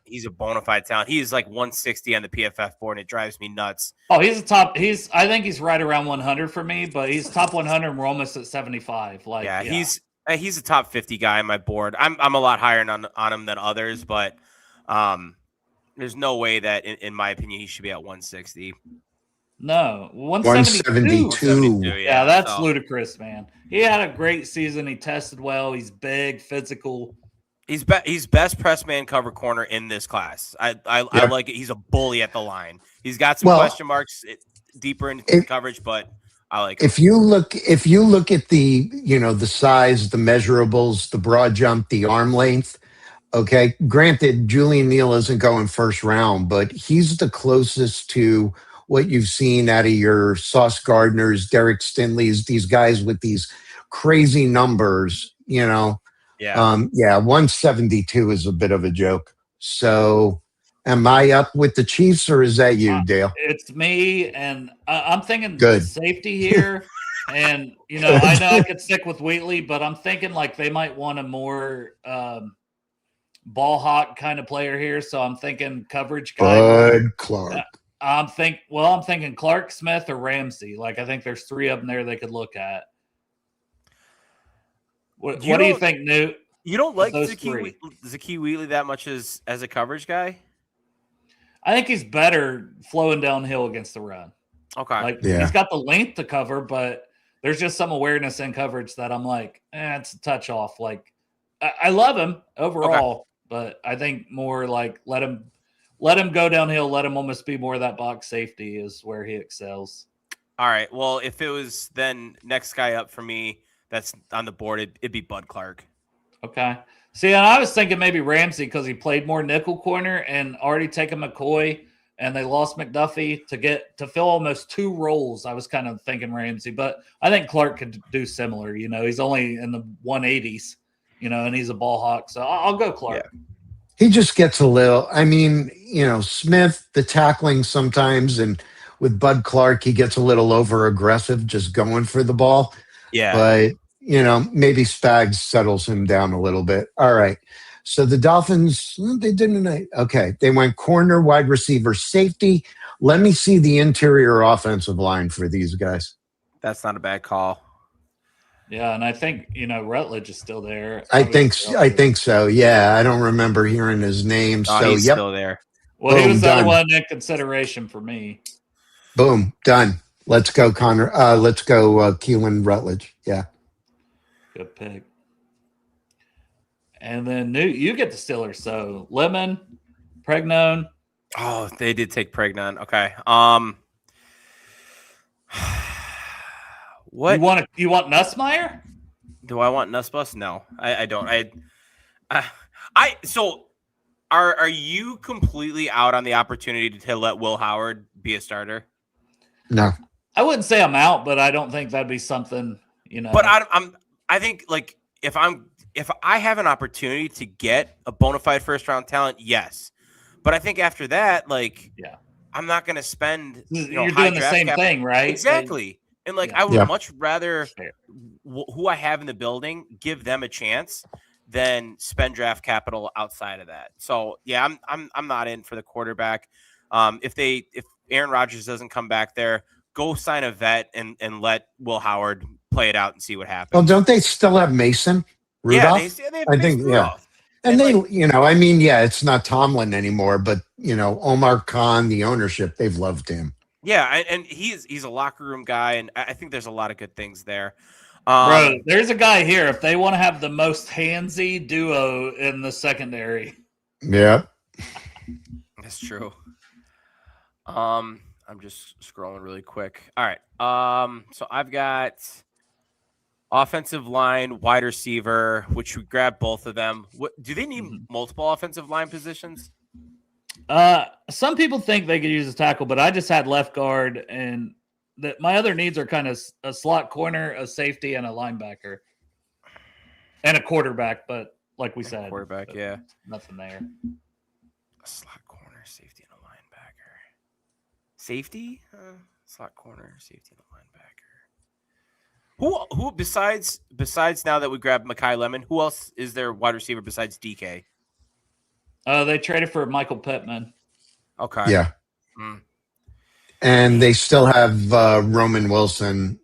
he's a bona fide talent. He is 160 on the PFF board, and it drives me nuts. Oh, I think he's right around 100 for me, but he's top 100 and we're almost at 75. He's a top 50 guy on my board. I'm a lot higher on him than others, but there's no way that in my opinion he should be at 160. No, 172. Yeah, that's ludicrous, man. He had a great season. He tested well. He's big, physical. He's best press man cover corner in this class. I like it. He's a bully at the line. He's got some question marks deeper into the coverage, but I like it. If you look at the the size, the measurables, the broad jump, the arm length. Okay, granted, Julian Neal isn't going 1st round, but he's the closest to what you've seen out of your Sauce Gardners, Derek Stinleys, these guys with these crazy numbers. Yeah. 172 is a bit of a joke. So am I up with the Chiefs or is that you, Dale? It's me, and I'm thinking Good. Safety here. And, I know I could stick with Wheatley, but I'm thinking they might want a more ball hawk kind of player here. So I'm thinking coverage guy. Bud Clark. I'm thinking Clark, Smith, or Ramsey. Like, I think there's 3 of them there they could look at. What do you think, Newt? You don't like those Zakee Wheatley that much as a coverage guy? I think he's better flowing downhill against the run. Okay. He's got the length to cover, but there's just some awareness in coverage that I'm like, it's a touch off. Like, I love him overall, but I think more like let him go downhill, let him almost be more of that box safety is where he excels. All right. Well, if it was then next guy up for me that's on the board, it'd be Bud Clark. Okay. See, and I was thinking maybe Ramsey because he played more nickel corner and already taken McCoy, and they lost McDuffie to fill almost 2 roles. I was kind of thinking Ramsey, but I think Clark could do similar. He's only in the 180s, and he's a ball hawk. So I'll go Clark. Yeah. He just gets a little, Smith, the tackling sometimes, and with Bud Clark, he gets a little over aggressive, just going for the ball. Yeah. But, maybe Spags settles him down a little bit. All right. So the Dolphins, they didn't. Okay. They went corner, wide receiver, safety. Let me see the interior offensive line for these guys. That's not a bad call. Yeah, and I think, Rutledge is still there. I think so. Yeah, I don't remember hearing his name. Oh, so he's still there. Well, Boom, he was the done. other one in consideration for me. Boom, done. Let's go, Connor. Let's go, Keelan Rutledge. Yeah. Good pick. And then Newt, you get the Steelers. So Lemon, Pregnon. Oh, they did take Pregnon. Okay. What you want Nussmeier? Do I want Nussbus? No, I don't. So are you completely out on the opportunity to let Will Howard be a starter? No. I wouldn't say I'm out, but I don't think that'd be something, But I think like if I have an opportunity to get a bona fide first round talent, yes. But I think after that, I'm not going to spend. You're doing the same thing, right? Exactly. And I would much rather who I have in the building give them a chance than spend draft capital outside of that. So I'm not in for the quarterback. If Aaron Rodgers doesn't come back there, go sign a vet and let Will Howard play it out and see what happens. Well, don't they still have Mason Rudolph? Yeah, they have Mason Rudolph. And it's not Tomlin anymore, but Omar Khan, the ownership, they've loved him. Yeah, and he's a locker room guy, and I think there's a lot of good things there. Bro, there's a guy here. If they want to have the most handsy duo in the secondary. Yeah. That's true. I'm just scrolling really quick. All right. So I've got offensive line, wide receiver, which we grabbed both of them. Do they need multiple offensive line positions? Some people think they could use a tackle, but I just had left guard, and my other needs are kind of a slot corner, a safety, and a linebacker, and a quarterback. But like we said, quarterback, nothing there. A slot corner, safety, and a linebacker. Safety, slot corner, safety, and a linebacker. Who besides now that we grabbed Mekhi Lemon, who else is there wide receiver besides DK? They traded for Michael Pittman. Okay. Yeah. And they still have Roman Wilson,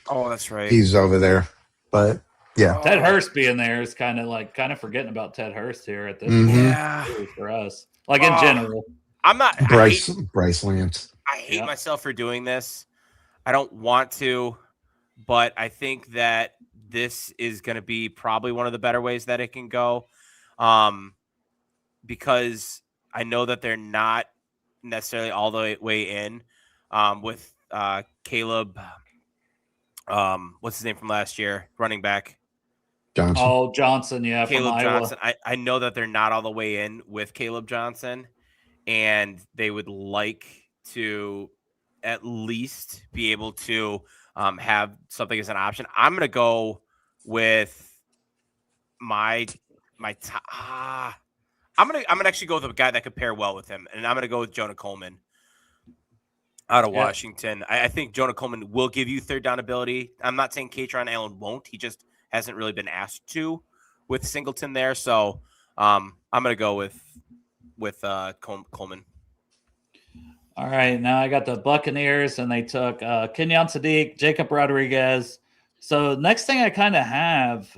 Oh, that's right. He's over there. But yeah. Ted Hurst being there is kind of forgetting about Ted Hurst here at this point for us. Like in general. I'm not Bryce Lance. I hate myself for doing this. I don't want to, but I think that this is going to be probably one of the better ways that it can go. Because I know that they're not necessarily all the way in with Caleb. What's his name from last year? Running back. Johnson. Oh, Johnson, yeah. Caleb from Johnson. I know that they're not all the way in with Caleb Johnson, and they would like to at least be able to have something as an option. I'm going to go with I'm gonna actually go with a guy that could pair well with him, and I'm gonna go with Jonah Coleman out of Washington. I think Jonah Coleman will give you third down ability. I'm not saying Katron Allen won't. He just hasn't really been asked to with Singleton there. So I'm gonna go with Coleman. All right, now I got the Buccaneers, and they took Kenyon Sadiq, Jacob Rodriguez. So next thing I kind of have,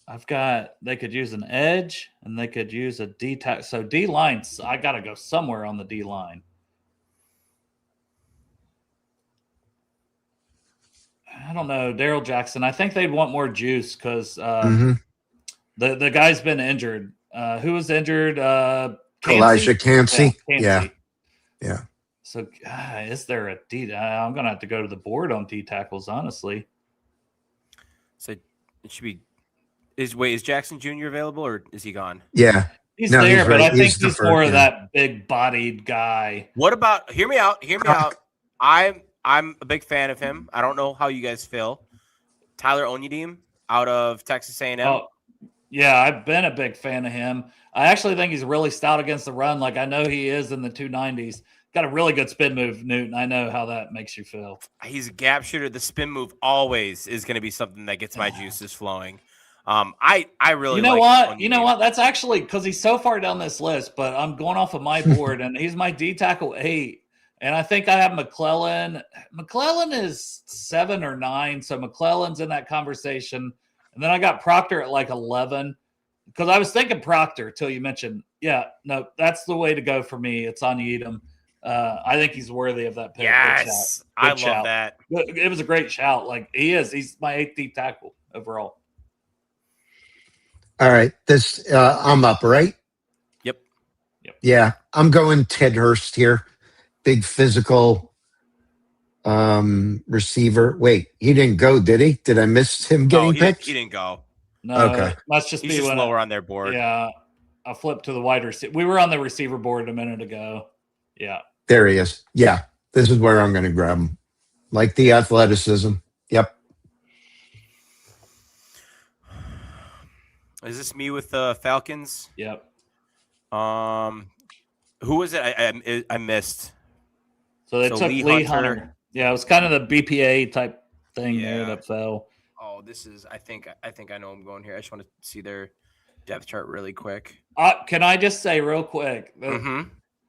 I've got they could use an edge, and they could use a D tack. So D lines, I got to go somewhere on the D line. I don't know, Daryl Jackson. I think they'd want more juice because the guy's been injured. Who was injured? Elijah Cansey. Yeah. Yeah. So, is there a D? I'm gonna have to go to the board on D tackles, honestly. So it should be. Is Jackson Jr. available or is he gone? Yeah, he's there, but I think he's more of yeah. that big-bodied guy. What about? Hear me out. I'm a big fan of him. I don't know how you guys feel. Tyler Onyedim out of Texas A&M. Oh, yeah, I've been a big fan of him. I actually think he's really stout against the run. Like I know he is in the 290s. Got a really good spin move, Newt. I know how that makes you feel. He's a gap shooter. The spin move always is going to be something that gets my juices flowing. I really. You know what? You know what? That's actually because he's so far down this list. But I'm going off of my board, and he's my D tackle 8. And I think I have McClellan. McClellan is 7 or 9, so McClellan's in that conversation. And then I got Proctor at like 11 because I was thinking Proctor till you mentioned. Yeah, no, that's the way to go for me. It's on Edom. I think he's worthy of that pick. Yes, I love that. It was a great shout. Like he is. He's my 8th deep tackle overall. All right, this I'm up, right? Yep. Yeah, I'm going Ted Hurst here. Big physical receiver. Wait, he didn't go, did he? Did I miss him getting picked? He didn't go. No, okay. Must just He's be just when lower on their board. Yeah, I flipped to the wide receiver. We were on the receiver board a minute ago. Yeah. There he is. Yeah, this is where I'm going to grab him. Like the athleticism. Yep. Is this me with the Falcons? Yep. Who was it? I missed. So they took Lee Hunter. Yeah, it was kind of the BPA type thing there that fell. Oh, this is. I think I know I'm going here. I just want to see their depth chart really quick. Can I just say real quick?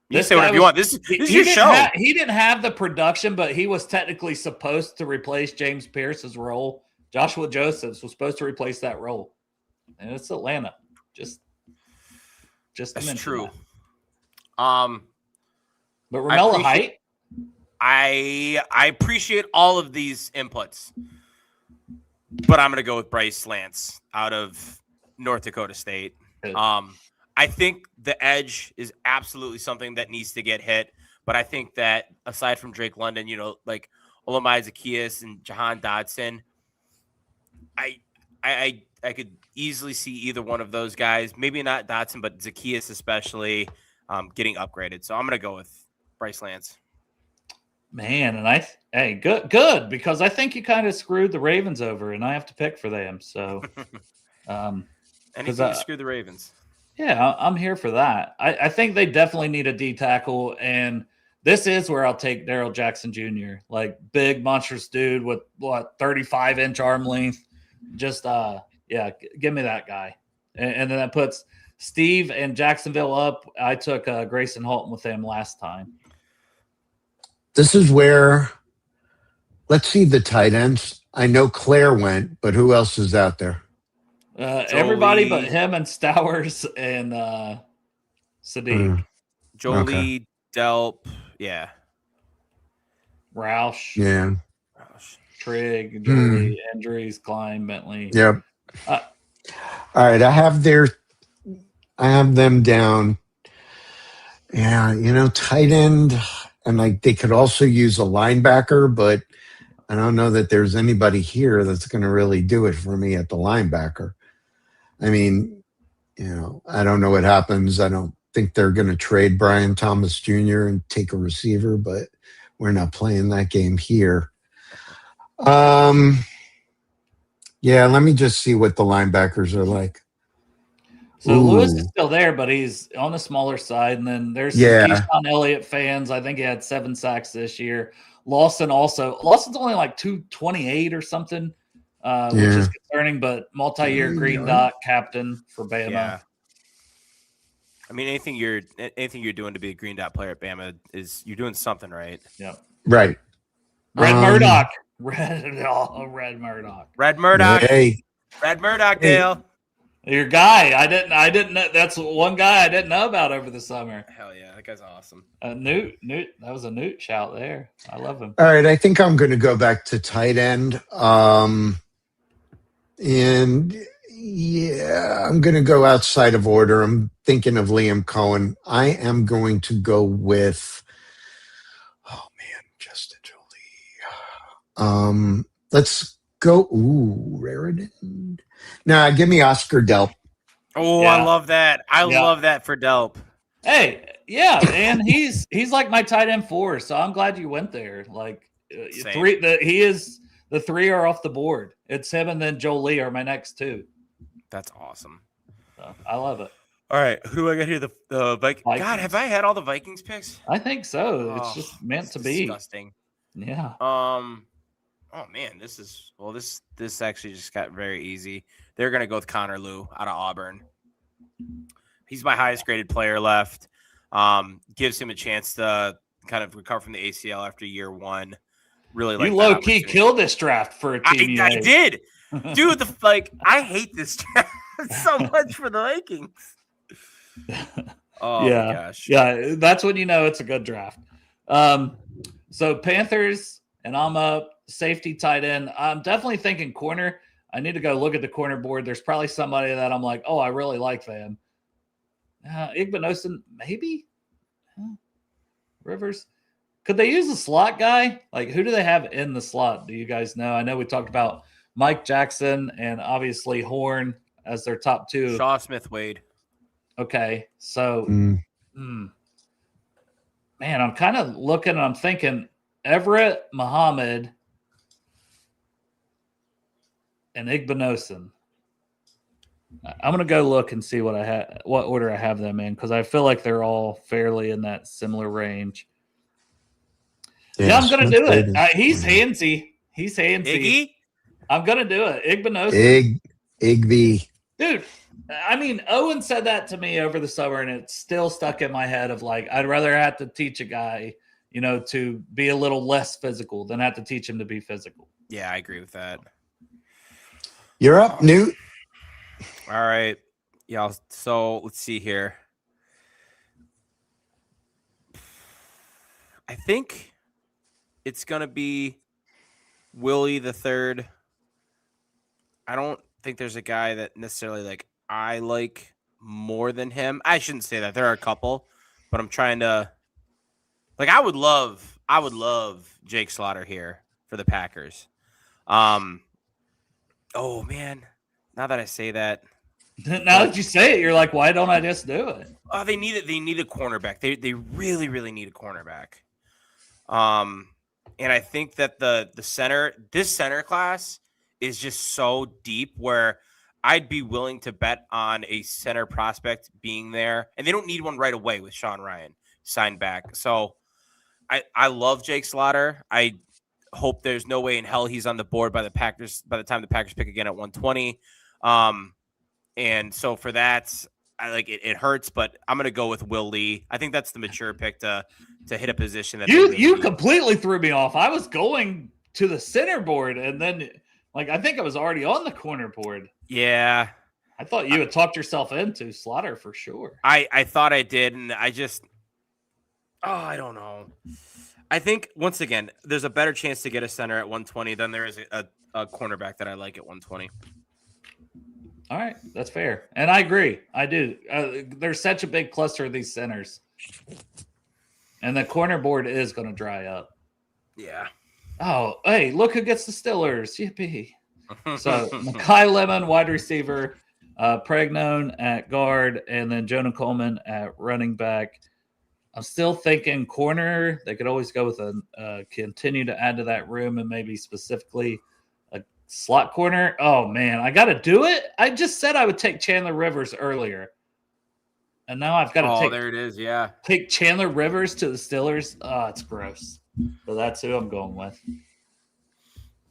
You say whatever you want. This is your show. He didn't have the production, but he was technically supposed to replace James Pierce's role. Joshua Josephs was supposed to replace that role, and it's Atlanta. Just that's true. But Romello Height. I appreciate all of these inputs, but I'm going to go with Bryce Lance out of North Dakota State. I think the edge is absolutely something that needs to get hit, but I think that aside from Drake London, like Olamide Zaccheaus and Jahan Dodson, I could easily see either one of those guys, maybe not Dodson, but Zaccheaus especially, getting upgraded. So I'm going to go with Bryce Lance. Man, and good, because I think you kind of screwed the Ravens over, and I have to pick for them. So, anything to screw the Ravens. Yeah, I'm here for that. I think they definitely need a D tackle, and this is where I'll take Daryl Jackson Jr. Like big, monstrous dude with 35-inch arm length. Just give me that guy, and then that puts Steve and Jacksonville up. I took Grayson Halton with them last time. This is where, let's see the tight ends. I know Claire went, but who else is out there? Everybody but him and Stowers and Sadiq. Jolie, Delp, Roush. Yeah. Trigg, Jolie, Andrews, Klein, Bentley. Yep. All right, I have them down. Yeah, tight end, and they could also use a linebacker, but I don't know that there's anybody here that's going to really do it for me at the linebacker. I mean, I don't know what happens. I don't think they're going to trade Brian Thomas Jr. and take a receiver, but we're not playing that game here. Let me just see what the linebackers are like. So Lewis is still there, but he's on the smaller side. And then there's some Keyshawn Elliott fans. I think he had 7 sacks this year. Lawson's only like 228 or something. Which is concerning, but multi-year green dot captain for Bama. I mean, anything you're doing to be a green dot player at Bama is you're doing something right. Yep. Right. Red Murdoch. Red Murdoch. Red Murdoch. Hey. Red Murdoch, Hey. Dale. Your guy. I didn't know. That's one guy I didn't know about over the summer. Hell yeah, that guy's awesome. Newt. That was a Newt shout there. I love him. All right. I think I'm going to go back to tight end. And yeah, I'm going to go outside of order. I'm thinking of Liam Cohen. I am going to go with, Justin Jolie. Let's go. Ooh, Raritan. Nah, give me Oscar Delp. Oh, Yeah. I love that. I love that for Delp. Hey, yeah, and he's like my tight end 4, so I'm glad you went there. Like Same. the 3 are off the board. It's him and then Jolie are my next 2. That's awesome. So I love it. All right, who do I got here? The Vikings. God, Vikings. have I had all the Vikings picks? I think so. It's Oh, just meant to it's be. disgusting. Yeah. Oh man, this actually just got very easy. They're gonna go with Connor Lew out of Auburn. He's my highest graded player left. Gives him a chance to kind of recover from the ACL after year 1. Really, like You low key killed this draft for a team. I did, dude. I hate this draft so much for the Vikings. Oh yeah. my gosh. Yeah, that's when you know it's a good draft. So Panthers, and I'm up safety, tight end. I'm definitely thinking corner. I need to go look at the corner board. There's probably somebody that I'm like, oh, I really like them. Igbinosun, maybe? Rivers. Could they use a slot guy? Like, who do they have in the slot? Do you guys know? I know we talked about Mike Jackson and obviously Horn as their top 2. Shaw Smith-Wade. Okay, so, man, I'm kind of looking and I'm thinking Everett, Muhammad, and Igbinosun. I'm gonna go look and see what order I have them in, because I feel like they're all fairly in that similar range. Yeah, I'm gonna do it. He's handsy. He's handsy. Iggy? I'm gonna do it. Igbinosun. Igby. Dude, I mean, Owen said that to me over the summer, and it's still stuck in my head of like, I'd rather have to teach a guy, to be a little less physical than have to teach him to be physical. Yeah, I agree with that. You're up, Newt. All right. Yeah, so let's see here. I think it's going to be Willie the Third. I don't think there's a guy that necessarily I like more than him. I shouldn't say that. There are a couple, but I'm trying to I would love Jake Slaughter here for the Packers. Oh man, now that I say that, now that you say it, you're like, why don't I just do it? Oh, they need it. They need a cornerback. They really, really need a cornerback. And I think that this center class is just so deep where I'd be willing to bet on a center prospect being there, and they don't need one right away with Sean Ryan signed back. So I love Jake Slaughter. I hope there's no way in hell he's on the board by the Packers by the time the Packers pick again at 120. And so for that, I like it. It hurts, but I'm gonna go with Will Lee. I think that's the mature pick to hit a position that you completely threw me off. I was going to the center board, and then I think I was already on the corner board. Yeah, I thought you had talked yourself into Slaughter for sure. I thought I did, and I don't know. I think once again, there's a better chance to get a center at 120 than there is a cornerback that I like at 120. All right, that's fair, and I agree. I do. There's such a big cluster of these centers, and the corner board is going to dry up. Yeah. Oh, hey, look who gets the Steelers. Yippee. So, Mekhi Lemon, wide receiver, Pregnone at guard, and then Jonah Coleman at running back. I'm still thinking corner. They could always go with continue to add to that room, and maybe specifically a slot corner. Oh, man, I got to do it. I just said I would take Chandler Rivers earlier, and now I've got to there it is, yeah. Take Chandler Rivers to the Steelers. Oh, it's gross. So that's who I'm going with.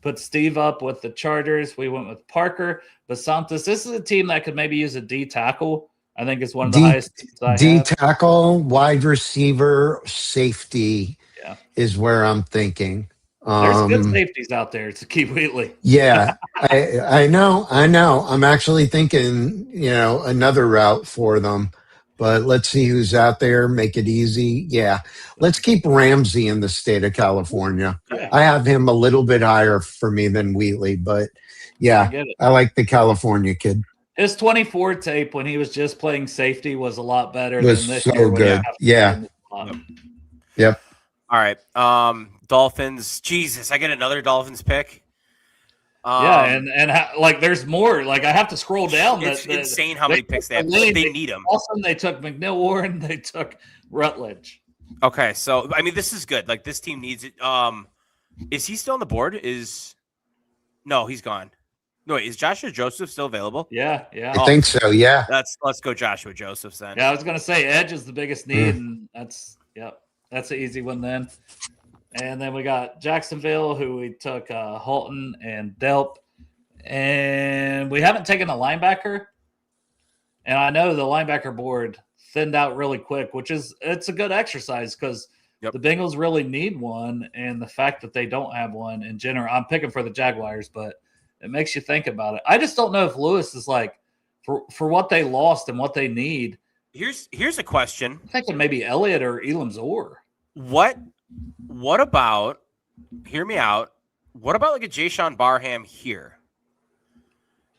Put Steve up with the Chargers. We went with Parker. Basantis. This is a team that could maybe use a D tackle. I think it's one of the highest needs I D have. tackle, wide receiver, safety is where I'm thinking. There's good safeties out there to keep Wheatley. Yeah, I know. I'm actually thinking, another route for them. But let's see who's out there. Make it easy. Yeah, let's keep Ramsey in the state of California. Yeah. I have him a little bit higher for me than Wheatley, but yeah, I like the California kid. His 24 tape when he was just playing safety was a lot better Was than this so year. good. Yeah. Yep. All right. Dolphins. Jesus, I get another Dolphins pick. And there's more. Like I have to scroll down. It's insane how many picks they have. They need them. Also, they took McNill-Warren. They took Rutledge. Okay, so I mean, this is good. Like this team needs it. Is he still on the board? No, he's gone. No, wait, is Joshua Joseph still available? Yeah. I think so. Yeah. Let's go Joshua Joseph then. Yeah, I was gonna say edge is the biggest need, and that's an easy one then. And then we got Jacksonville, who we took Halton and Delp. And we haven't taken a linebacker. And I know the linebacker board thinned out really quick, it's a good exercise because the Bengals really need one. And the fact that they don't have one in general, I'm picking for the Jaguars, but it makes you think about it. I just don't know if Lewis is like, for what they lost and what they need. Here's a question. I'm thinking maybe Elliott or Elam Zor. What about, hear me out, what about like a Jayshawn Barham here?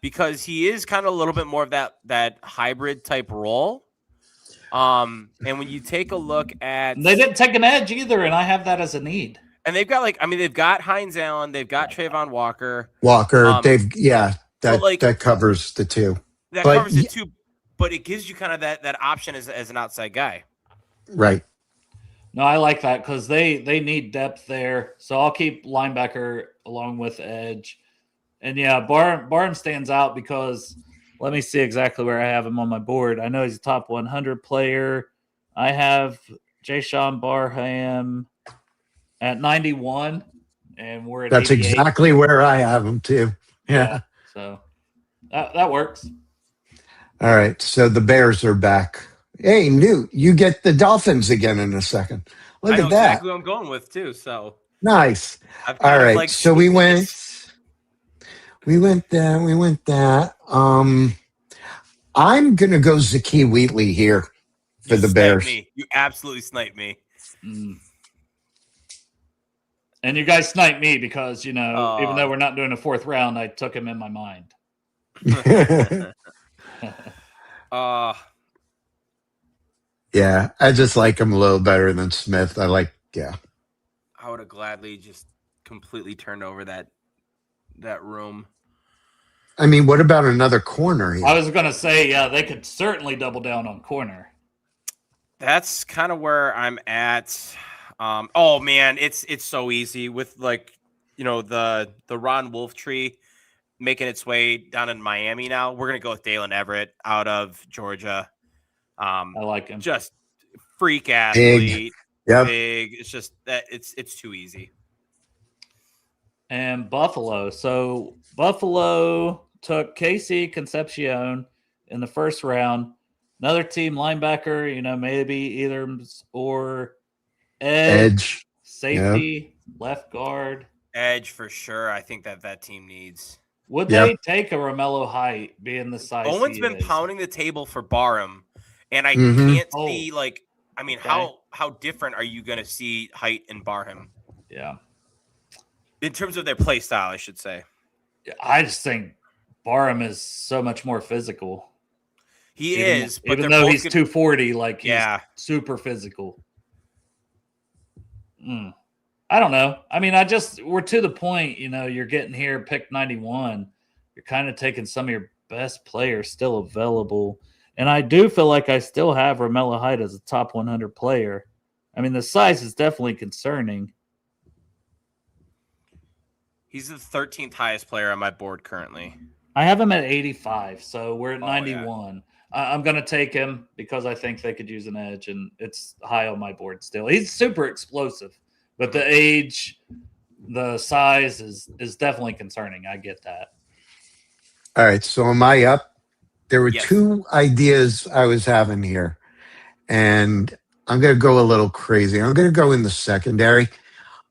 Because he is kind of a little bit more of that hybrid type role. And when you take a look at... They didn't take an edge either, and I have that as a need. And they've got they've got Hines Allen, they've got Trayvon Walker. That covers the two. Covers the two, but it gives you kind of that option as an outside guy. Right. No, I like that because they need depth there. So I'll keep linebacker along with edge. And yeah, Barham stands out because let me see exactly where I have him on my board. I know he's a top 100 player. I have Jayshawn Barham at 91, and we're at That's 88. exactly where I have him too. Yeah. So that works. All right. So the Bears are back. Hey, Newt, you get the Dolphins again in a second. Look at that. Exactly who I'm going with too. So nice. All right. So we went that. I'm gonna go Zakee Wheatley here for the Bears. You absolutely sniped me. And you guys sniped me because even though we're not doing a fourth round, I took him in my mind. Yeah, I just like him a little better than Smith. I would have gladly just completely turned over that room. I mean, what about another corner here? I was going to say, they could certainly double down on corner. That's kind of where I'm at. Oh man, it's so easy with the Ron Wolf tree making its way down in Miami now. We're gonna go with Dalen Everett out of Georgia. I like him. Just freak athlete, big. It's just that it's too easy. And Buffalo. So Buffalo took Casey Concepcion in the first round. Another team linebacker, maybe either or edge. Safety, left guard. Edge for sure. I think that team needs. Would they take a Romello Height being the size? Owen's been pounding the table for Barham, and I can't see how different are you going to see Height and Barham? Yeah. In terms of their play style, I should say. I just think Barham is so much more physical. He is, but even though he's 240, he's super physical. I don't know. I mean, we're to the point, you're getting here, pick 91. You're kind of taking some of your best players still available. And I do feel like I still have Romello Height as a top 100 player. I mean, the size is definitely concerning. He's the 13th highest player on my board currently. I have him at 85, so we're at 91. Yeah. I'm going to take him because I think they could use an edge, and it's high on my board still. He's super explosive, but the age, the size is definitely concerning. I get that. All right, so am I up? There were Yes. two ideas I was having here, and I'm going to go a little crazy. I'm going to go in the secondary.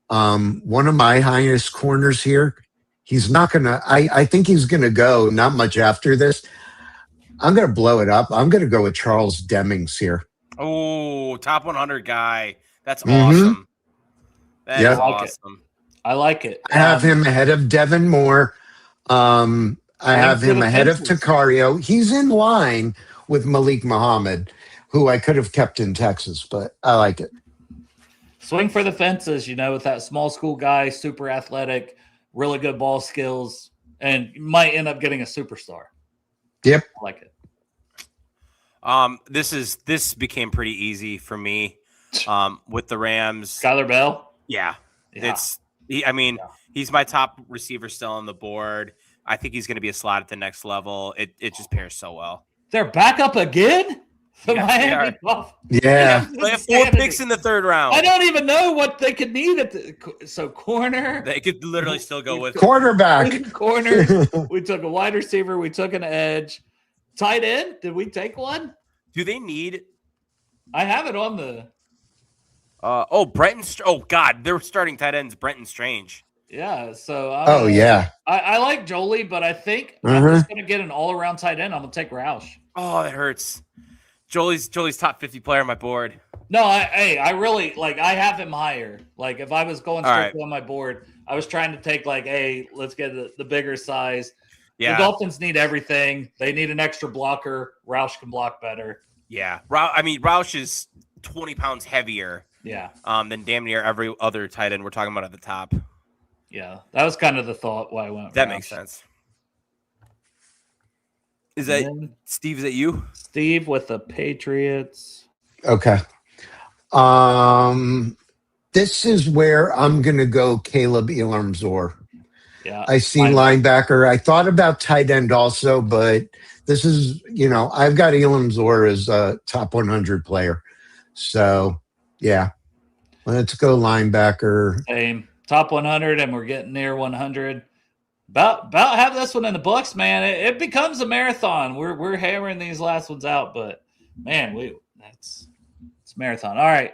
One of my highest corners here, he's not going to, I think he's going to go not much after this. I'm going to blow it up. I'm going to go with Charles Demings here. Oh, top 100 guy. That's Mhm. awesome. That Yeah. is awesome. I like it. I have him ahead of Devin Moore. I have him ahead of Takario. He's in line with Malik Muhammad, who I could have kept in Texas, but I like it. Swing for the fences, with that small school guy, super athletic, really good ball skills, and might end up getting a superstar. Yep. I like it. This became pretty easy for me with the Rams. Skylar Bell? Yeah. He's my top receiver still on the board. I think he's going to be a slot at the next level. It just pairs so well. They're back up again? Yeah. They have 4 picks in the 3rd round. I don't even know what they could need so corner. They could literally still go with quarterback. Corner. We took a wide receiver. We took an edge. Tight end. Did we take one? Do they need? I have it on the. Brenton. Oh God, they're starting tight ends. Brenton Strange. Yeah. So. Yeah. I like Jolie, but I think I'm just gonna get an all-around tight end. I'm gonna take Roush. Oh, that hurts. Jolie's top 50 player on my board. No, I really I have him higher. Like if I was going strictly on my board, I was trying to take let's get the bigger size. Yeah. The Dolphins need everything. They need an extra blocker. Roush can block better. Yeah. Roush is 20 pounds heavier. Yeah. Than damn near every other tight end we're talking about at the top. Yeah. That was kind of the thought why I went. That makes sense. Is that Steve? Is that you? Steve with the Patriots. Okay. This is where I'm going to go Caleb Elam-Zor. Yeah. I see linebacker. I thought about tight end also, but this is, I've got Elam-Zor as a top 100 player. So, yeah. Let's go linebacker. Same. Top 100, and we're getting near 100. About have this one in the books, man. It becomes a marathon. We're hammering these last ones out, but man, it's marathon. All right,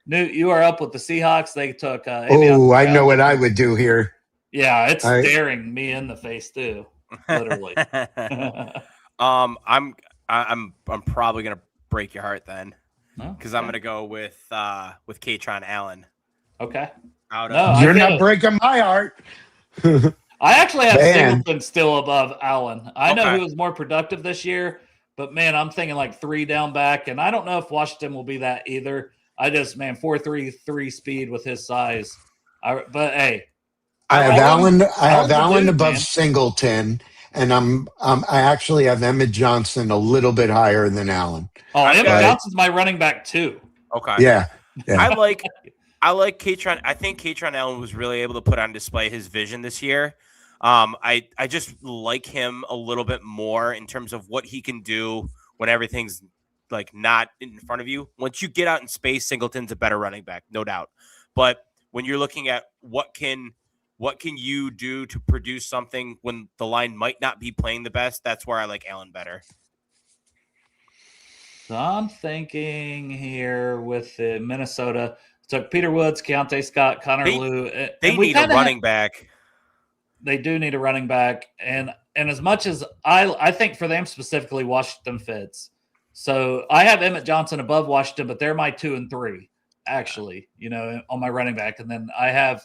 Newt, you are up with the Seahawks. They took. I know what I would do here. Yeah, it's staring me in the face too, literally. I'm probably gonna break your heart then, because I'm gonna go with Katron Allen. Okay. You're not breaking my heart. I actually have Singleton still above Allen. I know he was more productive this year, but man, I'm thinking 3 down back, and I don't know if Washington will be that either. I just 4.33 speed with his size. I have Allen above Singleton, and I actually have Emmett Johnson a little bit higher than Allen. Oh, Emmett Johnson's my running back too. Okay. Yeah. I like Katron. I think Katron Allen was really able to put on display his vision this year. I just like him a little bit more in terms of what he can do when everything's not in front of you. Once you get out in space, Singleton's a better running back, no doubt. But when you're looking at what can you do to produce something when the line might not be playing the best, that's where I like Allen better. So I'm thinking here with the Minnesota. Took Peter Woods, Keontae Scott, Connor Lew. They need a running back. They do need a running back. And as much as I think for them specifically, Washington fits. So I have Emmett Johnson above Washington, but they're my 2 and 3, actually, on my running back. And then I have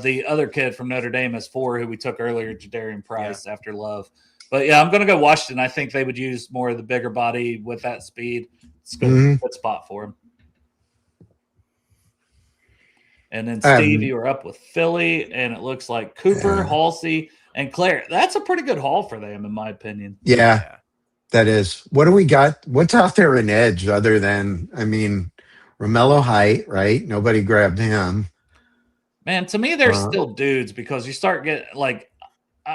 the other kid from Notre Dame as 4, who we took earlier, Jadarian Price after Love. But yeah, I'm going to go Washington. I think they would use more of the bigger body with that speed. It's a good spot for him. And then Steve, you are up with Philly, and it looks like Cooper, Halsey, and Claire. That's a pretty good haul for them, in my opinion. Yeah, that is. What do we got? What's out there in edge other than, Romello Height, right? Nobody grabbed him. Man, to me, they're still dudes because you start getting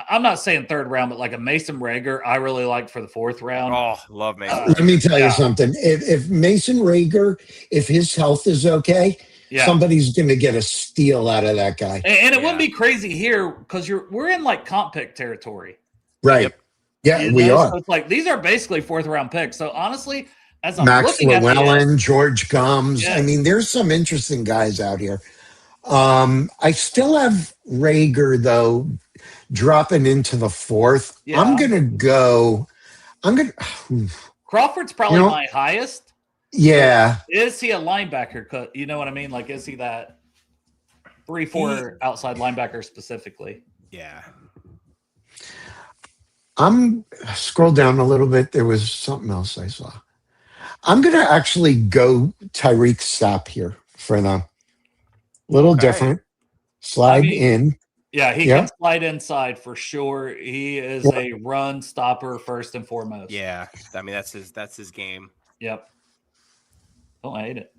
I'm not saying 3rd round, but a Mason Rager, I really like for the 4th round. Oh, love Mason. Let me tell you something. If Mason Rager, if his health is okay, somebody's going to get a steal out of that guy. And it wouldn't be crazy here because we're in comp pick territory. Right. Yeah, we are. So it's like these are basically 4th round picks. So honestly, as I'm Max looking at Llewellyn, George Gums. Yeah. I mean, there's some interesting guys out here. I still have Rager though dropping into the 4th. Yeah. I'm gonna. Crawford's probably my highest. Yeah. Is he a linebacker? You know what I mean? Like, is he that 3-4 outside linebacker specifically? Yeah. I'm scroll down a little bit. There was something else I saw. I'm going to actually go Tyreek Sapp here for them. Little different. Slide in. Yeah, he can slide inside for sure. He is a run stopper first and foremost. Yeah, I mean that's his game. Yep. Don't hate it.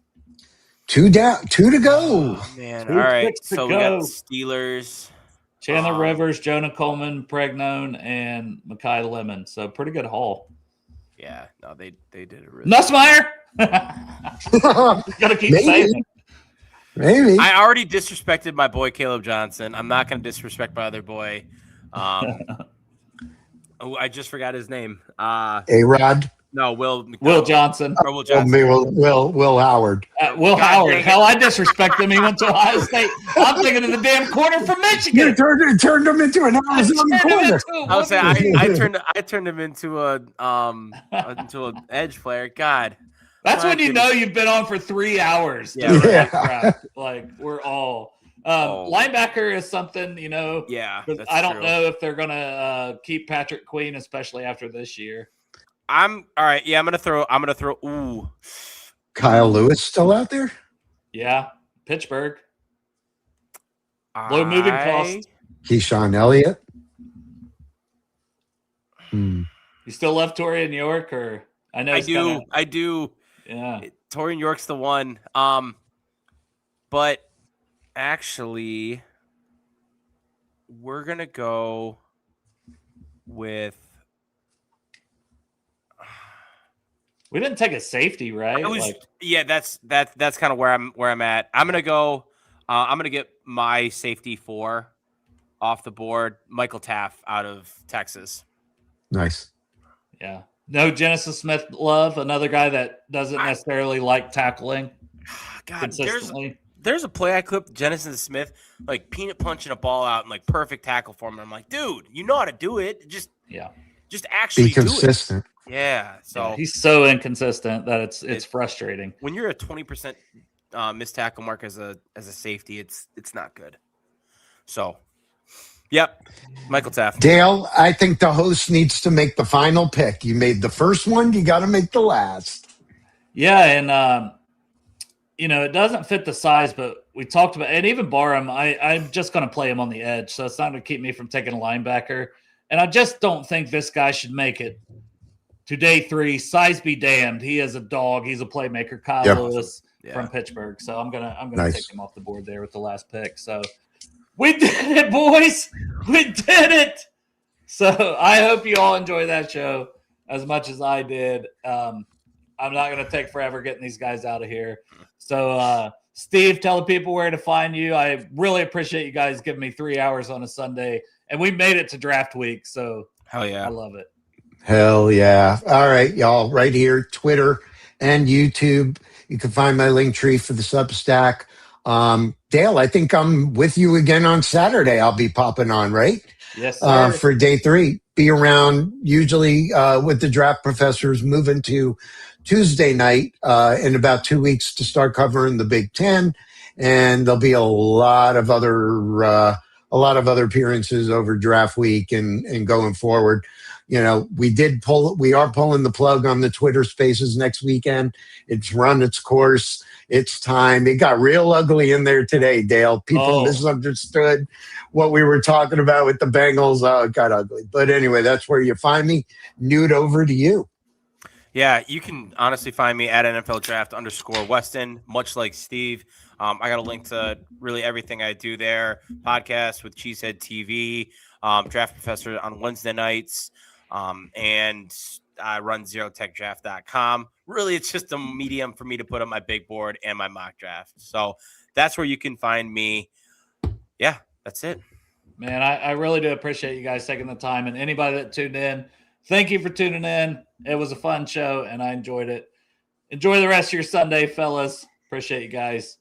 2 down, 2 to go. Oh, man, all right. So we got the Steelers. Chandler Rivers, Jonah Coleman, Pregnone, and Mekhi Lemon. So pretty good haul. Yeah, no, they did a really Nussmeier. Gotta keep saying it. Maybe. I already disrespected my boy Caleb Johnson. I'm not going to disrespect my other boy. I just forgot his name. A-Rod. No, Will Johnson. Or Will Johnson. Will Howard. Will Howard. Hell, I disrespect him. He went to Ohio State. I'm thinking of the damn corner from Michigan. You turned him into an Arizona corner. I would say I turned him into an edge player. God. That's when you know you've been on for 3 hours. Yeah. Like we're all. Linebacker is something, Yeah. I don't know if they're going to keep Patrick Queen, especially after this year. I'm all right. Yeah, I'm gonna throw. Ooh, Kyle Lewis still out there? Yeah, Pittsburgh. Low moving cost. Keyshawn Elliott. You still love Torian York, or I know I do. Yeah, Torian York's the one. But actually, we're gonna go with. We didn't take a safety, right? That's kind of where I'm at. I'm gonna go. I'm gonna get my safety 4 off the board. Michael Taff out of Texas. Nice. Yeah. No Genesis Smith love, another guy that doesn't necessarily like tackling. God, consistently. There's a play I clipped Genesis Smith like peanut punching a ball out and like perfect tackle for him. I'm like, dude, you know how to do it. Just actually be consistent. Yeah, so he's so inconsistent that it's frustrating. When you're a 20% missed tackle mark as a safety, it's not good. So, yep, Michael Taft. Dale, I think the host needs to make the final pick. You made the first one, you got to make the last. Yeah, and it doesn't fit the size, but we talked about, and even Barham, I'm just going to play him on the edge, so it's not going to keep me from taking a linebacker. And I just don't think this guy should make it to day 3. Size be damned. He is a dog. He's a playmaker. Kyle Lewis from Pittsburgh. So I'm gonna take him off the board there with the last pick. So we did it, boys. We did it. So I hope you all enjoy that show as much as I did. I'm not gonna take forever getting these guys out of here. So Steve, tell the people where to find you. I really appreciate you guys giving me 3 hours on a Sunday. And we made it to draft week, so hell yeah, I love it. Hell yeah! All right, y'all, right here, Twitter and YouTube. You can find my link tree for the Substack. Dale, I think I'm with you again on Saturday. I'll be popping on, right? Yes, sir. For day 3. Be around. Usually, with the draft professors moving to Tuesday night in about 2 weeks to start covering the Big Ten, and there'll be a lot of other appearances over draft week and going forward. We are pulling the plug on the Twitter Spaces next weekend. It's run its course. It's time. It got real ugly in there today, Dale. People misunderstood what we were talking about with the Bengals. It got ugly. But anyway, that's where you find me. Newt, over to you. Yeah, you can honestly find me at NFL Draft _Weston, much like Steve. I got a link to really everything I do there. Podcast with Cheesehead TV, Draft Professor on Wednesday nights, and I run ZeroTechDraft.com. Really, it's just a medium for me to put on my big board and my mock draft. So that's where you can find me. Yeah, that's it. Man, I really do appreciate you guys taking the time, and anybody that tuned in, Thank you for tuning in. It was a fun show, and I enjoyed it. Enjoy the rest of your Sunday, fellas. Appreciate you guys.